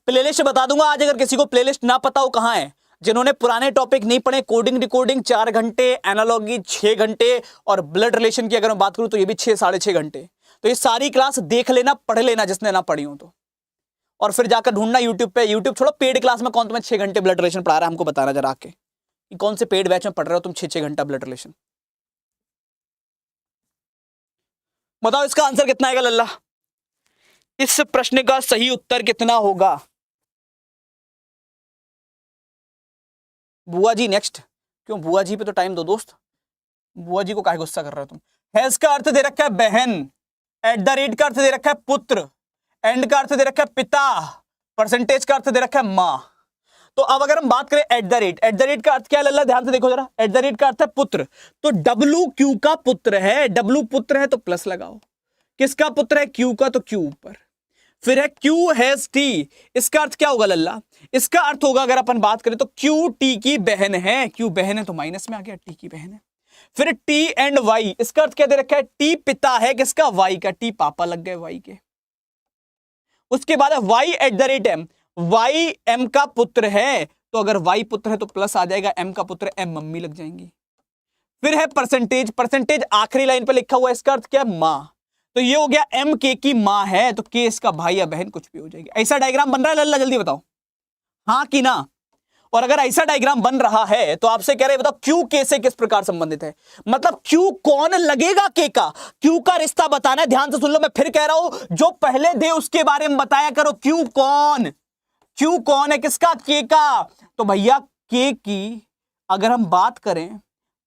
प्लेलिस्ट बता दूंगा आज, अगर किसी को प्लेलिस्ट ना पता हो कहां है, जिन्होंने पुराने टॉपिक नहीं पढ़े, कोडिंग डिकोडिंग 4 घंटे, एनालॉजी 6 घंटे, और ब्लड रिलेशन की अगर मैं बात करूं तो ये भी 6 साढ़े 6 घंटे। तो ये सारी क्लास देख लेना, पढ़ लेना जिसने ना पढ़ी हो तो, और फिर जाकर ढूंढना यूट्यूब पे, यूट्यूब छोड़ो, पेड क्लास में कौन तुम्हें 6 घंटे ब्लड रिलेशन पढ़ा रहा है, हमको बताना जरा आके कि कौन से पेड बैच में पढ़ रहे हो तुम 6 घंटा ब्लड रिलेशन। बताओ इसका आंसर कितना आएगा लल्ला? इस प्रश्न का सही उत्तर कितना होगा? बुआ जी नेक्स्ट, क्यों बुआ जी पे तो टाइम दो दोस्त, बुआ जी को काहे गुस्सा कर रहे हो तुम? हैज का अर्थ दे रखा है बहन, एट द रेट का अर्थ दे रखा है पुत्र, एंड का अर्थ दे रखा है पिता, परसेंटेज का अर्थ दे रखा है मां। तो अब अगर हम बात करें एट द रेट का अर्थ क्या है लल्ला, ध्यान से देखो जरा, एट द रेट का अर्थ है पुत्र, तो डब्ल्यू क्यू का पुत्र है, डब्ल्यू पुत्र है तो प्लस लगाओ, किसका पुत्र है? क्यू का, तो क्यू ऊपर। फिर है क्यू हैज टी, इसका अर्थ क्या होगा लल्ला? इसका अर्थ होगा अगर अपन बात करें तो क्यू टी की बहन है, क्यू बहन है तो माइनस में आ गया, टी की बहन है। फिर टी एंड वाई, इसका अर्थ क्या दे रखा है? टी पिता है किसका? वाई का, टी पापा लग गए वाई के। उसके बाद है Y at the rate M, Y M का पुत्र है, तो अगर वाई पुत्र है तो प्लस आ जाएगा, एम का पुत्र एम मम्मी लग जाएंगी। फिर है परसेंटेज, परसेंटेज आखिरी लाइन पे लिखा हुआ है, इसका अर्थ क्या है? मां, तो ये हो गया एम के की मां है, तो के इसका भाई या बहन कुछ भी हो जाएगी। ऐसा डायग्राम बन रहा है लल्ला, जल्दी बताओ हाँ कि ना? और अगर ऐसा डायग्राम बन रहा है तो आपसे कह रहे बताओ क्यू के से किस प्रकार संबंधित है, मतलब क्यू कौन लगेगा के का, क्यू का रिश्ता बताना है। ध्यान से सुन लो, मैं फिर कह रहा हूं, जो पहले दे उसके बारे में बताया करो। क्यू कौन है किसका, के का। तो भैया के की अगर हम बात करें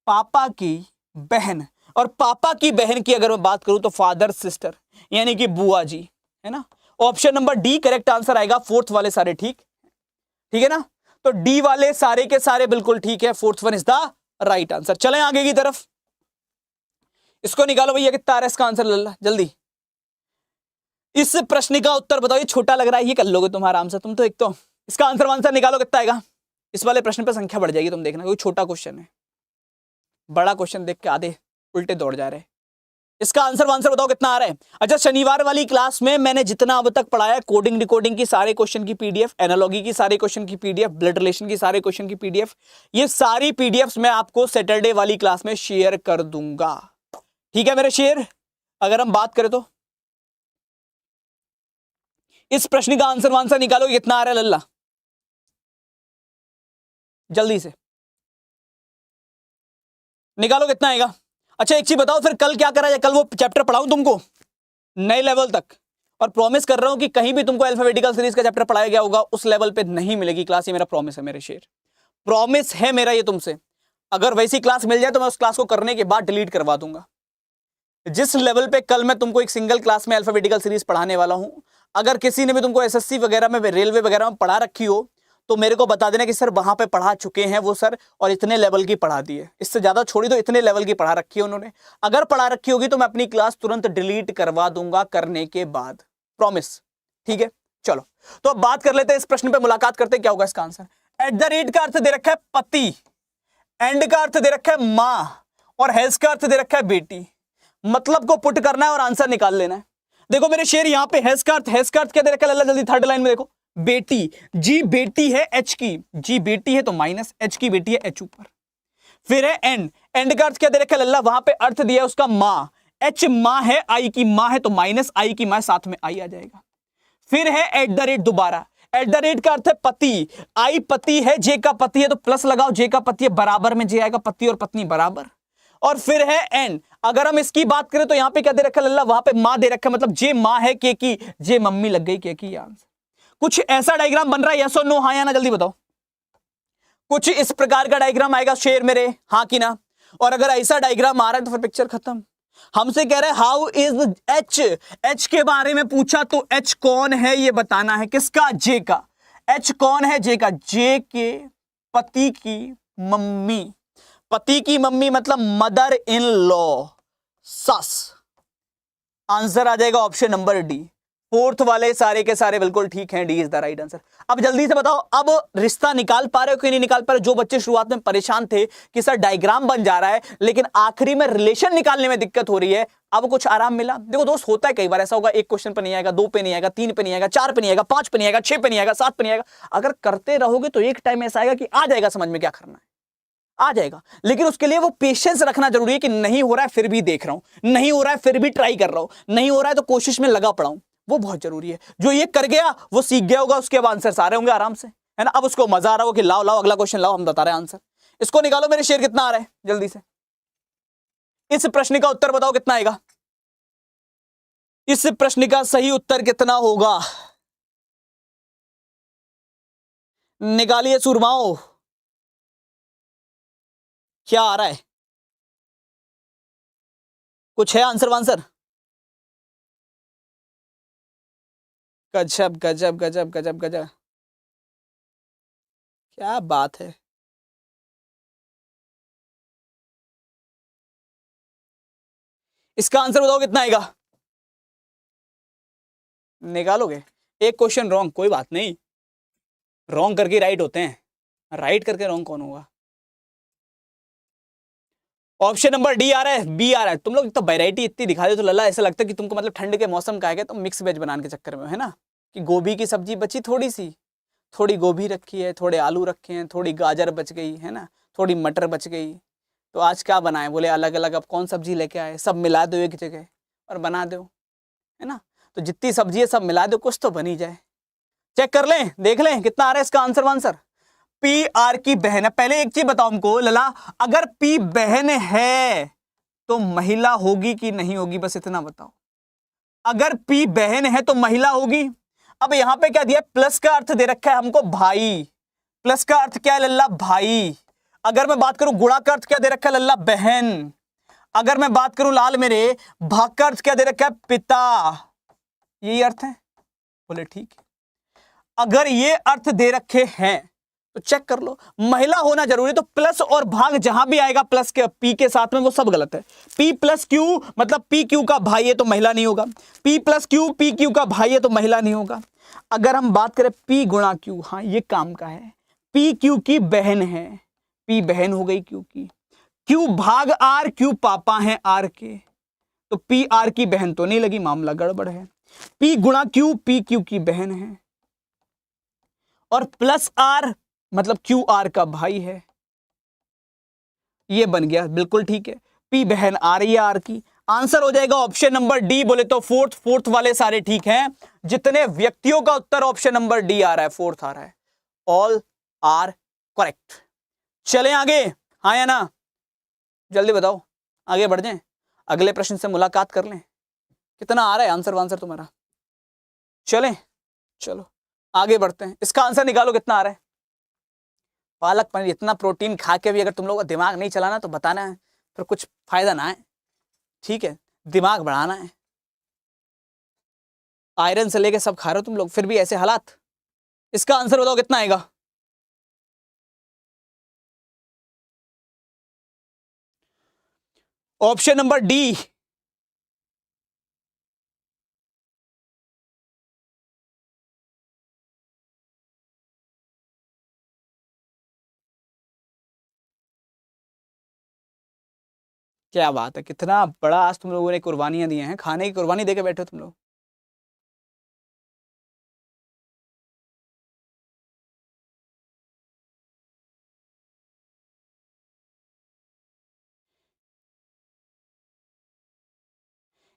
पापा की बहन, और पापा की बहन की अगर मैं बात करूं तो फादर सिस्टर, यानी कि बुआ जी, है ना। Option number D correct answer आएगा। फोर्थ वाले सारे ठीक है ना, तो डी वाले सारे के सारे बिल्कुल ठीक है। Fourth one is the right answer. चलें आगे की तरफ, इसको निकालो भैया, कितना आ रहा है इसका आंसर लल्ला जल्दी। इस प्रश्न का उत्तर बताओ, ये छोटा लग रहा है, ये कर लोगे तुम आराम से, तुम तो एक तो इसका आंसर निकालो कितना आएगा। इस वाले प्रश्न पे संख्या बढ़ जाएगी, तुम देखना, कोई छोटा क्वेश्चन है, बड़ा क्वेश्चन देख के आधे उल्टे दौड़ जा रहे हैं। इसका आंसर बताओ कितना आ रहा है। अच्छा, शनिवार वाली क्लास में मैंने जितना अब तक पढ़ाया, कोडिंग डिकोडिंग की सारे क्वेश्चन की पीडीएफ, एनालॉजी की सारे क्वेश्चन की पीडीएफ, ब्लड रिलेशन की सारे क्वेश्चन की पीडीएफ, ये सारी पीडीएफ मैं आपको सैटरडे वाली क्लास में शेयर कर दूंगा। ठीक है मेरे शेयर। अगर हम बात करें तो इस प्रश्न का आंसर निकालो, कितना आ रहा है लल्ला जल्दी से निकालो, कितना आएगा। अच्छा एक चीज बताओ, फिर कल क्या करा जाए, कल वो चैप्टर पढ़ाऊं तुमको नए लेवल तक, और प्रॉमिस कर रहा हूं कि कहीं भी तुमको अल्फाबेटिकल सीरीज का चैप्टर पढ़ाया गया होगा उस लेवल पे नहीं मिलेगी क्लास, ये मेरा प्रॉमिस है मेरे शेर, प्रॉमिस है मेरा ये तुमसे। अगर वैसी क्लास मिल जाए तो मैं उस क्लास को करने के बाद डिलीट करवा दूंगा। जिस लेवल पे कल मैं तुमको एक सिंगल क्लास में अल्फाबेटिकल सीरीज पढ़ाने वाला हूं, अगर किसी ने भी तुमको एसएससी वगैरह में, रेलवे वगैरह में पढ़ा रखी हो तो मेरे को बता देना कि सर वहां पे पढ़ा चुके हैं वो सर, और इतने लेवल की पढ़ा दी है, इससे ज्यादा छोड़ी तो इतने लेवल की पढ़ा रखी है उन्होंने। अगर पढ़ा रखी होगी तो मैं अपनी क्लास तुरंत डिलीट करवा दूंगा करने के बाद, प्रॉमिस। ठीक है चलो, तो अब बात कर लेते हैं इस प्रश्न पे, मुलाकात करते हैं क्या होगा इसका आंसर। एट द रेट का अर्थ दे रखा है पति, एंड का अर्थ दे रखा है मां, और हैज का अर्थ दे रखा है बेटी। मतलब को पुट करना है और आंसर निकाल लेना है। देखो मेरे शेर, यहां पे हैज का अर्थ क्या दे रखा है लल्ला जल्दी, थर्ड लाइन में देखो, बेटी। जी बेटी है एच की, जी बेटी है तो माइनस, एच की बेटी है एच ऊपर। फिर है एंड का अर्थ क्या दे रखा है लल्ला, वहां पे अर्थ दिया है उसका मां, एच मां है, आई की मां है तो माइनस, आई की मां साथ में आई आ जाएगा। फिर है एट द रेट, दोबारा एट द रेट का अर्थ है पति, आई पति है, जे का पति है तो प्लस लगाओ, जे का पति है बराबर में जे आएगा, पति और पत्नी बराबर। और फिर है एन, अगर हम इसकी बात करें तो यहां पे क्या दे रखा है लल्ला, वहां पे मां दे रखा है, मतलब जे मां है के की, जे मम्मी लग गई के की, आंसर। कुछ ऐसा डायग्राम बन रहा है, यस और नो, हाँ या ना जल्दी बताओ। कुछ इस प्रकार का डायग्राम आएगा शेर मेरे, हाँ कि ना। और अगर ऐसा डायग्राम आ रहा है तो फिर पिक्चर खत्म। हमसे कह रहे हैं हाउ इज एच, एच के बारे में पूछा तो एच कौन है ये बताना है, किसका, जे का। एच कौन है, जे का, जे के पति की मम्मी, पति की मम्मी मतलब मदर इन लॉ, सस। आंसर आ जाएगा ऑप्शन नंबर डी। फोर्थ वाले सारे के सारे बिल्कुल ठीक हैं, D is the right answer. अब जल्दी से बताओ, अब रिश्ता निकाल पा रहे हो कि नहीं निकाल पा रहे हो। जो बच्चे शुरुआत में परेशान थे कि सर डायग्राम बन जा रहा है लेकिन आखिरी में रिलेशन निकालने में दिक्कत हो रही है, अब कुछ आराम मिला। देखो दोस्त, होता है कई बार ऐसा होगा, एक क्वेश्चन पे नहीं आएगा, 2 पे नहीं आएगा, 3 पे नहीं आएगा, 4 पे नहीं आएगा, 5 पे नहीं आएगा, 6 पे नहीं आएगा, 7 पे नहीं आएगा। अगर करते रहोगे तो एक टाइम ऐसा आएगा कि आ जाएगा समझ में क्या करना है, आ जाएगा। लेकिन उसके लिए वो पेशेंस रखना जरूरी है कि नहीं हो रहा है फिर भी देख रहा हूं, नहीं हो रहा है फिर भी ट्राई कर रहा हूं, नहीं हो रहा है तो कोशिश में लगा पड़ा हूं, वो बहुत जरूरी है। जो ये कर गया वो सीख गया होगा, उसके अब आंसर आ रहे होंगे आराम से, है ना। अब उसको मजा आ रहा हो कि लाओ लाओ अगला क्वेश्चन लाओ, हम बता रहे हैं आंसर। इसको निकालो मेरे शेर, कितना आ रहा है जल्दी से। इस प्रश्न का उत्तर बताओ कितना आएगा। इस प्रश्न का सही उत्तर कितना होगा, निकालिए सुरमाओ, क्या आ रहा है, कुछ है आंसर वांसर। गजब गजब गजब गजब गजब, क्या बात है। इसका आंसर बताओ कितना आएगा, निकालोगे। एक क्वेश्चन रॉन्ग, कोई बात नहीं, रॉन्ग करके राइट होते हैं, राइट करके रॉन्ग कौन होगा। ऑप्शन नंबर डी आ रहा है, बी आ रहा है। तुम लोग तो वैरायटी इतनी दिखा दे तो लल्ला ऐसा लगता है कि तुमको मतलब ठंड के मौसम का है क्या, तुम मिक्स वेज बनाने के चक्कर में, है ना, कि गोभी की सब्जी बची थोड़ी सी, थोड़ी गोभी रखी है, थोड़े आलू रखे हैं, थोड़ी गाजर बच गई है ना, थोड़ी मटर बच गई, तो आज क्या बनाए, बोले अलग अलग अब कौन सब्जी लेके आए, सब मिला दो एक जगह और बना दो, है ना। तो जितनी सब्जी है सब मिला दो, कुछ तो बन ही जाए। चेक कर लें, देख लें कितना आ रहा है इसका आंसर वांसर। पी आर की बहन है। पहले एक चीज बताओ हमको लला, अगर पी बहन है तो महिला होगी कि नहीं होगी, बस इतना बताओ। अगर पी बहन है तो महिला होगी। अब यहां पे क्या दिया, प्लस का अर्थ दे रखा है हमको भाई। प्लस का अर्थ क्या है लल्ला, भाई। अगर मैं बात करूं गुणा का अर्थ क्या दे रखा है लल्ला, बहन। अगर मैं बात करूं लाल मेरे, भाग का अर्थ क्या दे रखा है, पिता। यही अर्थ है, बोले ठीक है। अगर ये अर्थ दे रखे हैं तो चेक कर लो, महिला होना जरूरी। तो प्लस और भाग जहां भी आएगा प्लस के पी के साथ में वो सब गलत है। पी प्लस क्यू मतलब पी क्यू का भाई है तो महिला नहीं होगा। P plus Q P Q का भाई है तो महिला नहीं होगा। अगर हम बात करें पी गुणा क्यू, हाँ ये काम का है। पी क्यू की बहन है, पी बहन हो गई क्यू की। क्यू भाग आर, क्यू पापा हैं आर के, तो पी आर की बहन तो नहीं लगी, मामला गड़बड़ है। पी गुणा क्यू पी क्यू की बहन है, और प्लस आर मतलब क्यू आर का भाई है। ये बन गया, बिल्कुल ठीक है। पी बहन आ रही है आर की। आंसर हो जाएगा ऑप्शन नंबर डी। बोले तो फोर्थ वाले सारे ठीक हैं। जितने व्यक्तियों का उत्तर ऑप्शन नंबर डी आ रहा है, फोर्थ आ रहा है, ऑल आर करेक्ट। चलें आगे, हाँ या ना, जल्दी बताओ, आगे बढ़ जाएं, अगले प्रश्न से मुलाकात कर लें। कितना आ रहा है आंसर वांसर तुम्हारा? चलें, चलो आगे बढ़ते हैं। इसका आंसर निकालो, कितना आ रहा है? पालक पनीर, इतना प्रोटीन खा के भी अगर तुम लोगों का दिमाग नहीं चलाना तो बताना है, फिर कुछ फायदा ना है। ठीक है, दिमाग बढ़ाना है। आयरन से लेके सब खा रहे हो तुम लोग, फिर भी ऐसे हालात। इसका आंसर बताओ कितना आएगा? Option number D. क्या बात है, कितना बड़ा आज तुम लोगों ने कुर्बानियां दी हैं, खाने की कुर्बानी देके बैठे हो तुम लोग।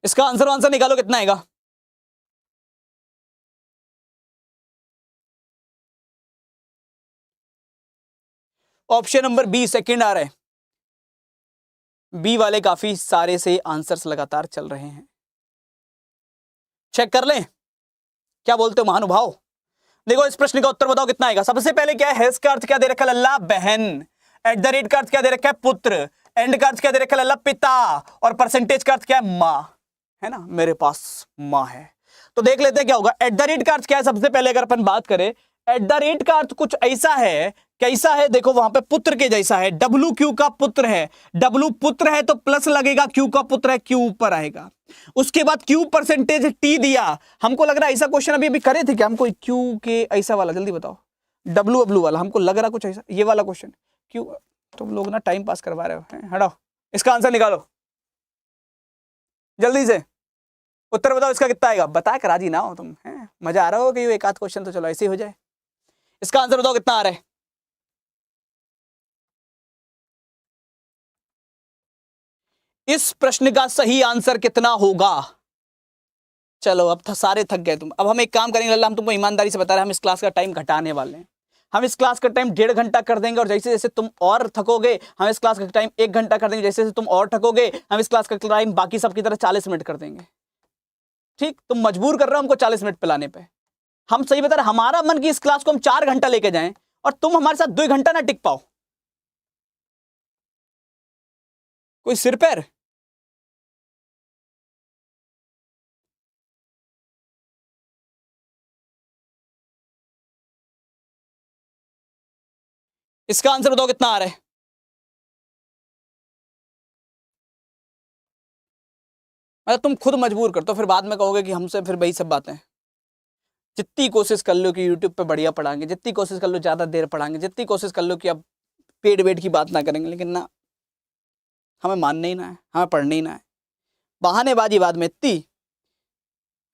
इसका आंसर निकालो, कितना आएगा? ऑप्शन नंबर बी सेकंड आ रहा है। बी वाले काफी सारे से आंसर्स लगातार चल रहे हैं, चेक कर लें। क्या बोलते हो महानुभाव? देखो इस प्रश्न का उत्तर बताओ कितना आएगा। सबसे पहले क्या है, का अर्थ क्या दे रखा है लल्ला, बहन। एट द रेट का अर्थ क्या दे रखा है, पुत्र। एंड का अर्थ क्या दे रखा है लल्ला, पिता। और परसेंटेज का अर्थ क्या है, मां, है ना, मेरे पास मां है। तो देख लेते हैं क्या होगा। एट द रेट का अर्थ क्या है, सबसे पहले अगर अपन बात करें, एट द रेट का अर्थ कुछ ऐसा है, कैसा है देखो, वहां पे पुत्र के जैसा है। डब्लू क्यू का पुत्र है, डब्लू पुत्र है तो प्लस लगेगा, क्यू का पुत्र है क्यू ऊपर आएगा। उसके बाद क्यू परसेंटेज टी दिया। हमको लग रहा है ऐसा क्वेश्चन अभी अभी करे थे क्या हमको, क्यू के ऐसा वाला, जल्दी बताओ, डब्लू डब्लू वाला, हमको लग रहा कुछ ऐसा ये वाला क्वेश्चन। क्यू, तुम लोग ना टाइम पास करवा रहे हो, हटाओ। इसका आंसर निकालो जल्दी से, उत्तर बताओ इसका कितना आएगा। बता कर राजी ना हो तुम, है मजा आ रहा हो कि एक आध क्वेश्चन तो चलो ऐसे ही हो जाए। इसका आंसर बताओ कितना आ रहा है? इस प्रश्न का सही आंसर कितना होगा? चलो अब सारे थक गए तुम। अब हम एक काम करेंगे लल्ला, हम तुमको ईमानदारी से बता रहे हैं, हम इस क्लास का टाइम घटाने वाले हैं। हम इस क्लास का टाइम 1.5 घंटा कर देंगे, और जैसे जैसे तुम और थकोगे हम इस क्लास का टाइम 1 घंटा कर देंगे। जैसे जैसे तुम और थकोगे हम इस क्लास का टाइम बाकी सबकी तरह 40 मिनट कर देंगे। ठीक, तुम मजबूर कर रहे हो हमको 40 मिनट पिलाने पे। हम सही बता रहे, हमारा मन की इस क्लास को हम 4 घंटा लेके जाएं और तुम हमारे साथ 2 घंटा ना टिक पाओ। कोई सिर पैर? इसका आंसर बताओ कितना आ रहा है? मतलब तुम खुद मजबूर करते हो, फिर बाद में कहोगे कि हमसे फिर वही सब बातें। जितनी कोशिश कर लो कि यूट्यूब पे बढ़िया पढ़ाएंगे, जितनी कोशिश कर लो ज़्यादा देर पढ़ाएंगे, जितनी कोशिश कर लो कि अब पेट वेट की बात ना करेंगे, लेकिन ना, हमें मानना ही ना है, हमें पढ़ना ही ना है। बहानेबाजी बाद में इतनी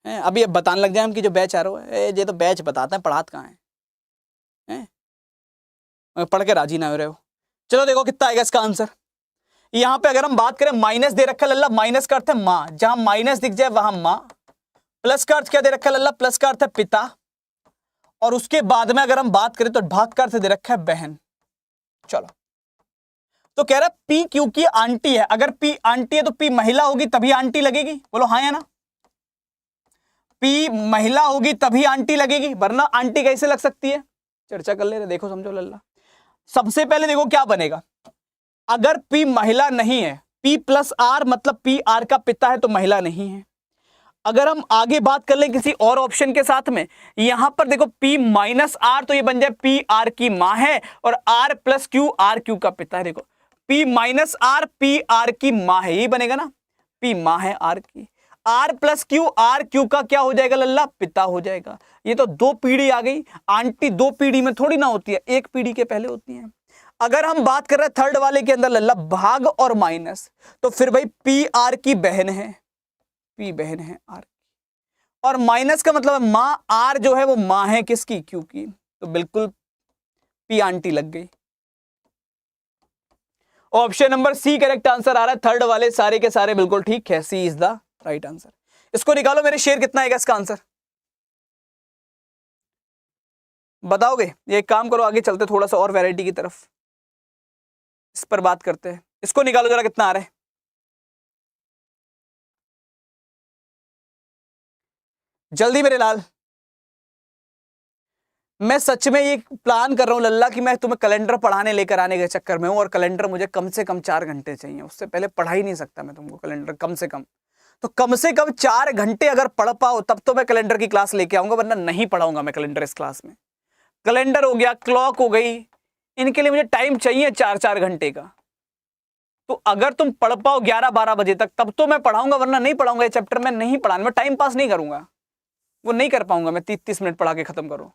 है। अभी अब बताने लग जाए हम कि जो बैच आ रहा है, ये तो बैच बताते हैं, पढ़ात कहाँ है? पढ़ के राजी ना हो रहे हो। चलो देखो कितना आएगा इसका आंसर। यहां पे अगर हम बात करें, माइनस दे रखा लल्ला, माइनस का अर्थ है मां, जहां माइनस दिख जाए वहां मां। प्लस का अर्थ क्या दे रखा लल्ला, प्लस का अर्थ है पिता। और उसके बाद में अगर हम बात करें तो भाग का अर्थ दे रखा है बहन। चलो, तो कह रहा है पी क्यू की आंटी है। अगर पी आंटी है तो पी महिला होगी तभी आंटी लगेगी, बोलो हाँ या ना। पी महिला होगी तभी आंटी लगेगी, वरना आंटी कैसे लग सकती है? चर्चा कर ले रहे, देखो समझो लल्ला। सबसे पहले देखो क्या बनेगा, अगर पी महिला नहीं है, पी प्लस आर मतलब पी आर का पिता है तो महिला नहीं है। अगर हम आगे बात कर लें किसी और ऑप्शन के साथ में, यहां पर देखो पी माइनस आर तो ये बन जाए पी आर की मां है, और R plus Q R Q का पिता है। देखो P minus R P R की मां है, यही बनेगा ना, पी मां है आर की, R plus Q R Q का क्या हो जाएगा लल्ला? पिता हो जाएगा। ये तो दो पीढ़ी आ गई, आंटी दो पीढ़ी में थोड़ी ना होती है, एक पीढ़ी के पहले होती है। अगर हम बात कर रहे हैं थर्ड वाले के अंदर लल्ला भाग और माइनस, तो फिर भाई पी आर की बहन है, पी बहन है आर, और माइनस का मतलब है मां, आर जो है वो मां है किसकी? क्यू की, तो बिल्कुल पी आंटी लग गई। Option number C correct answer आ रहा है, थर्ड वाले सारे के सारे बिल्कुल ठीक है, सी इज द राइट आंसर। इसको निकालो मेरे शेर, कितना आएगा इसका आंसर बताओगे? ये एक काम करो, आगे चलते थोड़ा सा और वैरायटी की तरफ, इस पर बात करते हैं। इसको निकालो जरा, कितना आ रहा है? जल्दी मेरे लाल। मैं सच में ये प्लान कर रहा हूं लल्ला कि मैं तुम्हें कैलेंडर पढ़ाने लेकर आने के चक्कर में हूं, और कैलेंडर मुझे कम से कम 4 घंटे चाहिए, उससे पहले पढ़ा ही नहीं सकता मैं तुमको कैलेंडर कम से कम। तो कम से कम 4 घंटे अगर पढ़ पाओ तब तो मैं कैलेंडर की क्लास लेके आऊंगा, वरना नहीं पढ़ाऊंगा मैं कैलेंडर इस क्लास में। कैलेंडर हो गया, क्लॉक हो गई, इनके लिए मुझे टाइम चाहिए 4-4 घंटे का। तो अगर तुम पढ़ पाओ 11-12 बजे तक तब तो मैं पढ़ाऊंगा, वरना नहीं पढ़ाऊंगा। ये चैप्टर में नहीं पढ़ाने, मैं टाइम पास नहीं करूंगा, वो नहीं कर पाऊंगा मैं 30-30 मिनट पढ़ा के खत्म करूं।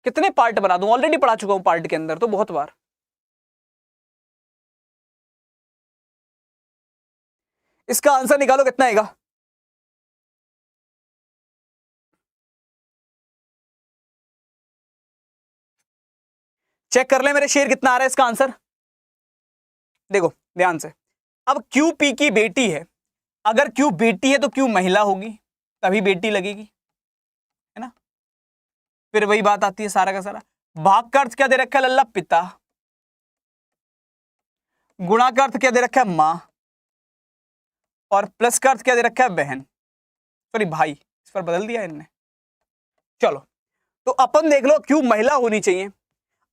कितने पार्ट बना दूं? ऑलरेडी पढ़ा चुका हूं पार्ट के अंदर तो बहुत बार। इसका आंसर निकालो, कितना आएगा? चेक कर ले मेरे शेर, कितना आ रहा है इसका आंसर। देखो ध्यान से, अब क्यू पी की बेटी है, अगर क्यू बेटी है तो क्यू महिला होगी तभी बेटी लगेगी, है ना। फिर वही बात आती है सारा का सारा, भाग का अर्थ क्या दे रखा है लल्ला? पिता। गुणा का अर्थ क्या दे रखा है? मां। और प्लस का अर्थ क्या दे रखा है? बहन, सॉरी भाई, इस पर बदल दिया इनने। चलो, तो अपन देख लो, क्यू महिला होनी चाहिए।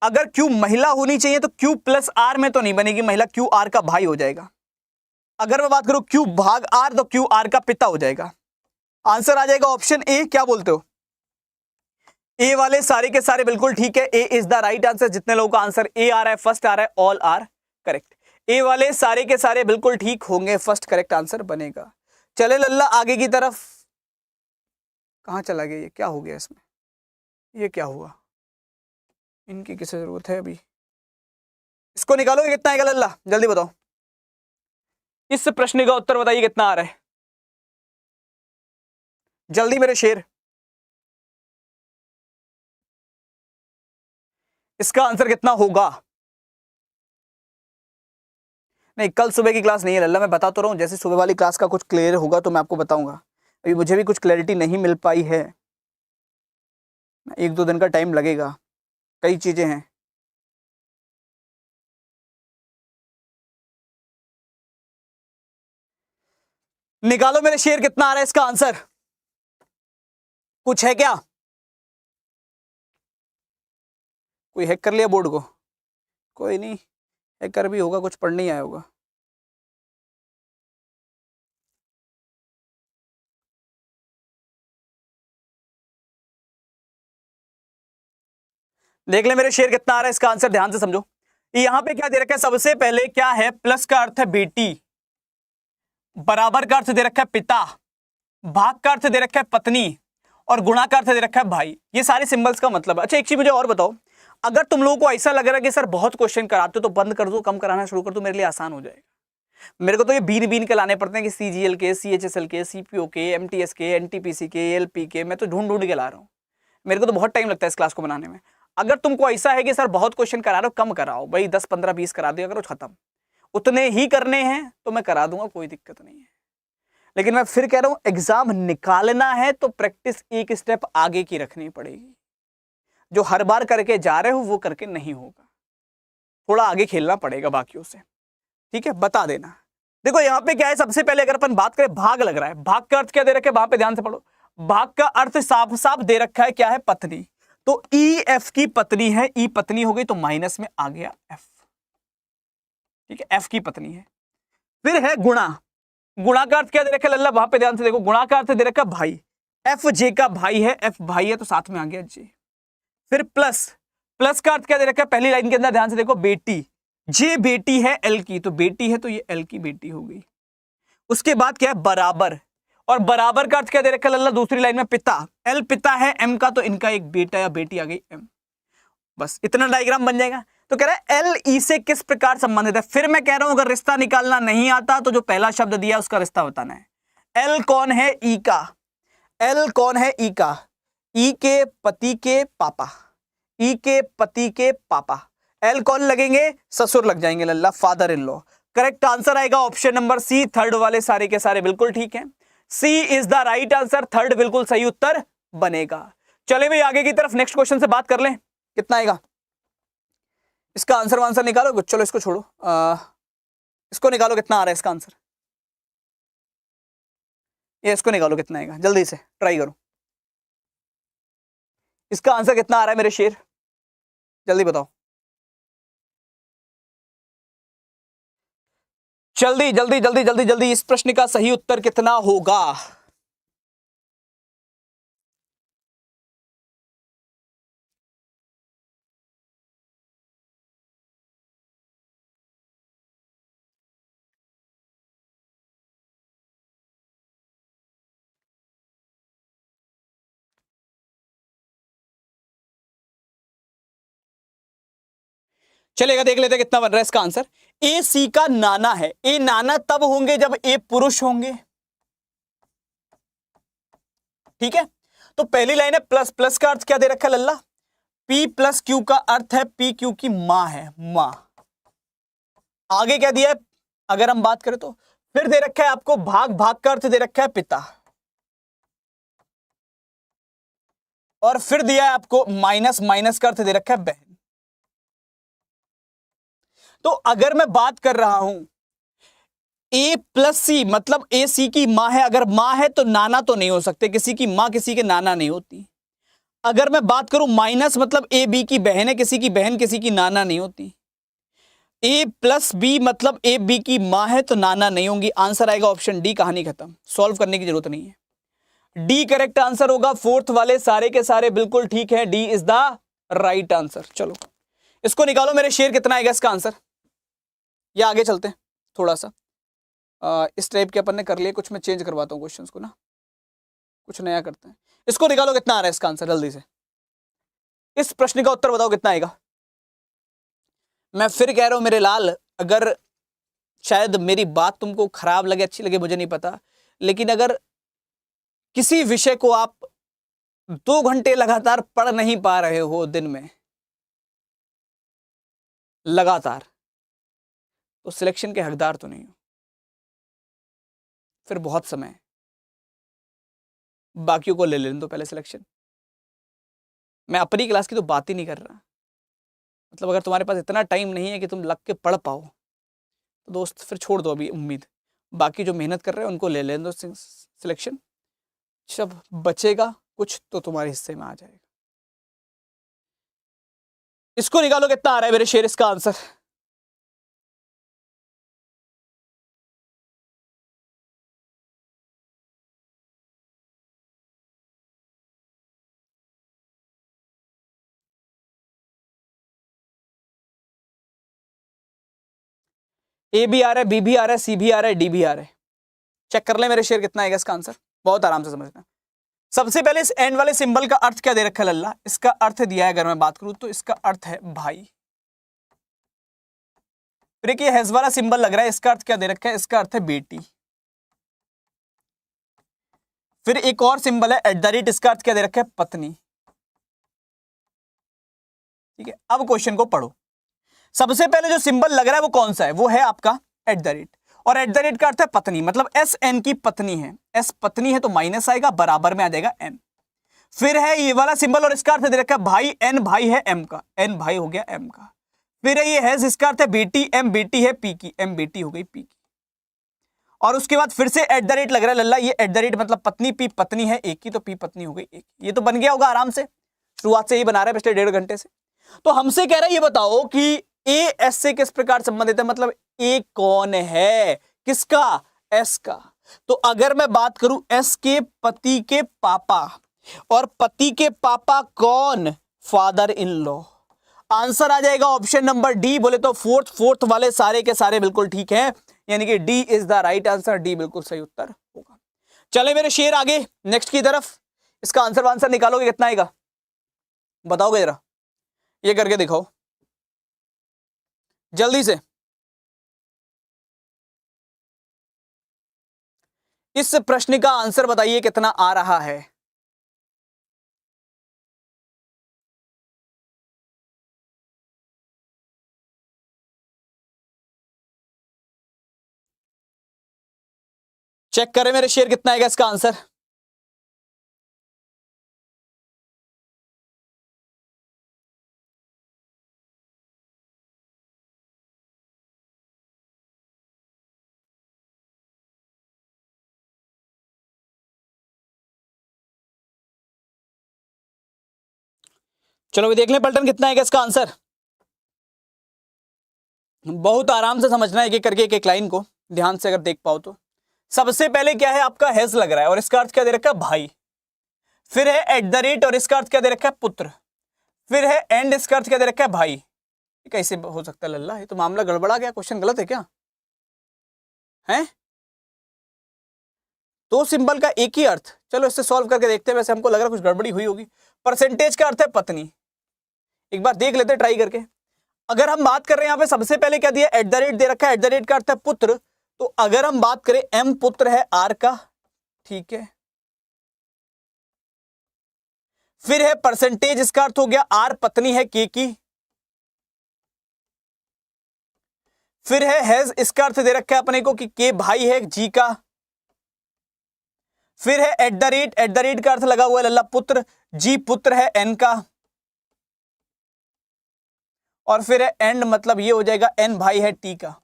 अगर क्यू महिला होनी चाहिए तो क्यू प्लस आर में तो नहीं बनेगी महिला, क्यू आर का भाई हो जाएगा। अगर मैं बात करूं क्यू भाग आर तो क्यू आर का पिता हो जाएगा। आंसर आ जाएगा ऑप्शन ए। क्या बोलते हो? ए वाले सारे के सारे बिल्कुल ठीक है, ए इज द राइट आंसर। जितने लोगों का आंसर ए आ रहा है, फर्स्ट आ रहा है, ऑल आर करेक्ट। ए वाले सारे के सारे बिल्कुल ठीक होंगे, फर्स्ट करेक्ट आंसर बनेगा। चले लल्ला आगे की तरफ। कहां चला गया ये? क्या हो गया इसमें? ये क्या हुआ? इनकी किसे जरूरत है अभी? इसको निकालो, कितना आएगा लल्ला? जल्दी बताओ, इस प्रश्न का उत्तर बताइए, कितना आ रहा है? जल्दी मेरे शेर। इसका आंसर कितना होगा? नहीं, कल सुबह की क्लास नहीं है लल्ला, मैं बता तो रहा हूं, जैसे सुबह वाली क्लास का कुछ क्लियर होगा तो मैं आपको बताऊंगा। अभी मुझे भी कुछ क्लैरिटी नहीं मिल पाई है, 1-2 दिन का टाइम लगेगा, कई चीजें हैं। निकालो मेरे शेर, कितना आ रहा है इसका आंसर? कुछ है क्या? कोई हैक कर लिया बोर्ड को? कोई नहीं, हैकर भी होगा, कुछ पढ़ नहीं आया होगा। देख ले मेरे शेर, कितना आ रहा है इसका आंसर, ध्यान से समझो। यहां पे क्या दे रखा है? सबसे पहले क्या है? प्लस का अर्थ है बेटी, बराबर का अर्थ दे रखा है पिता, भाग का अर्थ दे रखा है पत्नी, और गुणा का अर्थ दे रखा है भाई। ये सारे सिंबल्स का मतलब है। अच्छा एक चीज मुझे और बताओ, अगर तुम लोगों को ऐसा लग रहा है कि सर बहुत क्वेश्चन कराते हो तो बंद कर दो, कम कराना शुरू कर दो, मेरे लिए आसान हो जाएगा। मेरे को तो ये बीन बीन के लाने पड़ते हैं कि सीजीएल के, सीएचएसएल के, सीपीओ के, एमटीएस के, एनटीपीसी के, एलपी के, मैं तो ढूंढ ढूंढ के ला रहा हूँ। मेरे को तो बहुत टाइम लगता है इस क्लास को बनाने में। अगर तुमको ऐसा है कि सर बहुत क्वेश्चन करा रहे हो, कम कराओ भाई, 10 15 20 करा दिया करो, खत्म। उतने ही करने हैं तो मैं करा दूंगा, कोई दिक्कत नहीं है। लेकिन मैं फिर कह रहा हूं, एग्जाम निकालना है तो प्रैक्टिस एक स्टेप आगे की रखनी पड़ेगी। जो हर बार करके जा रहे हो वो करके नहीं होगा, थोड़ा आगे खेलना पड़ेगा बाकियों से, ठीक है, बता देना। देखो यहाँ पे क्या है, सबसे पहले अगर अपन बात करें, भाग लग रहा है, भाग का अर्थ क्या दे रखा है, वहां पे ध्यान से पढ़ो, भाग का अर्थ साफ साफ दे रखा है, क्या है, पत्नी। तो ई एफ की पत्नी है, ई पत्नी हो गई तो माइनस में आ गया एफ, ठीक है, एफ की पत्नी है। फिर है गुणा, गुणा का अर्थ क्या दे रखा है लल्ला, वहां पे ध्यान से देखो, गुणा का अर्थ दे रखा है भाई, एफ जे का भाई है, एफ भाई है तो साथ में आ गया जे। फिर प्लस, प्लस का अर्थ क्या दे रखा है, पहली लाइन के अंदर ध्यान से देखो, बेटी, जे बेटी है एल की, तो बेटी है तो ये एल की बेटी हो गई। उसके बाद क्या है, बराबर, और बराबर का अर्थ क्या दे रखा है लल्ला, दूसरी लाइन में पिता, एल पिता है एम का, तो इनका एक बेटा या बेटी आ गई एम, बस इतना डायग्राम बन जाएगा। तो कह रहा है एल ई से किस प्रकार संबंधित है। फिर मैं कह रहा हूं अगर रिश्ता निकालना नहीं आता तो जो पहला शब्द दिया उसका रिश्ता बताना है। एल कौन है, ई का, एल कौन है, ई का, ई के पति के पापा, ई के पति के पापा, एल कौन लगेंगे, ससुर लग जाएंगे लल्ला, father in law. Correct answer आएगा ऑप्शन नंबर सी, थर्ड वाले सारे के सारे बिल्कुल ठीक हैं, C is the right answer, third बिल्कुल सही उत्तर बनेगा। चले भाई आगे की तरफ नेक्स्ट क्वेश्चन से बात कर लें, कितना आएगा इसका आंसर निकालो, चलो इसको छोड़ो, इसको निकालो कितना आ रहा है इसका आंसर, ये इसको निकालो कितना आएगा, जल्दी से ट्राई करो, इसका आंसर कितना आ रहा है मेरे शेर, जल्दी बताओ, जल्दी जल्दी जल्दी जल्दी जल्दी, इस प्रश्न का सही उत्तर कितना होगा। चलेगा, देख लेते कितना बन रहा है इसका आंसर। ए सी का नाना है, ए नाना तब होंगे जब ए पुरुष होंगे, ठीक है। तो पहली लाइन है प्लस, प्लस का अर्थ क्या दे रखा है लल्ला, पी प्लस क्यू का अर्थ है पी क्यू की मां है, मां। आगे क्या दिया है अगर हम बात करें तो, फिर दे रखा है आपको भाग, भाग का अर्थ दे रखा है पिता, और फिर दिया है आपको माइनस, माइनस का अर्थ दे रखा है बहन। तो अगर मैं बात कर रहा हूं ए प्लस सी, मतलब ए सी की मां है, अगर मां है तो नाना तो नहीं हो सकते, किसी की मां किसी के नाना नहीं होती। अगर मैं बात करूं माइनस, मतलब ए बी की बहन है, किसी की बहन किसी की नाना नहीं होती। ए प्लस बी मतलब ए बी की मां है तो नाना नहीं होंगी, आंसर आएगा ऑप्शन डी, कहानी खत्म, सॉल्व करने की जरूरत नहीं है, डी करेक्ट आंसर होगा। फोर्थ वाले सारे के सारे बिल्कुल ठीक है, D is the right answer. चलो इसको निकालो मेरे शेर, कितना आएगा इसका आंसर, या आगे चलते हैं थोड़ा सा, इस टाइप के अपन ने कर लिए, कुछ मैं चेंज करवाता हूँ क्वेश्चंस को ना, कुछ नया करते हैं। इसको निकालो कितना आ रहा है इसका आंसर, जल्दी से इस प्रश्न का उत्तर बताओ कितना आएगा। मैं फिर कह रहा हूं मेरे लाल, अगर शायद मेरी बात तुमको खराब लगे अच्छी लगे मुझे नहीं पता, लेकिन अगर किसी विषय को आप 2 घंटे लगातार पढ़ नहीं पा रहे हो दिन में लगातार, तो सिलेक्शन के हकदार तो नहीं हो, फिर बहुत समय, बाकियों को ले लेने दो पहले सिलेक्शन। मैं अपनी क्लास की तो बात ही नहीं कर रहा, मतलब अगर तुम्हारे पास इतना टाइम नहीं है कि तुम लग के पढ़ पाओ तो दोस्त फिर छोड़ दो अभी उम्मीद, बाकी जो मेहनत कर रहे हैं उनको ले लेने दो सिलेक्शन, जब बचेगा कुछ तो तुम्हारे हिस्से में आ जाएगा। इसको निकालो कितना आ रहा है मेरे शेर इसका आंसर, ए भी आ रहा है, बी भी आ रहा है, सी भी आ रहा है, डी भी आ रहा है, चेक कर ले मेरे शेर कितना आएगा इसका आंसर, बहुत आराम से समझना। सबसे पहले इस एंड वाले सिंबल का अर्थ क्या दे रखा है लल्ला, इसका अर्थ दिया है अगर मैं बात करूं तो इसका अर्थ है भाई। फिर एक ये हैज वाला सिंबल लग रहा है, इसका अर्थ क्या दे रखा है, इसका अर्थ है बेटी। फिर एक और सिंबल है एट द रेट, इसका अर्थ क्या दे रखा है, पत्नी। ठीक है, अब क्वेश्चन को पढ़ो। सबसे पहले जो सिंबल लग रहा है वो कौन सा है, वो है आपका एट द रेट, और एट द रेट का अर्थ है पत्नी, मतलब एस एन की पत्नी है, एस पत्नी है तो माइनस आएगा, बराबर में आ जाएगा एन। फिर है ये वाला सिंबल और इसका अर्थ दे रखा है भाई, एन भाई है एम का, एन भाई हो गया एम का। फिर है ये हैज, इसका अर्थ है बेटी, एम बेटी है पी की, एम बेटी हो गई पी की। और उसके बाद फिर से एट द रेट लग रहा है लल्ला, ये एट द रेट मतलब पत्नी, पी पत्नी है एक की, तो पी पत्नी हो गई एक। ये तो बन गया होगा आराम से, शुरुआत से ही बना रहे हैं पिछले 1.5 घंटे से। तो हमसे कह रहा है ये बताओ कि ए एस से किस प्रकार संबंधित है, मतलब ए कौन है, किसका, एस का। तो अगर मैं बात करूं एस के पति के पापा, और पति के पापा कौन, फादर इन लॉ, आंसर आ जाएगा ऑप्शन नंबर डी। बोले तो फोर्थ वाले सारे के सारे बिल्कुल ठीक है, यानी कि D is the right answer, D बिल्कुल सही उत्तर होगा। चले मेरे शेर आगे नेक्स्ट की तरफ, इसका आंसर निकालोगे कितना आएगा बताओगे जरा, ये करके दिखाओ जल्दी से। इस प्रश्न का आंसर बताइए कितना आ रहा है। चेक करें मेरे शेर कितना आएगा इसका आंसर। चलो देख लें पलटन कितना आएगा इसका आंसर। बहुत आराम से समझना है एक एक करके, एक एक लाइन को ध्यान से अगर देख पाओ तो। सबसे पहले क्या है आपका हैज लग रहा है और इसका अर्थ क्या दे रखा है भाई, फिर है एट द रेट और इसका अर्थ क्या दे रखा है पुत्र, फिर है एंड, इसका अर्थ क्या दे रखा है भाई। ये कैसे हो सकता है लल्ला, ये तो मामला गड़बड़ा गया, क्वेश्चन गलत है क्या है। दो सिंबल का एक ही अर्थ, चलो इससे सॉल्व करके देखते हैं, वैसे हमको लग रहा है कुछ गड़बड़ी हुई होगी। परसेंटेज का अर्थ है पत्नी, एक बार देख लेते ट्राई करके। अगर हम बात कर रहे हैं यहां पे सबसे पहले क्या दिया, एट द रेट दे रखा है, एट द रेट का अर्थ है पुत्र, तो अगर हम बात करें एम पुत्र है आर का, ठीक है। फिर है परसेंटेज, इसका अर्थ हो गया आर पत्नी है के की। फिर है हैज, इसका अर्थ दे रखा है अपने को कि के भाई है जी का। फिर है एट द रेट का अर्थ लगा हुआ है लल्ला पुत्र, जी पुत्र है एन का। और फिर है एंड, मतलब ये हो जाएगा एन भाई है टी का।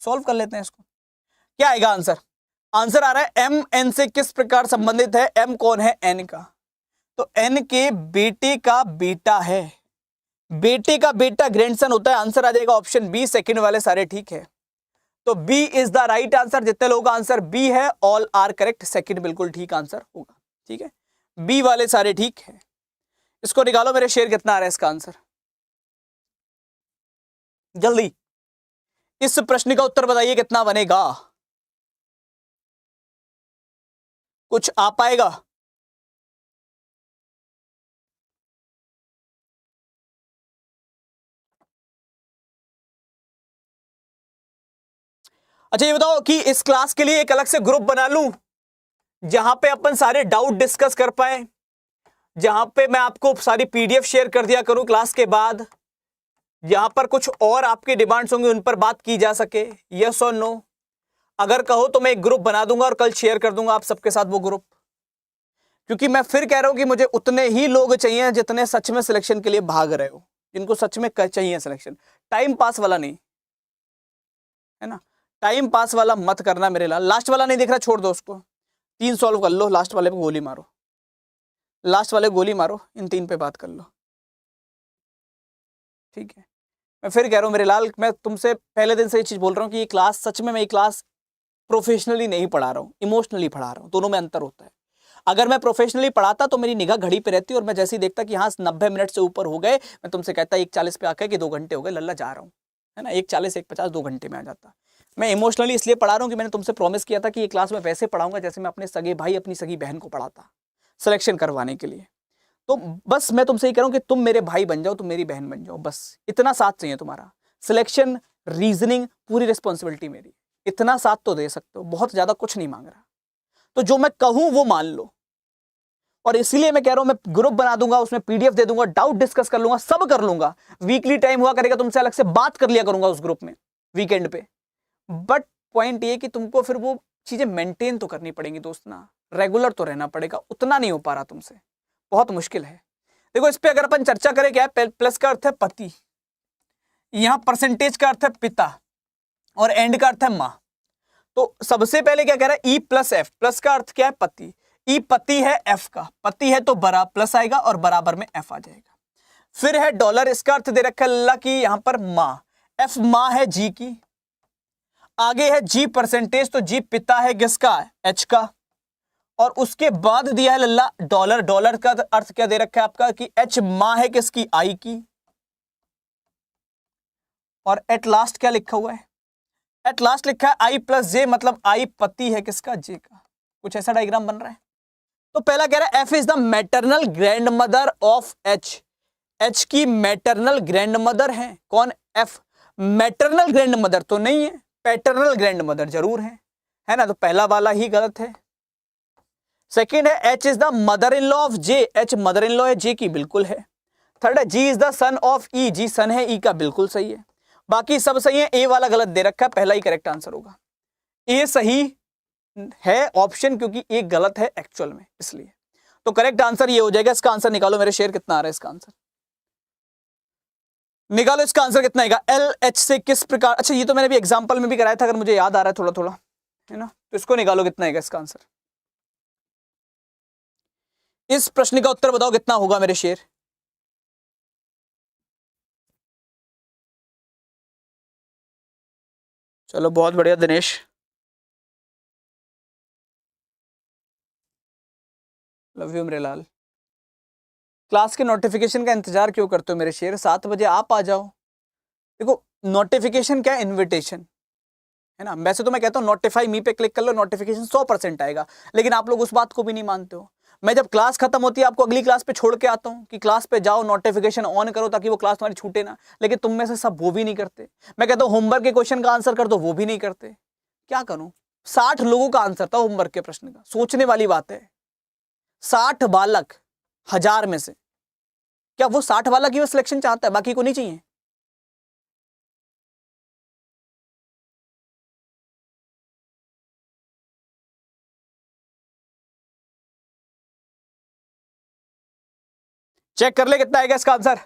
सॉल्व कर लेते हैं इसको, क्या आएगा आंसर। आंसर आ रहा है एम एन से किस प्रकार संबंधित है, एम कौन है, एन का। तो एन के बेटे का बेटा है, बेटे का बेटा ग्रैंडसन होता है। आंसर आ जाएगा ऑप्शन बी, सेकंड वाले सारे ठीक है। तो B is the right answer, जितने लोगों का आंसर बी है ऑल आर करेक्ट, सेकंड बिल्कुल ठीक आंसर होगा, ठीक है। बी वाले सारे ठीक है। इसको निकालो मेरे शेर कितना आ रहा है इसका आंसर जल्दी। इस प्रश्न का उत्तर बताइए कितना बनेगा, कुछ आ पाएगा। अच्छा ये बताओ कि इस क्लास के लिए एक अलग से ग्रुप बना लूं जहां पे अपन सारे डाउट डिस्कस कर पाए, जहां पे मैं आपको सारी पीडीएफ शेयर कर दिया करूं क्लास के बाद, जहां पर कुछ और आपके डिमांड्स होंगे उन पर बात की जा सके, यस और नो। अगर कहो तो मैं एक ग्रुप बना दूंगा और कल शेयर कर दूंगा आप सबके साथ वो ग्रुप, क्योंकि मैं फिर कह रहा हूं कि मुझे उतने ही लोग चाहिए जितने सच में सिलेक्शन के लिए भाग रहे हो, जिनको सच में चाहिए सिलेक्शन, टाइम पास वाला नहीं, है ना। टाइम पास वाला मत करना मेरे लाल। लास्ट वाला नहीं देख रहा, छोड़ दो उसको, 3 सॉल्व कर लो, लास्ट वाले पे गोली मारो, लास्ट वाले गोली मारो, इन 3 पे बात कर लो, ठीक है। मैं फिर कह रहा हूं मेरे लाल, मैं तुमसे पहले दिन से ये चीज बोल रहा हूं कि ये क्लास सच में, मैं ये क्लास प्रोफेशनली नहीं पढ़ा रहा हूं, इमोशनली पढ़ा रहा हूं, दोनों में अंतर होता है। अगर मैं प्रोफेशनली पढ़ाता तो मेरी निगाह घड़ी पे रहती और मैं जैसे ही देखता कि हाँ 90 मिनट से ऊपर हो गए, मैं तुमसे कहता 1:40 पे आकर कि 2 घंटे हो गए लल्ला जा रहा हूँ, है ना। 1:40 1:50 2 घंटे में आ जाता। मैं इमोशनली इसलिए पढ़ा रहा हूँ कि मैंने तुमसे प्रॉमिस किया था कि ये क्लास में वैसे पढ़ाऊंगा जैसे मैं अपने सगे भाई अपनी सगी बहन को पढ़ाता, सिलेक्शन करवाने के लिए। तो बस मैं तुमसे ये कह रहा हूँ कि तुम मेरे भाई बन जाओ, तुम मेरी बहन बन जाओ, बस इतना साथ चाहिए तुम्हारा। सिलेक्शन, रीजनिंग, पूरी रिस्पॉन्सिबिलिटी मेरी, इतना साथ तो दे सकते हो, बहुत ज्यादा कुछ नहीं मांग रहा। तो जो मैं कहूं वो मान लो, और इसीलिए मैं कह रहा हूं मैं ग्रुप बना दूंगा, उसमें पीडीएफ दे दूंगा, डाउट डिस्कस कर लूंगा, सब कर लूंगा। वीकली टाइम हुआ करेगा, तुमसे अलग से बात कर लिया करूंगा उस ग्रुप में वीकेंड पे। बट पॉइंट ये कि तुमको फिर वो चीजें मेंटेन तो करनी पड़ेंगी दोस्त ना, रेगुलर तो रहना पड़ेगा, उतना नहीं हो पा रहा तुमसे। बहुत मुश्किल है। देखो इस पे अगर अपन चर्चा करें, क्या है, प्लस का अर्थ है पति, यहां परसेंटेज का अर्थ है पिता, और एंड का अर्थ है मां। तो सबसे पहले क्या कह रहा है, ई प्लस एफ, प्लस का अर्थ क्या है पति, ई पति है एफ का, पति है तो बरा प्लस आएगा और बराबर में एफ आ जाएगा। फिर है डॉलर, इसका अर्थ दे रखा है अल्लाह की, यहां पर मां, एफ मां है जी की, आगे है जी परसेंटेज, तो जी पिता है किसका, एच का, और उसके बाद दिया है लल्ला डॉलर, डॉलर का अर्थ क्या दे रखा है आपका कि एच मां है किसकी, आई की, और एट लास्ट क्या लिखा हुआ है, एट लास्ट लिखा है आई प्लस जे, मतलब आई पति है किसका, जे का। कुछ ऐसा डायग्राम बन रहा है। तो पहला कह रहा है F is the maternal grand mother of H, H की मैटरनल ग्रैंड मदर है कौन, एफ। मैटरनल ग्रैंड मदर तो नहीं है, पैटर्नल ग्रैंड मदर जरूर है ना, तो पहला वाला ही गलत है। सेकंड है H is the mother in law of J, H mother in law है जे की, बिल्कुल है। थर्ड है जी इज द सन ऑफ ई, जी सन है ई का, बिल्कुल सही है। बाकी सब सही है, ए वाला गलत दे रखा है, पहला ही करेक्ट आंसर होगा। ए सही है ऑप्शन, क्योंकि ए गलत है एक्चुअल में, इसलिए तो करेक्ट आंसर ये हो जाएगा। इसका आंसर निकालो मेरे शेर, कितना आ रहा है इसका आंसर निकालो। इसका आंसर कितना आएगा, एल एच से किस प्रकार, अच्छा ये तो मैंने भी एग्जांपल में भी कराया था, अगर मुझे याद आ रहा है थोड़ा थोड़ा, है ना, तो इसको निकालो कितना आएगा इसका आंसर। इस प्रश्न का उत्तर बताओ कितना होगा मेरे शेर। चलो बहुत बढ़िया दिनेश, लव यू मेरे लाल। क्लास के नोटिफिकेशन का इंतजार क्यों करते हो मेरे शेर, 7 बजे आप आ जाओ। देखो नोटिफिकेशन क्या है, इनविटेशन है ना। वैसे तो मैं कहता हूँ नोटिफाई मी पे क्लिक कर लो, नोटिफिकेशन 100% आएगा, लेकिन आप लोग उस बात को भी नहीं मानते हो। मैं जब क्लास खत्म होती है आपको अगली क्लास पे छोड़ के आता हूँ कि क्लास पे जाओ, नोटिफिकेशन ऑन करो ताकि वो क्लास तुम्हारी छूटे ना, लेकिन तुम में से सब वो भी नहीं करते। मैं कहता हूँ होमवर्क के क्वेश्चन का आंसर कर दो, वो भी नहीं करते। क्या करूं, 60 लोगों का आंसर था होमवर्क के प्रश्न का, सोचने वाली बात है। 60 बालक 1000 में से, क्या वो 60 वाला की वो सिलेक्शन चाहता है, बाकी को नहीं चाहिए। चेक कर ले कितना आएगा इसका आंसर।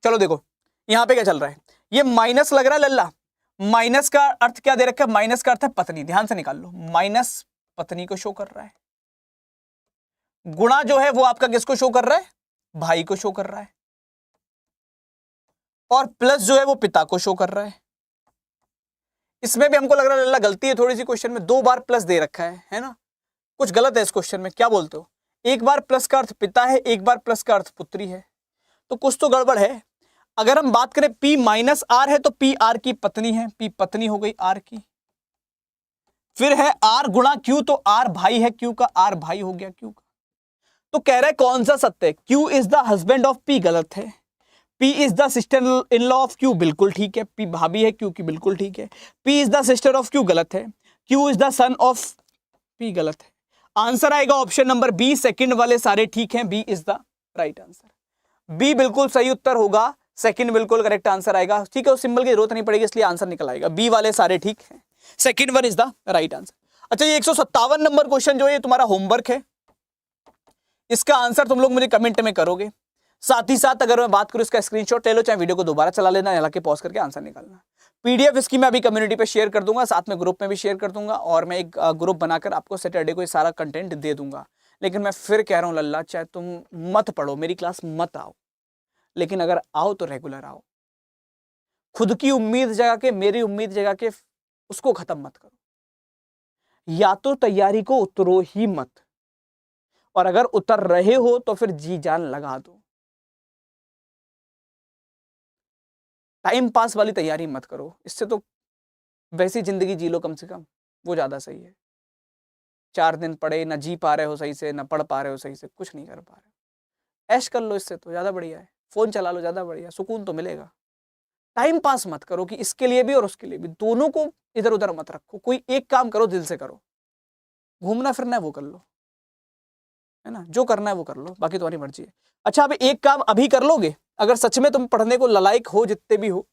चलो देखो यहां पे क्या चल रहा है, ये माइनस लग रहा है लल्ला, माइनस का अर्थ क्या दे रखा है, माइनस का अर्थ है पत्नी, ध्यान से निकाल लो, माइनस पत्नी को शो कर रहा है, गुणा जो है वो आपका किसको शो कर रहा है, भाई को शो कर रहा है, और प्लस जो है वो पिता को शो कर रहा है। इसमें भी हमको लग रहा है लल्ला गलती है थोड़ी सी, क्वेश्चन में 2 बार प्लस दे रखा है ना, कुछ गलत है इस क्वेश्चन में, क्या बोलते हो। एक बार प्लस का अर्थ पिता है, एक बार प्लस का अर्थ पुत्री है, तो कुछ तो गड़बड़ है। अगर हम बात करें P माइनस आर है तो P आर की पत्नी है, P पत्नी हो गई आर की। फिर है R गुणा Q, तो R भाई है Q का, R भाई हो गया Q का। तो कह रहा है कौन सा सत्य है, Q is the husband of P, गलत है। P is the sister in law of Q, बिल्कुल ठीक है। P भाभी है Q की, बिल्कुल ठीक है। P is the sister of Q, गलत है। Q is the son of P, गलत है। आंसर आएगा ऑप्शन नंबर बी, सेकंड वाले सारे ठीक हैं, B is the right answer. B बिल्कुल सही उत्तर होगा, सेकंड बिल्कुल करेक्ट आंसर आएगा, ठीक है। उस सिंबल की जरूरत नहीं पड़ेगी, इसलिए आंसर निकल आएगा, बी वाले सारे ठीक हैं, second one is the right answer. अच्छा ये 157 नंबर क्वेश्चन जो है तुम्हारा होमवर्क है, इसका आंसर तुम लोग मुझे कमेंट में करोगे। साथ ही साथ अगर मैं बात करूं इसका स्क्रीनशॉट ले लो, चाहे वीडियो को दोबारा चला लेना, हालांकि पॉज करके आंसर निकालना। पीडीएफ इसकी मैं अभी कम्युनिटी पे शेयर कर दूंगा, साथ में ग्रुप में भी शेयर कर दूंगा, और मैं एक ग्रुप बनाकर आपको सैटरडे को ये सारा कंटेंट दे दूंगा। लेकिन मैं फिर कह रहा हूं लल्ला, चाहे तुम मत पढ़ो, मेरी क्लास मत आओ, लेकिन अगर आओ तो रेगुलर आओ। खुद की उम्मीद जगा के, मेरी उम्मीद जगा के उसको खत्म मत करो। या तो तैयारी को उतरो ही मत, और अगर उतर रहे हो तो फिर जी जान लगा दो। टाइम पास वाली तैयारी मत करो, इससे तो वैसी जिंदगी जी लो कम से कम, वो ज्यादा सही है। 4 दिन पढ़े, ना जी पा रहे हो सही से, ना पढ़ पा रहे हो सही से, कुछ नहीं कर पा रहे हो, ऐश कर लो, इससे तो ज्यादा बढ़िया है। फोन चला लो, ज्यादा बढ़िया, सुकून तो मिलेगा। टाइम पास मत करो कि इसके लिए भी और उसके लिए भी, दोनों को इधर उधर मत रखो। कोई एक काम करो, दिल से करो, घूमना फिरना है वो कर लो, है ना, जो करना है वो कर लो, बाकी तुम्हारी मर्जी है। अच्छा अब एक काम अभी कर लोगे, अगर सच में तुम पढ़ने को ललायक हो, जितने भी हो,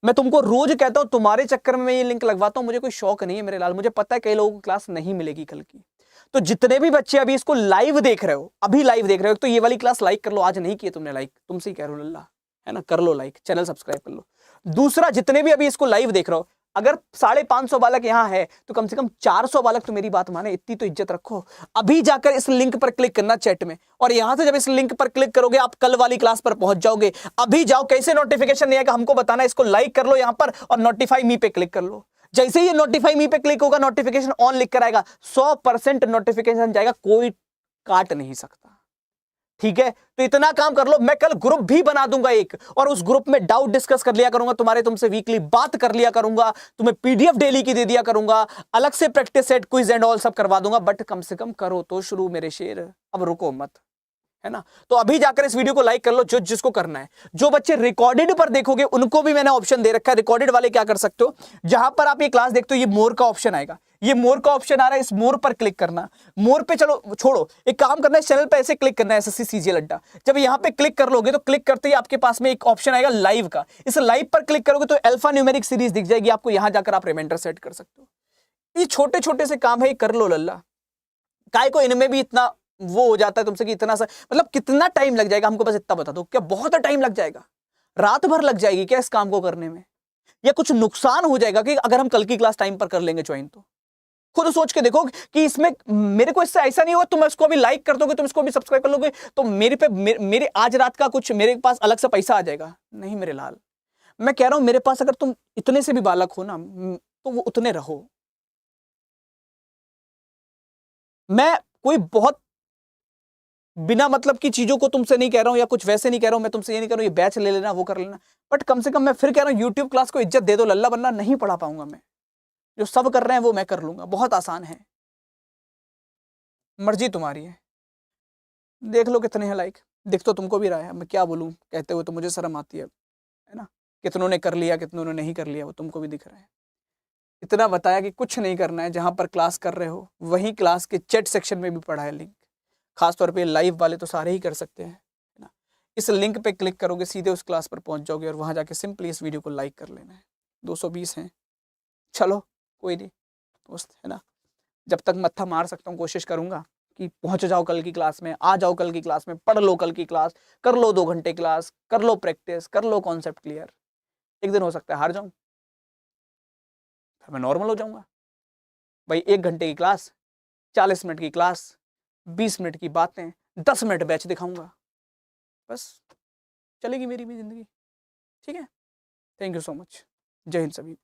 मैं तुमको रोज कहता हूं, तुम्हारे चक्कर में मैं ये लिंक लगवाता हूं, मुझे कोई शौक नहीं है मेरे लाल, मुझे पता है कई लोगों को क्लास नहीं मिलेगी कल की, तो जितने भी बच्चे अभी इसको लाइव देख रहे हो, अभी लाइव देख रहे हो, तो ये वाली क्लास लाइक कर लो। आज नहीं किए तुमने लाइक, तुमसे ही कह रहा हूं लल्ला, है ना, कर लो लाइक, चैनल सब्सक्राइब कर लो। दूसरा, जितने भी अभी इसको लाइव देख रहे हो, अगर 550 बालक यहां है तो कम से कम 400 बालक तो मेरी बात माने, इतनी तो इज्जत रखो। अभी जाकर इस लिंक पर क्लिक करना चैट में, और यहां से जब इस लिंक पर क्लिक करोगे आप कल वाली क्लास पर पहुंच जाओगे। अभी जाओ, कैसे नोटिफिकेशन नहीं आएगा हमको बताना, इसको लाइक कर लो यहां पर और नोटिफाई मी पे क्लिक कर लो। जैसे ही ये नोटिफाई मी पे क्लिक होगा, नोटिफिकेशन ऑन लिख कर आएगा, 100% नोटिफिकेशन जाएगा, कोई काट नहीं सकता। ठीक है, तो इतना काम कर लो। मैं कल ग्रुप भी बना दूंगा एक, और उस ग्रुप में डाउट डिस्कस कर लिया करूंगा, तुमसे वीकली बात कर लिया करूंगा, तुम्हें पीडीएफ डेली की दे दिया करूंगा, अलग से practice set, quiz and all सब करवा दूंगा। बट कम से कम करो तो शुरू मेरे शेर, अब रुको मत, है ना। तो अभी जाकर इस वीडियो को लाइक कर लो, जो जिसको करना है। जो बच्चे रिकॉर्डेड पर देखोगे उनको भी मैंने ऑप्शन दे रखा है। रिकॉर्डेड वाले क्या कर सकते हो, जहां पर आप ये क्लास देखते हो, ये मोर का ऑप्शन आएगा, ये मोर का ऑप्शन आ रहा है, इस मोर पर क्लिक करना। मोर पे चलो छोड़ो, एक काम करना है, चैनल पे ऐसे क्लिक करना है, एसएससी सीजीएल अड्डा। जब यहां पे क्लिक कर लोगे तो क्लिक करते ही आपके पास में एक ऑप्शन आएगा लाइव का। इस लाइव पर क्लिक करोगे तो अल्फा न्यूमेरिक सीरीज दिख जाएगी आपको, यहां जाकर आप रिमाइंडर सेट कर सकते हो। ये छोटे छोटे से काम है, ये कर लो लल्ला। काय को इनमें भी इतना वो हो जाता है तुमसे कि इतना सा, मतलब कितना टाइम लग जाएगा हमको बस इतना बता दो। क्या बहुत टाइम लग जाएगा? रात भर लग जाएगी क्या इस काम को करने में? या कुछ नुकसान हो जाएगा कि अगर हम कल की क्लास टाइम पर कर लेंगे ज्वाइन? तो खुद सोच के देखो कि इसमें मेरे को इससे ऐसा नहीं होगा तुम इसको अभी लाइक कर दोगे, तुम इसको भी सब्सक्राइब कर लोगे तो मेरे आज रात का कुछ मेरे पास अलग से पैसा आ जाएगा? नहीं मेरे लाल, मैं कह रहा हूं मेरे पास अगर तुम इतने से भी बालक हो ना तो वो उतने रहो। मैं कोई बहुत बिना मतलब की चीजों को तुमसे नहीं कह रहा हूं, या कुछ वैसे नहीं कह रहा हूं। मैं तुमसे ये नहीं कह रहा हूं ये बैच ले लेना, वो कर लेना, बट कम से कम मैं फिर कह रहा हूं यूट्यूब क्लास को इज्जत दे दो लल्ला, वरना नहीं पढ़ा पाऊंगा मैं। जो सब कर रहे हैं वो मैं कर लूंगा, बहुत आसान है, मर्जी तुम्हारी है। देख लो कितने हैं लाइक, दिख तो तुमको भी रहा है, मैं क्या बोलूं, कहते हुए तो मुझे शर्म आती है ना। कितनों ने कर लिया, कितनों ने नहीं कर लिया, वो तुमको भी दिख रहा है। इतना बताया कि कुछ नहीं करना है, जहां पर क्लास कर रहे हो वही क्लास के चैट सेक्शन में भी पढ़ा है लिंक। खासतौर पे लाइव वाले तो सारे ही कर सकते हैं, है ना। इस लिंक पे क्लिक करोगे सीधे उस क्लास पर पहुंच जाओगे, और वहां जाके सिंपली इस वीडियो को लाइक कर लेना है। 220 हैं, चलो कोई नहीं दोस्त, है ना। जब तक मत्था मार सकता हूँ कोशिश करूंगा कि पहुंच जाओ कल की क्लास में, आ जाओ कल की क्लास में, पढ़ लो कल की क्लास, कर लो 2 घंटे क्लास, कर लो प्रैक्टिस, कर लो कॉन्सेप्ट क्लियर। एक दिन हो सकता है हार जाऊं, फिर मैं नॉर्मल हो जाऊंगा। भाई 1 घंटे की क्लास, 40 मिनट की क्लास, 20 मिनट की बातें, 10 मिनट बैच दिखाऊंगा, बस चलेगी मेरी भी जिंदगी। ठीक है, थैंक यू सो मच, जय हिंद सभी।